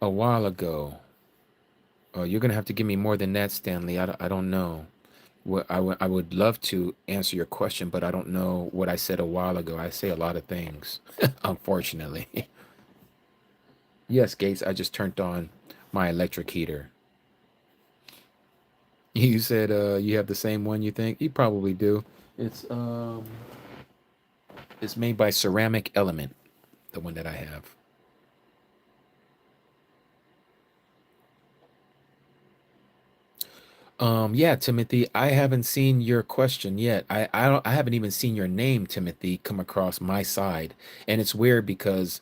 A while ago. Oh, you're going to have to give me more than that, Stanley. I don't know. I would love to answer your question, but I don't know what I said a while ago. I say a lot of things, unfortunately. Yes, Gates, I just turned on my electric heater. You said you have the same one, you think? You probably do. It's made by Ceramic Element, the one that I have. Yeah, Timothy, I haven't seen your question yet. I haven't even seen your name, Timothy, come across my side. And it's weird because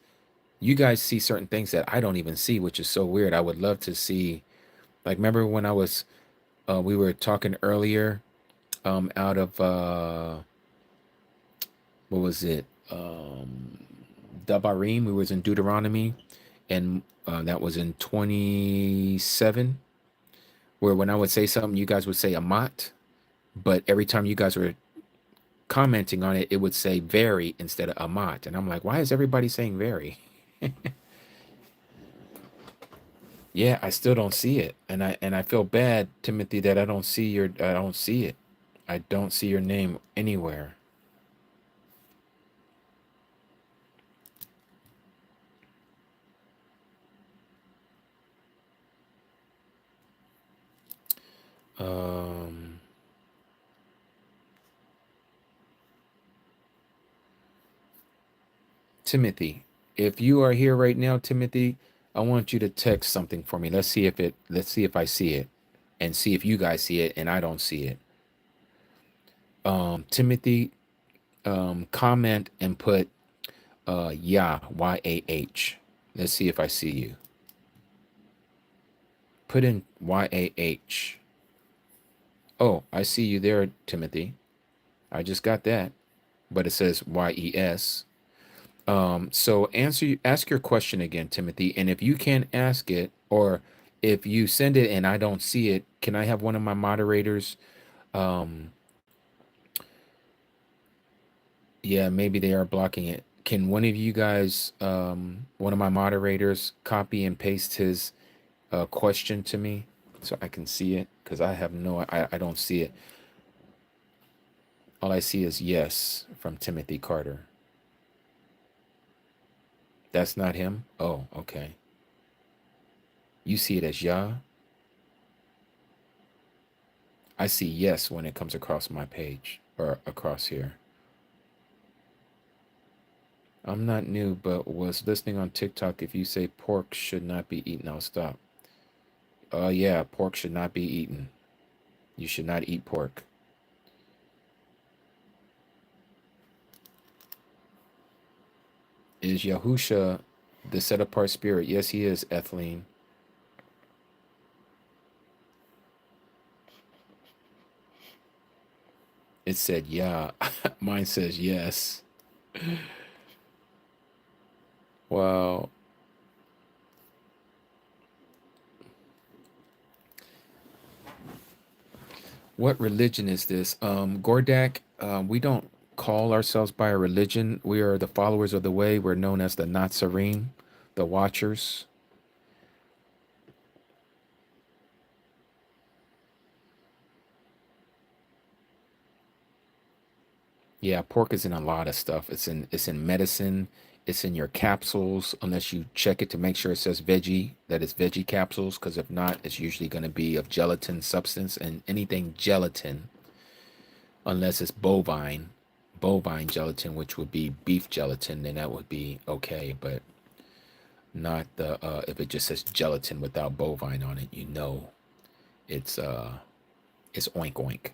you guys see certain things that I don't even see, which is so weird. I would love to see, like, remember when we were talking earlier, out of, what was it? Dabarim, we was in Deuteronomy, and that was in 27, where when I would say something, you guys would say amat, but every time you guys were commenting on it, it would say very instead of amat. And I'm like, why is everybody saying very? Yeah, I still don't see it. And I feel bad, Timothy, that I don't see it. I don't see your name anywhere. Um Timothy, if you are here right now, Timothy, I want you to text something for me. Let's see if I see it and see if you guys see it and I don't see it. Timothy, comment and put YAH. Let's see if I see you. Put in YAH. Oh, I see you there, Timothy. I just got that, but it says YES. So ask your question again, Timothy, and if you can't ask it, or if you send it and I don't see it, can I have one of my moderators? Um, yeah, maybe they are blocking it. Can one of you guys, one of my moderators, copy and paste his question to me so I can see it? Because I don't see it. All I see is yes from Timothy Carter. That's not him? Oh, okay. You see it as Yah? I see yes when it comes across my page or across here. I'm not new, but was listening on TikTok. If you say pork should not be eaten, I'll stop. Yeah, pork should not be eaten. You should not eat pork. Is Yahusha the set apart spirit? Yes, he is, Ethylene. It said yeah. Mine says yes. Wow. What religion is this? Gordak, we don't call ourselves by a religion. We are the followers of the way. We're known as the Nazarene, the Watchers. Yeah, pork is in a lot of stuff. It's in medicine. It's in your capsules, unless you check it to make sure it says veggie, that it's veggie capsules, because if not, it's usually going to be of gelatin substance, and anything gelatin, unless it's bovine. bovine gelatin, which would be beef gelatin, then that would be okay. But not the if it just says gelatin without bovine on it, you know it's oink oink.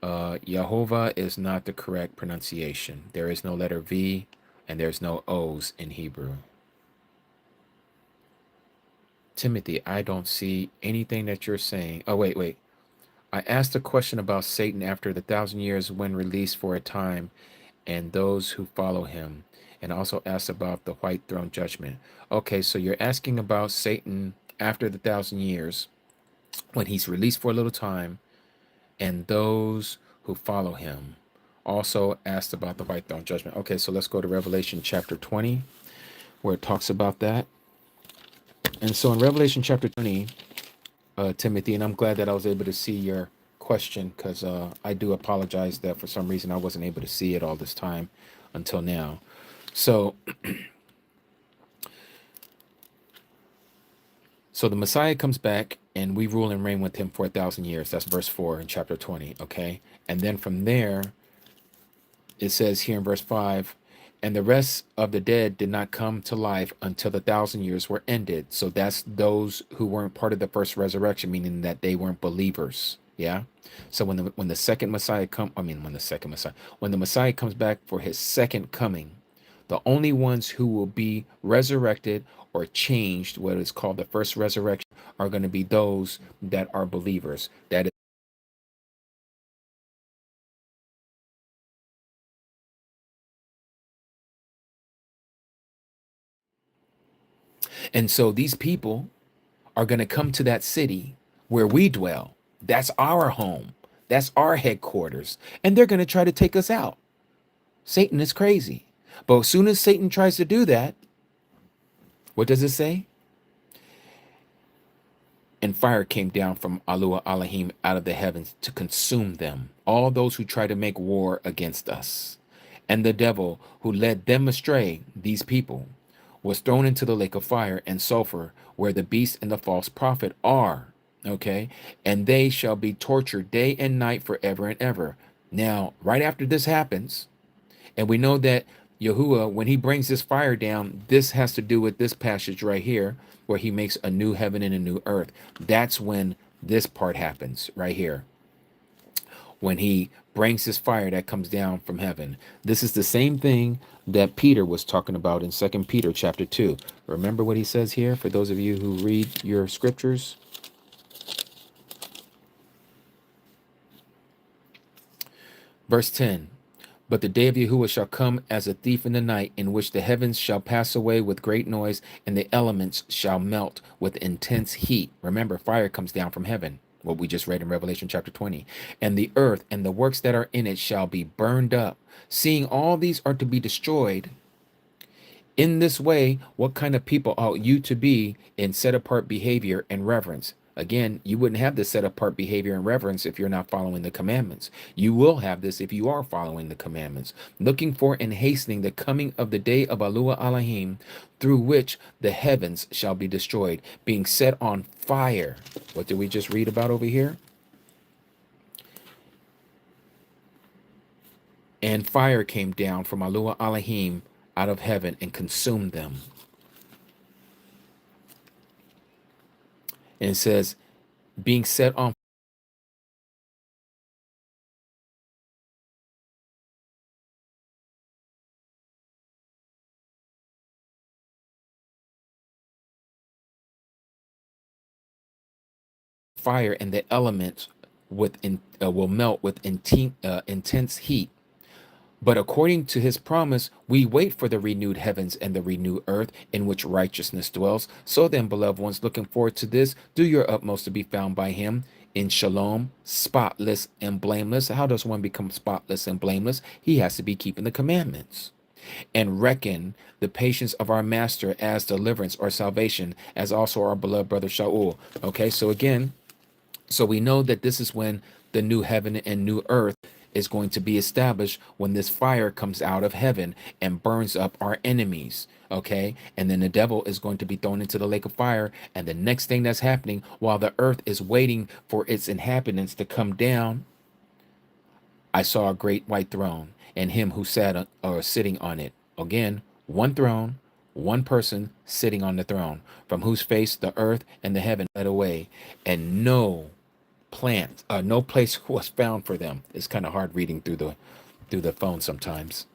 Yahuah is not the correct pronunciation. There is no letter V and there's no O's in Hebrew. Timothy, I don't see anything that you're saying. Oh, wait. I asked a question about Satan after the 1,000 years when released for a time and those who follow him, and also asked about the white throne judgment. Okay, so you're asking about Satan after the 1,000 years when he's released for a little time and those who follow him. Also asked about the white throne judgment. Okay, so let's go to Revelation chapter 20, where it talks about that. And so in Revelation chapter 20, Timothy, and I'm glad that I was able to see your question, because I do apologize that for some reason I wasn't able to see it all this time until now. So the Messiah comes back and we rule and reign with him for 1,000 years. That's verse 4 in chapter 20. Okay. And then from there, it says here in verse 5, and the rest of the dead did not come to life until the 1,000 years were ended. So that's those who weren't part of the first resurrection, meaning that they weren't believers. Yeah. So when the Messiah comes back for his second coming, the only ones who will be resurrected or changed, what is called the first resurrection, are going to be those that are believers. That is, and so these people are going to come to that city where we dwell. That's our home. That's our headquarters. And they're going to try to take us out. Satan is crazy. But as soon as Satan tries to do that, what does it say? And fire came down from Yahuah Elohim out of the heavens to consume them, all those who try to make war against us. And the devil who led them astray, these people, was thrown into the lake of fire and sulfur, where the beast and the false prophet are. Okay. And they shall be tortured day and night forever and ever. Now, right after this happens, and we know that Yahuah, when he brings this fire down, this has to do with this passage right here, where he makes a new heaven and a new earth. That's when this part happens right here. When he brings this fire that comes down from heaven. This is the same thing that Peter was talking about in 2 Peter chapter 2. Remember what he says here for those of you who read your scriptures? Verse 10. But the day of Yahuah shall come as a thief in the night, in which the heavens shall pass away with great noise, and the elements shall melt with intense heat. Remember, fire comes down from heaven, what we just read in Revelation chapter 20. And the earth and the works that are in it shall be burned up. Seeing all these are to be destroyed, in this way, what kind of people ought you to be in set apart behavior and reverence? Again, you wouldn't have this set apart behavior and reverence if you're not following the commandments. You will have this if you are following the commandments. Looking for and hastening the coming of the day of Yahuah Elohim, through which the heavens shall be destroyed, being set on fire. What did we just read about over here? And fire came down from Yahuah Elohim out of heaven and consumed them. And it says, being set on fire, and the elements will melt with intense heat. But according to his promise, we wait for the renewed heavens and the renewed earth in which righteousness dwells. So then, beloved ones, looking forward to this, do your utmost to be found by him in shalom, spotless and blameless. How does one become spotless and blameless? He has to be keeping the commandments. And reckon the patience of our master as deliverance or salvation, as also our beloved brother Shaul. Okay, so again, so we know that this is when the new heaven and new earth is going to be established, when this fire comes out of heaven and burns up our enemies. Okay, and then the devil is going to be thrown into the lake of fire. And the next thing that's happening while the earth is waiting for its inhabitants to come down, I saw a great white throne, and him who sat or sitting on it. Again, one throne, one person sitting on the throne, from whose face the earth and the heaven fled away, and no place was found for them. It's kind of hard reading through the phone sometimes.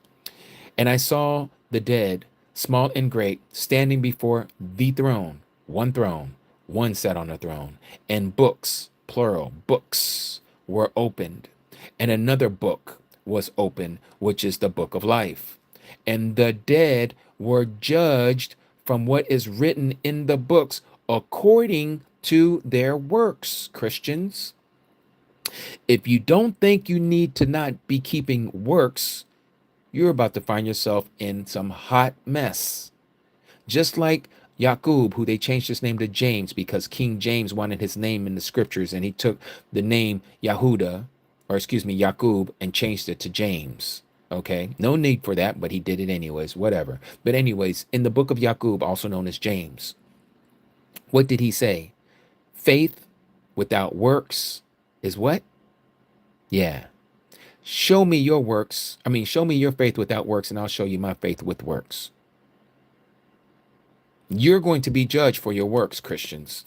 And I saw the dead, small and great, standing before the throne, one sat on the throne, and books, plural, books were opened. And another book was opened, which is the book of life. And the dead were judged from what is written in the books according to their works, Christians. If you don't think you need to not be keeping works, you're about to find yourself in some hot mess. Just like Yaqub, who they changed his name to James because King James wanted his name in the scriptures, and he took the name Yahudah, or excuse me, Yaqub, and changed it to James. Okay, no need for that, but he did it anyways, whatever. But anyways, in the book of Yaqub, also known as James, what did he say? Faith without works is what? Yeah. Show me your works. Show me your faith without works, and I'll show you my faith with works. You're going to be judged for your works, Christians.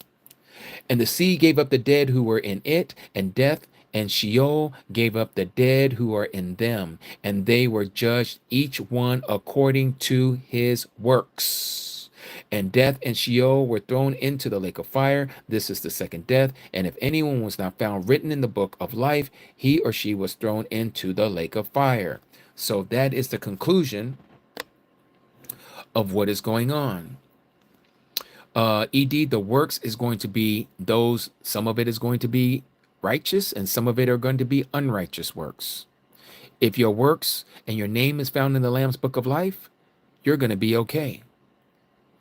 And the sea gave up the dead who were in it, and death and Sheol gave up the dead who are in them, and they were judged each one according to his works. And death and Sheol were thrown into the lake of fire. This is the second death. And if anyone was not found written in the book of life, he or she was thrown into the lake of fire. So that is the conclusion of what is going on. The works is going to be those, some of it is going to be righteous and some of it are going to be unrighteous works. If your works and your name is found in the Lamb's book of life, you're going to be okay.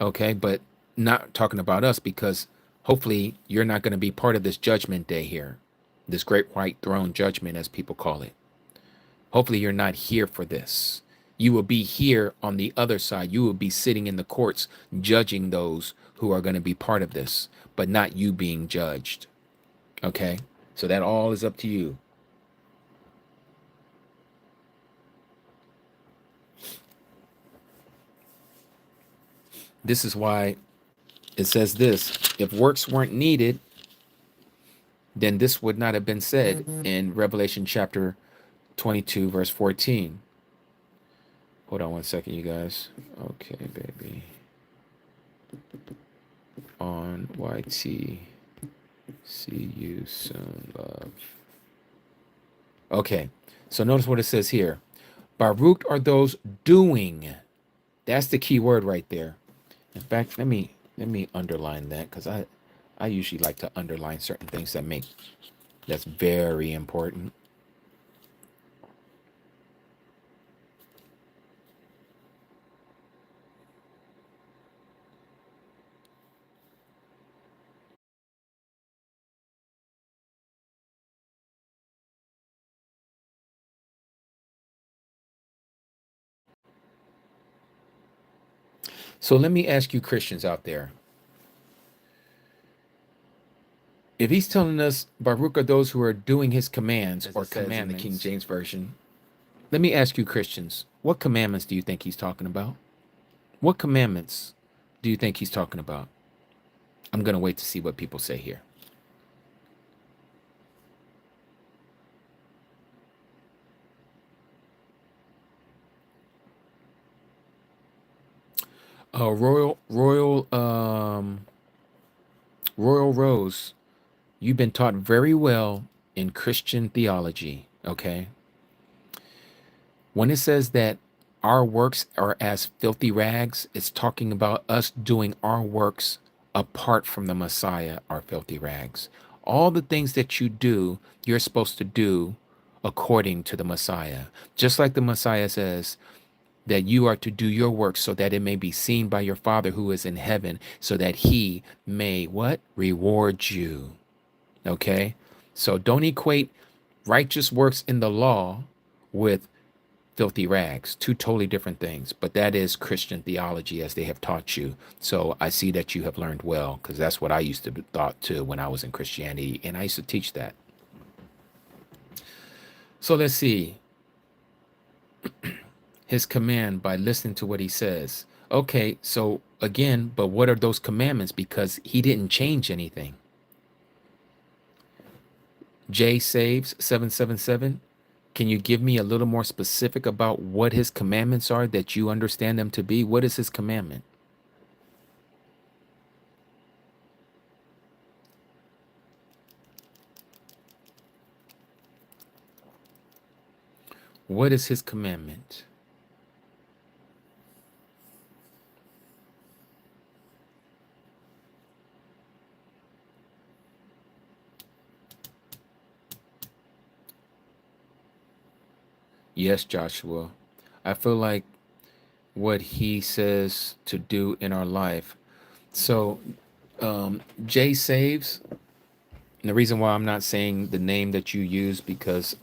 Okay, but not talking about us, because hopefully you're not going to be part of this judgment day here, this great white throne judgment, as people call it. Hopefully you're not here for this. You will be here on the other side. You will be sitting in the courts judging those who are going to be part of this, but not you being judged. Okay, so that all is up to you. This is why it says this: if works weren't needed, then this would not have been said in Revelation chapter 22, verse 14. Hold on one second, you guys. Okay, baby. On YT. See you soon, love. Okay, so notice what it says here. Baruch are those doing. That's the key word right there. In fact, let me underline that, because I usually like to underline certain things that's very important. So let me ask you, Christians out there. If he's telling us Baruch are those who are doing his commands, or command, the King James Version, let me ask you, Christians, what commandments do you think he's talking about? What commandments do you think he's talking about? I'm going to wait to see what people say here. Royal Rose, you've been taught very well in Christian theology, okay? When it says that our works are as filthy rags, it's talking about us doing our works apart from the Messiah are filthy rags. All the things that you do, you're supposed to do according to the Messiah. Just like the Messiah says that you are to do your work so that it may be seen by your Father who is in heaven, so that he may what? Reward you. Okay? So don't equate righteous works in the law with filthy rags. Two totally different things. But that is Christian theology as they have taught you. So I see that you have learned well, because that's what I used to thought too when I was in Christianity, and I used to teach that. So let's see. His command by listening to what he says. Okay, so again, but what are those commandments? Because he didn't change anything. J Saves 777. Can you give me a little more specific about what his commandments are that you understand them to be? What is his commandment? What is his commandment? Yes, Joshua. I feel like what he says to do in our life. So, Jay Saves, and the reason why I'm not saying the name that you use because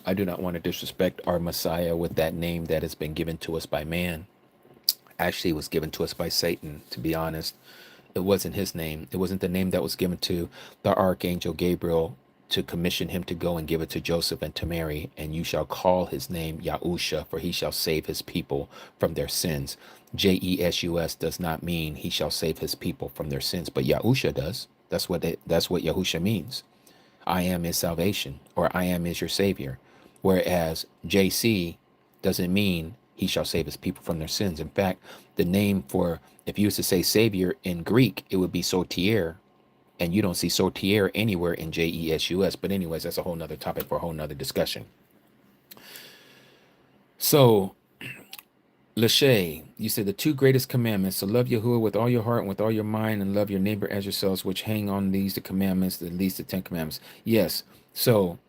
I do not want to disrespect our Messiah with that name that has been given to us by man. Actually, it was given to us by Satan, to be honest. It wasn't his name. It wasn't the name that was given to the archangel Gabriel to commission him to go and give it to Joseph and to Mary. And you shall call his name Yahusha, for he shall save his people from their sins. Jesus does not mean he shall save his people from their sins, but Yahusha does. That's what Yahusha means. I am is salvation, or I am is your savior. Whereas JC doesn't mean he shall save his people from their sins. In fact, the name for, if you used to say savior in Greek, it would be sotier. And you don't see sotier anywhere in Jesus. But anyways, that's a whole nother topic for a whole nother discussion. So, Lachey, you said the two greatest commandments, to love Yahuah with all your heart and with all your mind, and love your neighbor as yourselves, which hang on these the commandments, at least the 10 commandments. Yes. So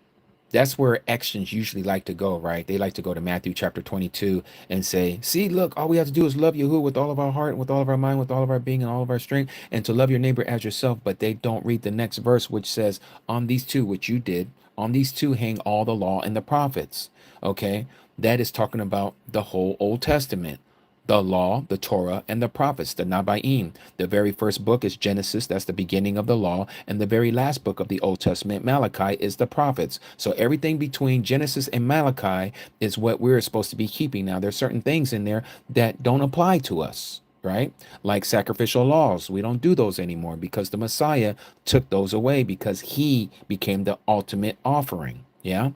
that's where actions usually like to go, right? They like to go to Matthew chapter 22 and say, see, look, all we have to do is love Yahuah with all of our heart, with all of our mind, with all of our being, and all of our strength, and to love your neighbor as yourself. But they don't read the next verse, which says, on these two, which you did, on these two hang all the law and the prophets. Okay, that is talking about the whole Old Testament, the law, the Torah, and the prophets, the Nabaim. The very first book is Genesis, that's the beginning of the law, and the very last book of the Old Testament, Malachi, is the prophets. So everything between Genesis and Malachi is what we're supposed to be keeping. Now, there's certain things in there that don't apply to us, right? Like sacrificial laws. We don't do those anymore because the Messiah took those away because he became the ultimate offering. Yeah.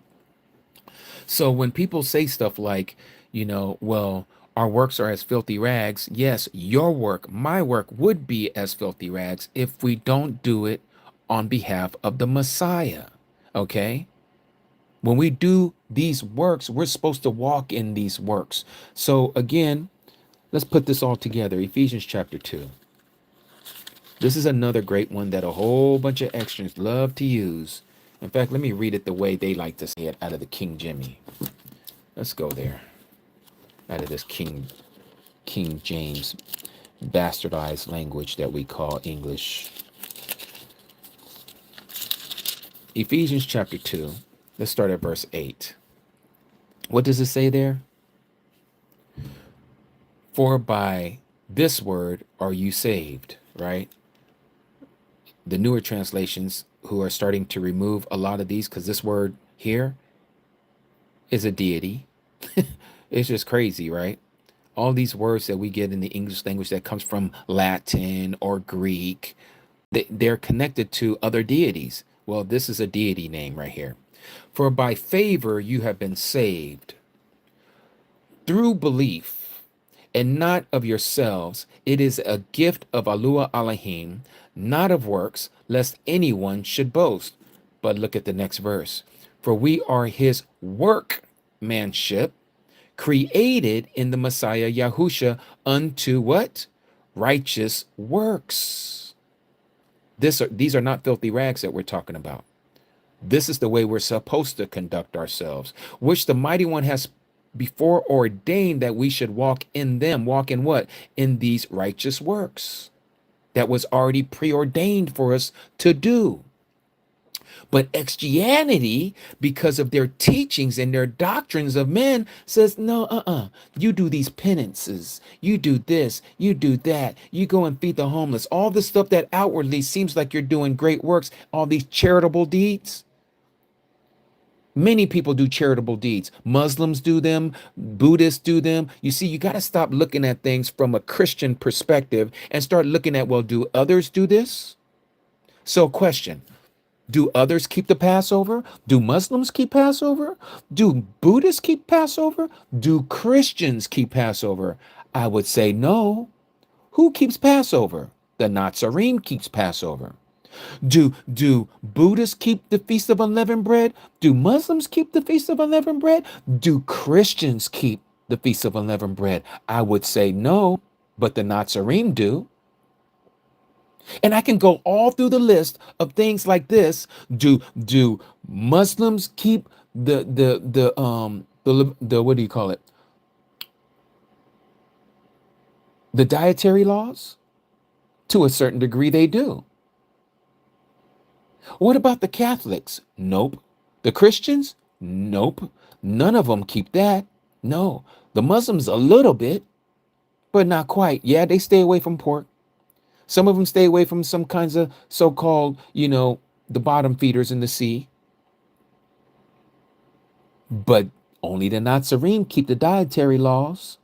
So when people say stuff like, well, our works are as filthy rags. Yes, your work, my work would be as filthy rags if we don't do it on behalf of the Messiah. Okay? When we do these works, we're supposed to walk in these works. So again, let's put this all together. Ephesians chapter 2. This is another great one that a whole bunch of extras love to use. In fact, let me read it the way they like to say it out of the King Jimmy. Let's go there. Out of this King James bastardized language that we call English. Ephesians chapter 2. Let's start at verse 8. What does it say there? For by this word are you saved, right? The newer translations who are starting to remove a lot of these, because this word here is a deity. It's just crazy, right? All these words that we get in the English language that comes from Latin or Greek, they're connected to other deities. Well, this is a deity name right here. For by favor you have been saved through belief, and not of yourselves. It is a gift of Alua Elohim, not of works, lest anyone should boast. But look at the next verse. For we are his workmanship, created in the Messiah Yahusha unto what? Righteous works. These are not filthy rags that we're talking about. This is the way we're supposed to conduct ourselves, which the Mighty One has before ordained that we should walk in them. Walk in what? In these righteous works that was already preordained for us to do. But Christianity, because of their teachings and their doctrines of men, says, no, you do these penances, you do this, you do that, you go and feed the homeless, all the stuff that outwardly seems like you're doing great works, all these charitable deeds. Many people do charitable deeds. Muslims do them, Buddhists do them. You see, you got to stop looking at things from a Christian perspective and start looking at, well, do others do this? So, question. Do others keep the Passover? Do Muslims keep Passover? Do Buddhists keep Passover? Do Christians keep Passover? I would say no. Who keeps Passover? The Nazarene keeps Passover. Do Buddhists keep the Feast of Unleavened Bread? Do Muslims keep the Feast of Unleavened Bread? Do Christians keep the Feast of Unleavened Bread? I would say no, but the Nazarene do. And I can go all through the list of things like this. Do Muslims keep the what do you call it? The dietary laws? To a certain degree, they do. What about the Catholics? Nope. The Christians? Nope. None of them keep that. No. The Muslims a little bit, but not quite. Yeah, they stay away from pork. Some of them stay away from some kinds of so-called, the bottom feeders in the sea. But only the Nazarene keep the dietary laws.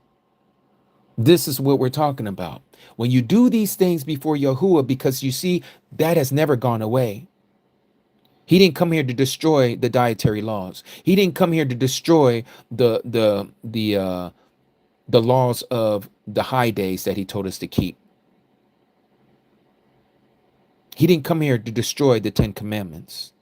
This is what we're talking about. When you do these things before Yahuah, because you see, that has never gone away. He didn't come here to destroy the dietary laws. He didn't come here to destroy the laws of the high days that he told us to keep. He didn't come here to destroy the 10 Commandments.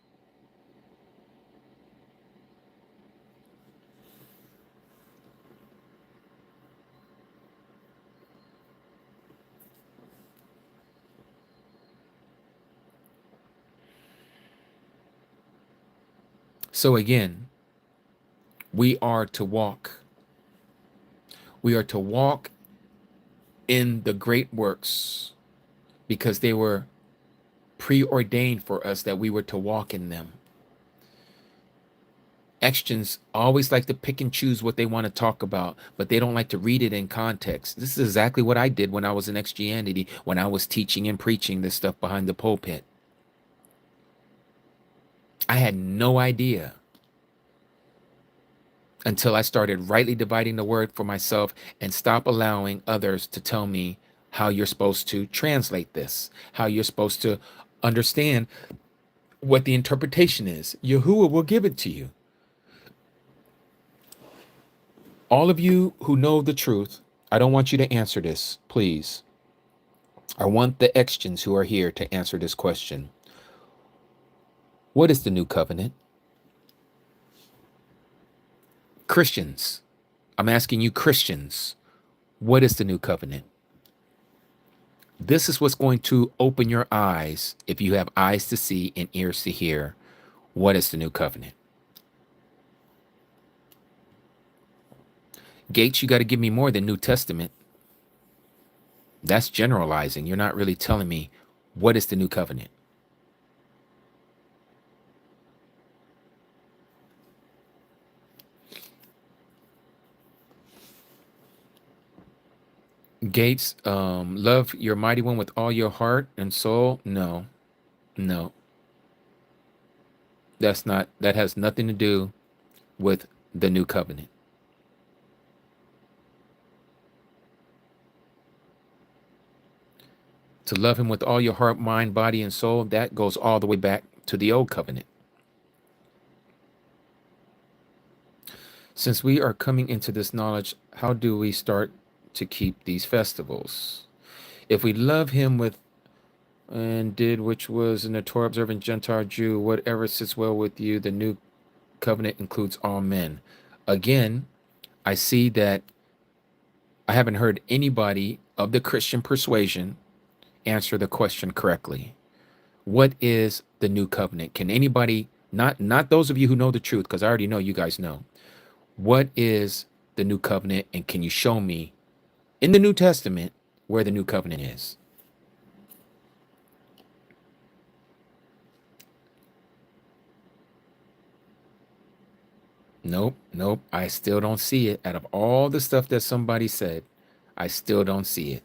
So again, we are to walk. We are to walk in the great works because they were preordained for us that we were to walk in them. Extras always like to pick and choose what they want to talk about, but they don't like to read it in context. This is exactly what I did when I was in Christianity, when I was teaching and preaching this stuff behind the pulpit. I had no idea until I started rightly dividing the word for myself and stop allowing others to tell me how you're supposed to translate this, how you're supposed to understand what the interpretation is. Yahuah will give it to you. All of you who know the truth, I don't want you to answer this, please. I want the extras who are here to answer this question. What is the new covenant? Christians, I'm asking you Christians, what is the new covenant? This is what's going to open your eyes, if you have eyes to see and ears to hear. What is the new covenant? Gates, you got to give me more than New Testament. That's generalizing. You're not really telling me what is the new covenant. Gates, love your mighty one with all your heart and soul. No. That has nothing to do with the new covenant. To love him with all your heart, mind, body, and soul, that goes all the way back to the old covenant. Since we are coming into this knowledge, how do we start to keep these festivals? If we love him with and did which was in the Torah observant Gentile Jew, whatever sits well with you, the new covenant includes all men. Again, I see that I haven't heard anybody of the Christian persuasion answer the question correctly. What is the new covenant? Can anybody, not those of you who know the truth, because I already know you guys know, what is the new covenant, and can you show me in the New Testament where the new covenant is? Nope. I still don't see it. Out of all the stuff that somebody said, I still don't see it.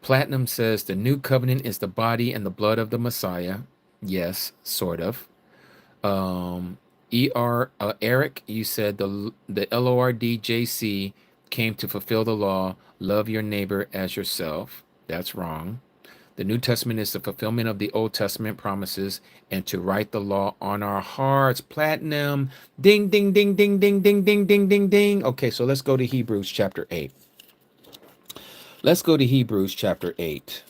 Platinum says the new covenant is the body and the blood of the Messiah. Yes, sort of. Eric, you said the LORDJC came to fulfill the law. Love your neighbor as yourself. That's wrong. The New Testament is the fulfillment of the Old Testament promises and to write the law on our hearts. Platinum. Ding, ding, ding, ding, ding, ding, ding, ding, ding, ding. Okay, so let's go to Hebrews chapter 8. Let's go to Hebrews chapter 8.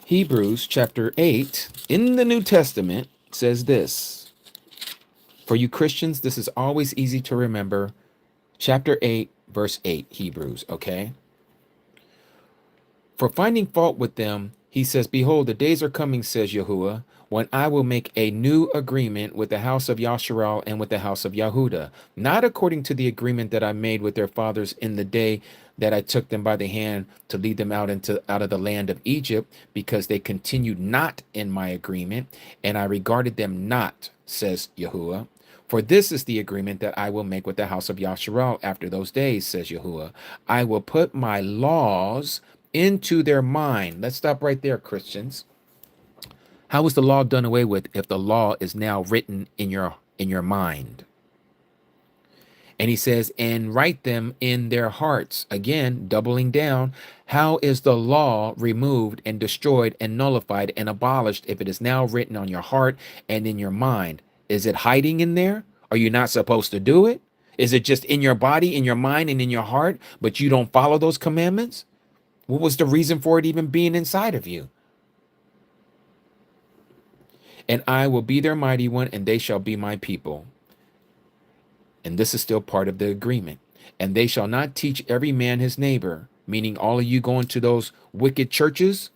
Hebrews chapter 8 in the New Testament says this. For you Christians, this is always easy to remember. Chapter 8, verse 8, Hebrews, okay? For finding fault with them, he says, behold, the days are coming, says Yahuah, when I will make a new agreement with the house of Yasharal and with the house of Yahudah, not according to the agreement that I made with their fathers in the day that I took them by the hand to lead them out of the land of Egypt, because they continued not in my agreement, and I regarded them not, says Yahuah. For this is the agreement that I will make with the house of Yasharal after those days, says Yahuah. I will put my laws into their mind. Let's stop right there, Christians. How is the law done away with if the law is now written in your mind? And he says, and write them in their hearts. Again, doubling down. How is the law removed and destroyed and nullified and abolished if it is now written on your heart and in your mind? Is it hiding in there? Are you not supposed to do it? Is it just in your body, in your mind, and in your heart, but you don't follow those commandments? What was the reason for it even being inside of you? And I will be their mighty one, and they shall be my people. And this is still part of the agreement. And they shall not teach every man his neighbor, meaning all of you going to those wicked churches.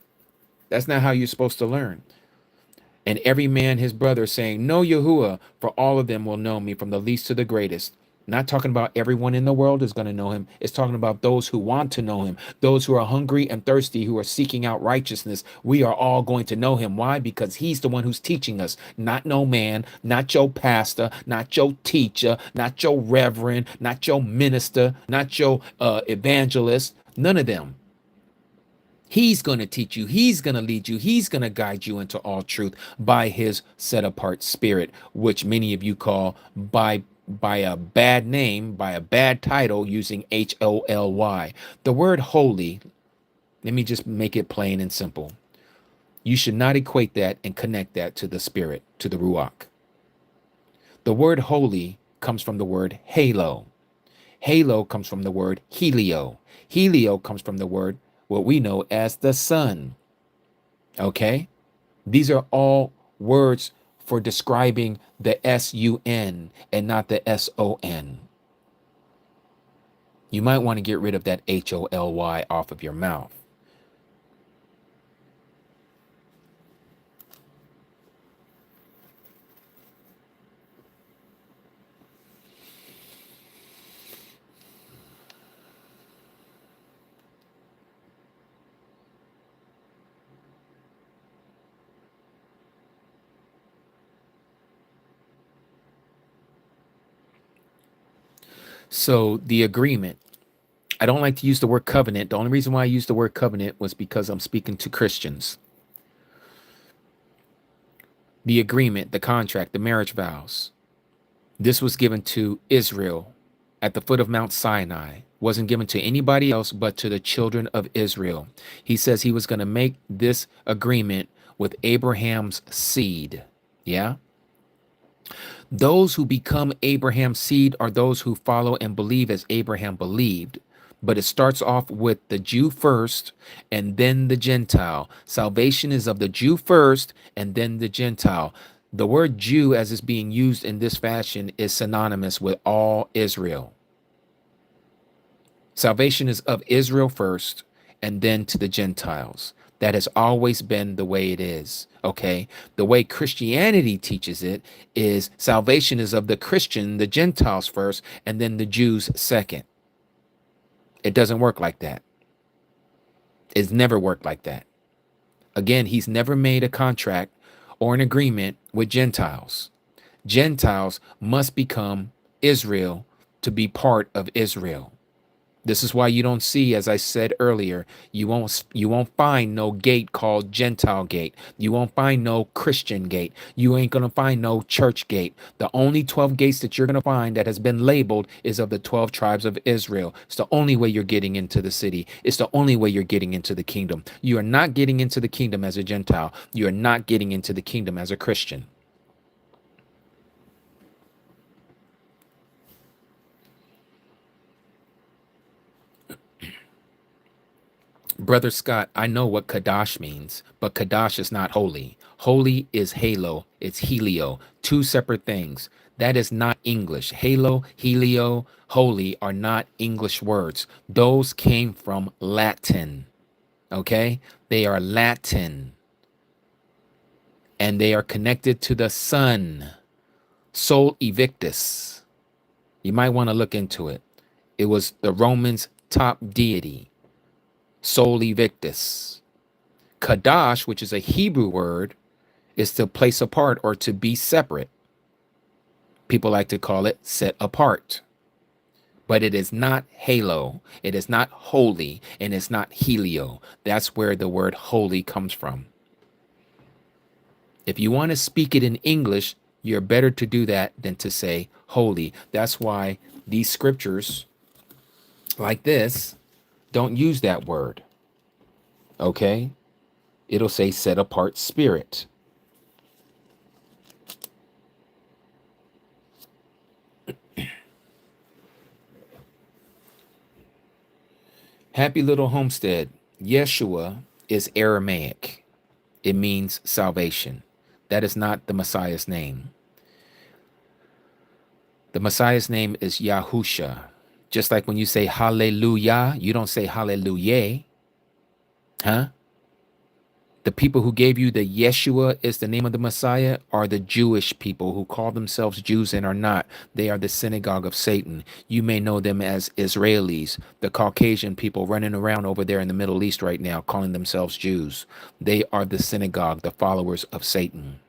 That's not how you're supposed to learn. And every man his brother, saying, know Yahuah, for all of them will know me, from the least to the greatest. Not talking about everyone in the world is going to know him. It's talking about those who want to know him, those who are hungry and thirsty, who are seeking out righteousness. We are all going to know him. Why? Because he's the one who's teaching us, not no man, not your pastor, not your teacher, not your reverend, not your minister, not your evangelist, none of them. He's going to teach you. He's going to lead you. He's going to guide you into all truth by his set apart spirit, which many of you call by a bad name, by a bad title, using HOLY. The word holy, let me just make it plain and simple. You should not equate that and connect that to the spirit, to the Ruach. The word holy comes from the word halo. Halo comes from the word helio. Helio comes from the word what we know as the sun. Okay? These are all words for describing the S-U-N and not the S-O-N. You might want to get rid of that H-O-L-Y off of your mouth. So the agreement, I don't like to use the word covenant. The only reason why I used the word covenant was because I'm speaking to Christians. The agreement, the contract, the marriage vows. This was given to Israel at the foot of Mount Sinai. Wasn't given to anybody else but to the children of Israel. He says he was going to make this agreement with Abraham's seed. Yeah? Those who become Abraham's seed are those who follow and believe as Abraham believed. But it starts off with the Jew first and then the Gentile. Salvation is of the Jew first and then the Gentile. The word Jew, as it's being used in this fashion, is synonymous with all Israel. Salvation is of Israel first and then to the Gentiles. That has always been the way it is. Okay. The way Christianity teaches it is salvation is of the Christian, the Gentiles first, and then the Jews second. It doesn't work like that. It's never worked like that. Again, he's never made a contract or an agreement with Gentiles. Gentiles must become Israel to be part of Israel. This is why you don't see, as I said earlier, you won't find no gate called Gentile gate. You won't find no Christian gate. You ain't gonna find no church gate. The only 12 gates that you're gonna find that has been labeled is of the 12 tribes of Israel. It's the only way you're getting into the city. It's the only way you're getting into the kingdom. You are not getting into the kingdom as a Gentile. You are not getting into the kingdom as a Christian. Brother Scott, I know what Kadash means, but Kadash is not holy. Holy is halo, it's helio, two separate things. That is not English. Halo, helio, holy are not English words. Those came from Latin, okay? They are Latin, and they are connected to the sun, Sol Invictus. You might want to look into it. It was the Romans' top deity, Sol Invictus. Kadash, which is a Hebrew word, is to place apart or to be separate. People like to call it set apart. But it is not halo, it is not holy, and it's not helio. That's where the word holy comes from. If you want to speak it in English, you're better to do that than to say holy. That's why these scriptures like this don't use that word. Okay? It'll say set apart spirit. Happy little homestead. Yeshua is Aramaic. It means salvation. That is not the Messiah's name. The Messiah's name is Yahusha. Just like when you say hallelujah, you don't say hallelujah. Huh? The people who gave you the Yeshua is the name of the Messiah are the Jewish people who call themselves Jews and are not. They are the synagogue of Satan. You may know them as Israelis, the Caucasian people running around over there in the Middle East right now calling themselves Jews. They are the synagogue, the followers of Satan.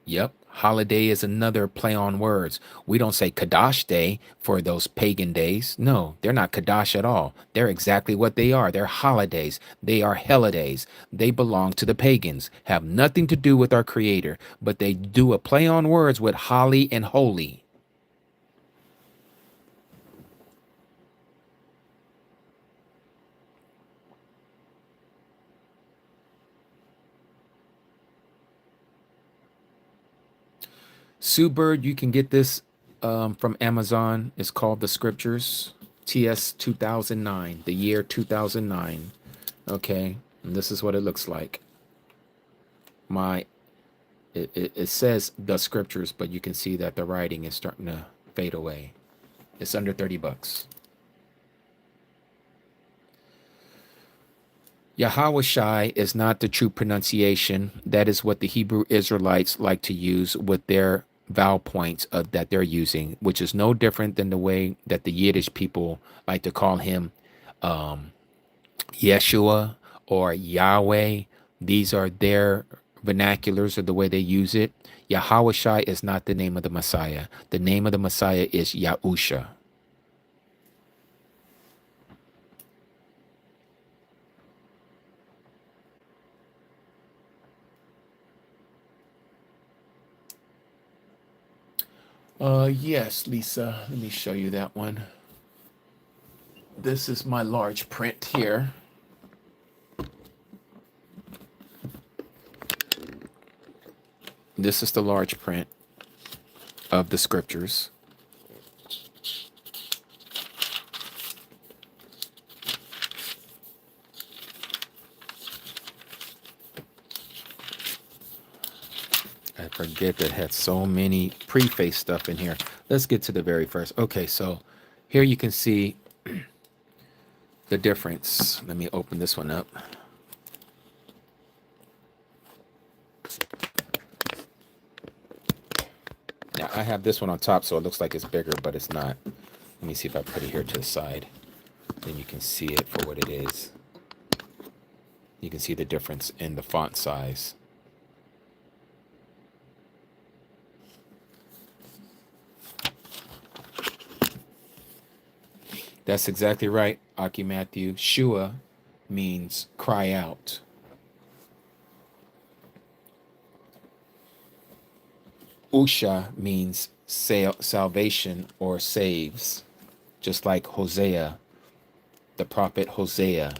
Yep. Holiday is another play on words. We don't say Kadash Day for those pagan days. No, they're not Kadash at all. They're exactly what they are. They're holidays. They are holidays. They belong to the pagans, have nothing to do with our Creator, but they do a play on words with holly and holy. Sue Bird, you can get this from Amazon. It's called The Scriptures, TS 2009, the year 2009. Okay, and this is what it looks like. It says The Scriptures, but you can see that the writing is starting to fade away. It's under $30. Yahuah Shai is not the true pronunciation. That is what the Hebrew Israelites like to use with their vowel points that they're using, which is no different than the way that the Yiddish people like to call him Yeshua or Yahweh. These are their vernaculars of the way they use it. Yahuah Shai is not the name of the Messiah. The name of the Messiah is Yahusha. Yes, Lisa, let me show you that one. This is my large print here. This is the large print of the scriptures. I forget that it had so many preface stuff in here. Let's get to the very first. Okay, so here you can see the difference. Let me open this one up. Now I have this one on top, so it looks like it's bigger, but it's not. Let me see if I put it here to the side. Then you can see it for what it is. You can see the difference in the font size. That's exactly right, Aki Matthew. Shua means cry out. Usha means salvation or saves, just like Hosea, the prophet Hosea.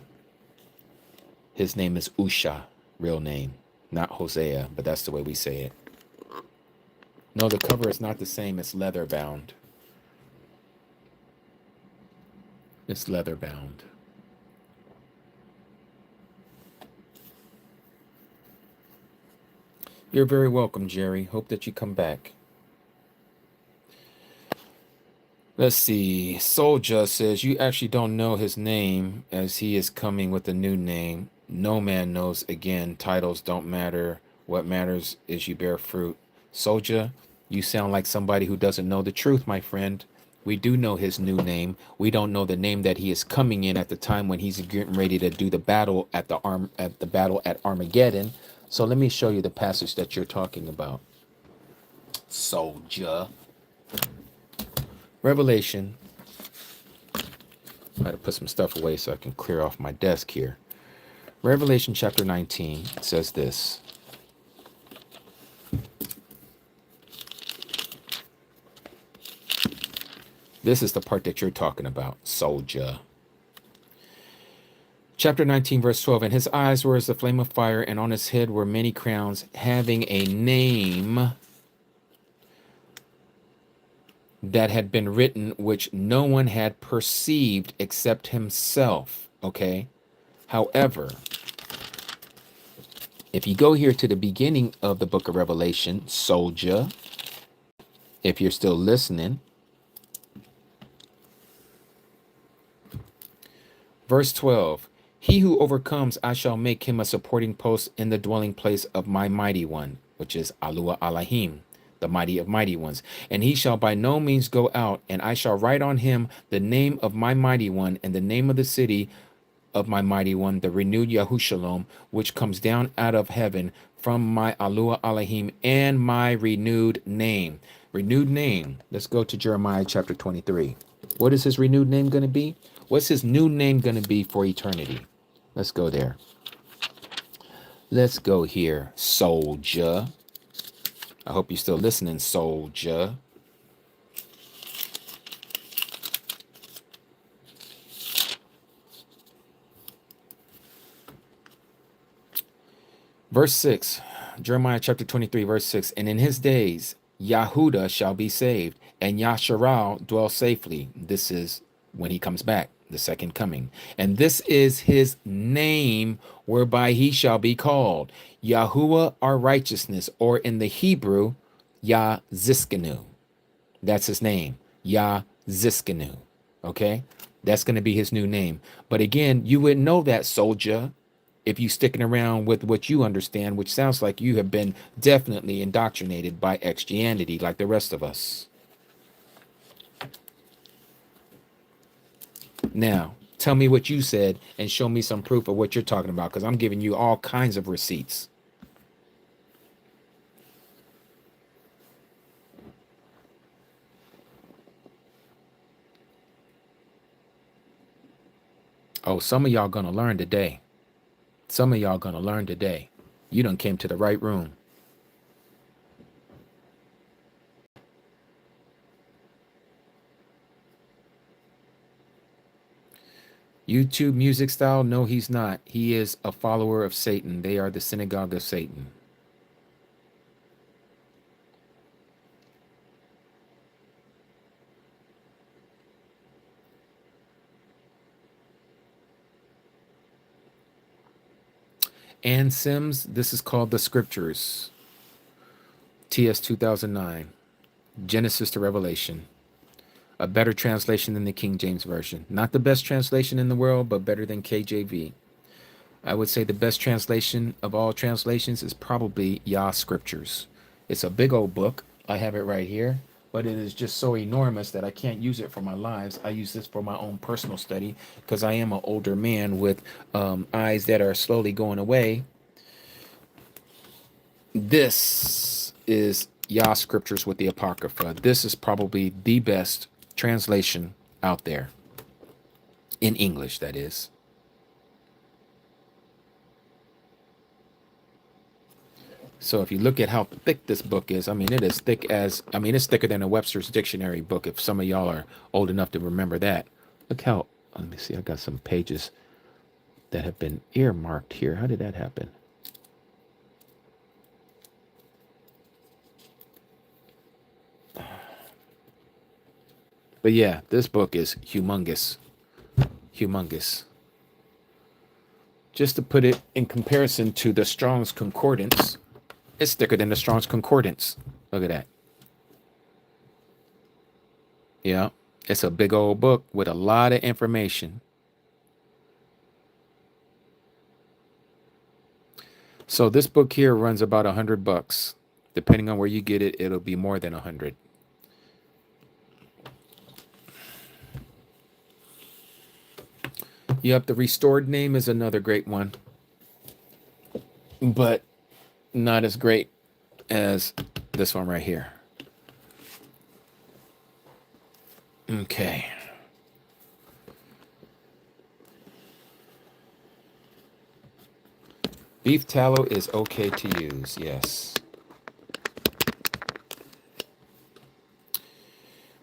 His name is Usha, real name, not Hosea, but that's the way we say it. No, the cover is not the same. It's leather bound. It's leather bound. You're very welcome, Jerry. Hope that you come back. Let's see. Soldier says you actually don't know his name as he is coming with a new name. No man knows. Again, titles don't matter. What matters is you bear fruit. Soldier, you sound like somebody who doesn't know the truth, my friend. We do know his new name. We don't know the name that he is coming in at the time when he's getting ready to do the battle at the battle at Armageddon. So let me show you the passage that you're talking about. Soldier. Revelation. I had to put some stuff away so I can clear off my desk here. Revelation chapter 19 says this. This is the part that you're talking about, soldier. Chapter 19, verse 12. And his eyes were as the flame of fire, and on his head were many crowns, having a name that had been written, which no one had perceived except himself. Okay. However, if you go here to the beginning of the book of Revelation, soldier, if you're still listening, verse 12, he who overcomes, I shall make him a supporting post in the dwelling place of my mighty one, which is Alua Alahim, the mighty of mighty ones. And he shall by no means go out, and I shall write on him the name of my mighty one and the name of the city of my mighty one, the renewed Yahushalom, which comes down out of heaven from my Alua Alahim and my renewed name. Renewed name. Let's go to Jeremiah chapter 23. What is his renewed name going to be? What's his new name going to be for eternity? Let's go there. Let's go here, soldier. I hope you're still listening, soldier. Verse 6, Jeremiah chapter 23, verse 6. And in his days, Yahudah shall be saved, and Yasharal dwell safely. This is when he comes back, the second coming. And this is his name whereby he shall be called. Yahuah our righteousness, or in the Hebrew, Yah-Ziskanu. That's his name, Yah-Ziskanu. Okay? That's going to be his new name. But again, you wouldn't know that, soldier, if you sticking around with what you understand, which sounds like you have been definitely indoctrinated by Christianity like the rest of us. Now, tell me what you said and show me some proof of what you're talking about, because I'm giving you all kinds of receipts. Oh, some of y'all gonna learn today. Some of y'all gonna learn today. You done came to the right room. YouTube music style? No, he's not. He is a follower of Satan. They are the synagogue of Satan. Ann Sims, this is called the Scriptures. TS 2009. Genesis to Revelation. A better translation than the King James Version. Not the best translation in the world, but better than KJV. I would say the best translation of all translations is probably Yah Scriptures. It's a big old book. I have it right here, but it is just so enormous that I can't use it for my lives. I use this for my own personal study because I am an older man with eyes that are slowly going away. This is Yah Scriptures with the Apocrypha. This is probably the best translation out there. In English, that is. So if you look at how thick this book is, I mean, it is thick as, I mean, it's thicker than a Webster's Dictionary book, if some of y'all are old enough to remember that. Look how, let me see, I got some pages that have been earmarked here. How did that happen? But yeah, this book is humongous. Humongous. Just to put it in comparison to the Strong's Concordance, it's thicker than the Strong's Concordance. Look at that. Yeah, it's a big old book with a lot of information. So this book here runs about $100. Depending on where you get it, it'll be more than 100. Yep, the restored name is another great one, but not as great as this one right here. Okay. Beef tallow is okay to use, yes.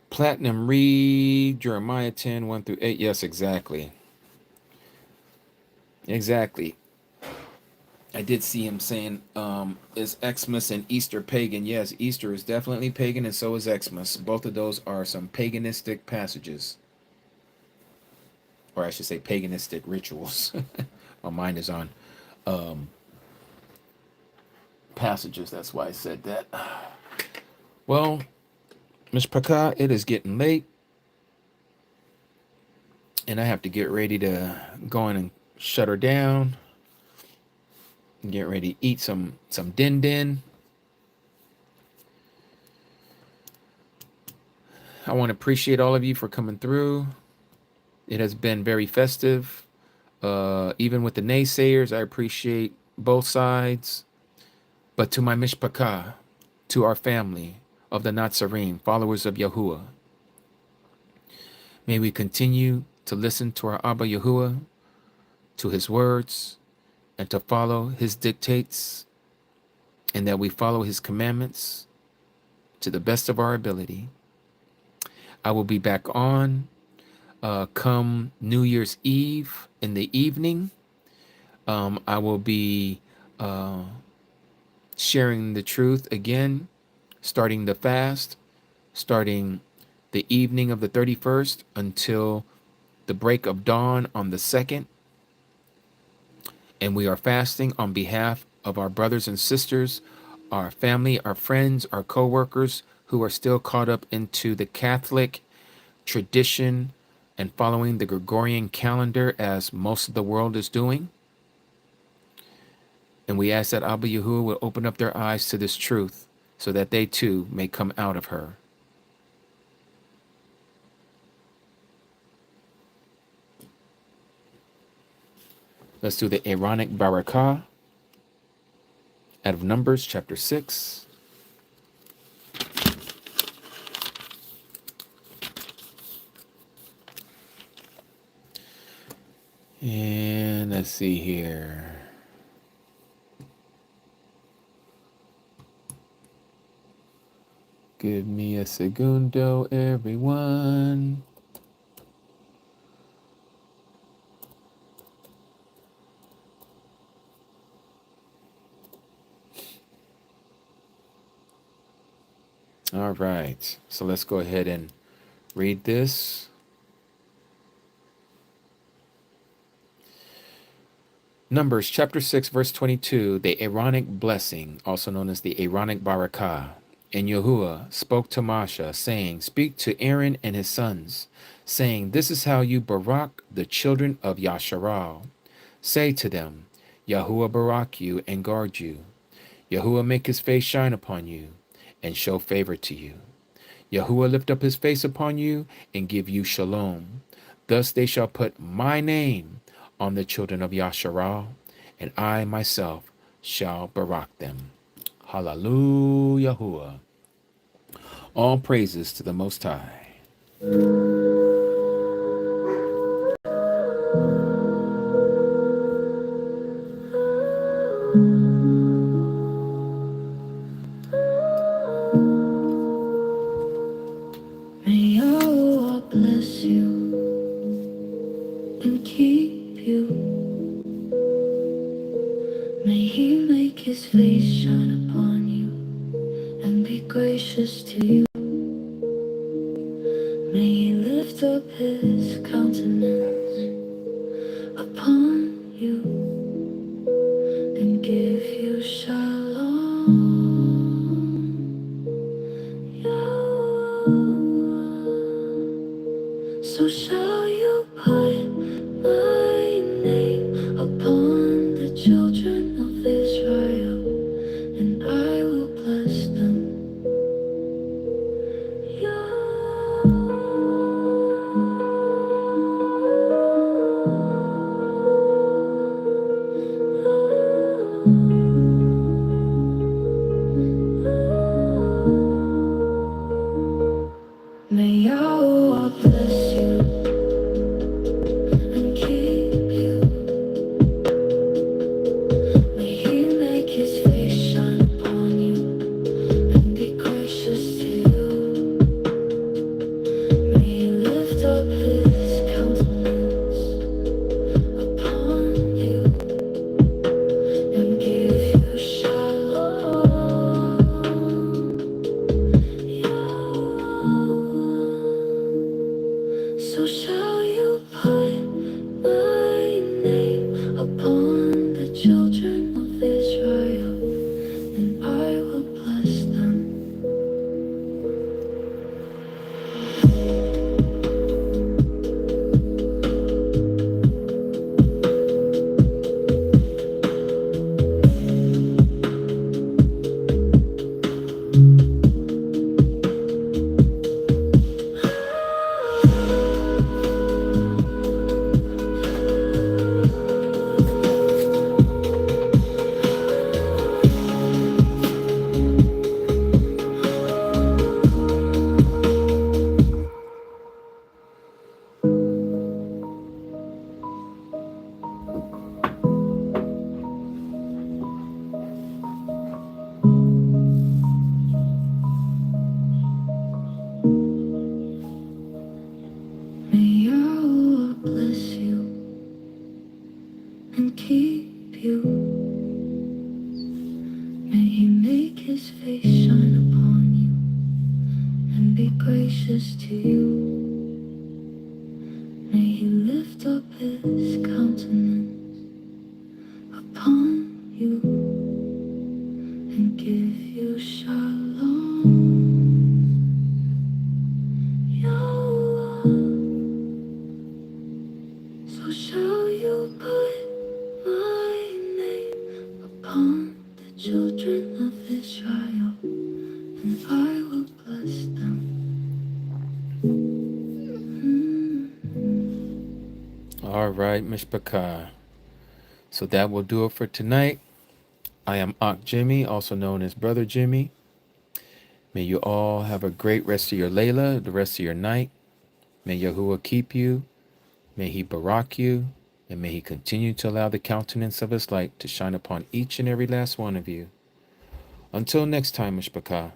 Platinum Reed, Jeremiah 10, 1 through 8. Yes, exactly. Exactly. I did see him saying, is Xmas and Easter pagan? Yes, Easter is definitely pagan, and so is Xmas. Both of those are some paganistic passages. Or I should say paganistic rituals. My mind is on passages. That's why I said that. Well, Ms. Paka, it is getting late. And I have to get ready to go in and shut her down. Get ready to eat some din din. I want to appreciate all of you for coming through. It has been very festive. Even with the naysayers, I appreciate both sides. But to my mishpachah, to our family of the Nazarene, followers of Yahuah, may we continue to listen to our Abba Yahuah, to his words, and to follow his dictates, and that we follow his commandments to the best of our ability. I will be back on come New Year's Eve in the evening. I will be sharing the truth again, starting the fast, starting the evening of the 31st until the break of dawn on the 2nd. And we are fasting on behalf of our brothers and sisters, our family, our friends, our co-workers who are still caught up into the Catholic tradition and following the Gregorian calendar as most of the world is doing. And we ask that Abba Yahuwah will open up their eyes to this truth so that they too may come out of her. Let's do the Aaronic Barakah out of Numbers chapter 6. And let's see here. Give me a segundo, everyone. All right, so let's go ahead and read this. Numbers chapter 6, verse 22, the Aaronic blessing, also known as the Aaronic Barakah. And Yahuwah spoke to Moshe, saying, speak to Aaron and his sons, saying, this is how you barak the children of Yasharal. Say to them, Yahuwah barak you and guard you. Yahuwah make his face shine upon you and show favor to you. Yahuwah lift up his face upon you and give you shalom. Thus they shall put my name on the children of Yasharal, and I myself shall barak them. Hallelujah. Yahuwah. All praises to the Most High. and keep you. May he make his face shine upon you and be gracious to you. May he lift up his countenance upon you and give you shalom. Yahuah. So shall you put my name upon the children of Israel, and I will bless them. May Yahuah bless you and keep you. May he make his face shine upon you and be gracious to you. May he lift up his countenance upon you and give you shalom. Yahuah. So shall you put my name upon the children of Israel, and I will bless them. May Yahuah bless you and keep you. May he make his face shine upon you and be gracious to you. May he lift up his countenance upon you and give you shalom. Yahuah. So shall you put my name upon the children of Israel, and I will bless them. All right, Mishpachah. So that will do it for tonight. I am Ak Jimmy, also known as Brother Jimmy. May you all have a great rest of your Layla, the rest of your night. May Yahuwah keep you. May he barak you. And may he continue to allow the countenance of his light to shine upon each and every last one of you. Until next time, Mishpachah.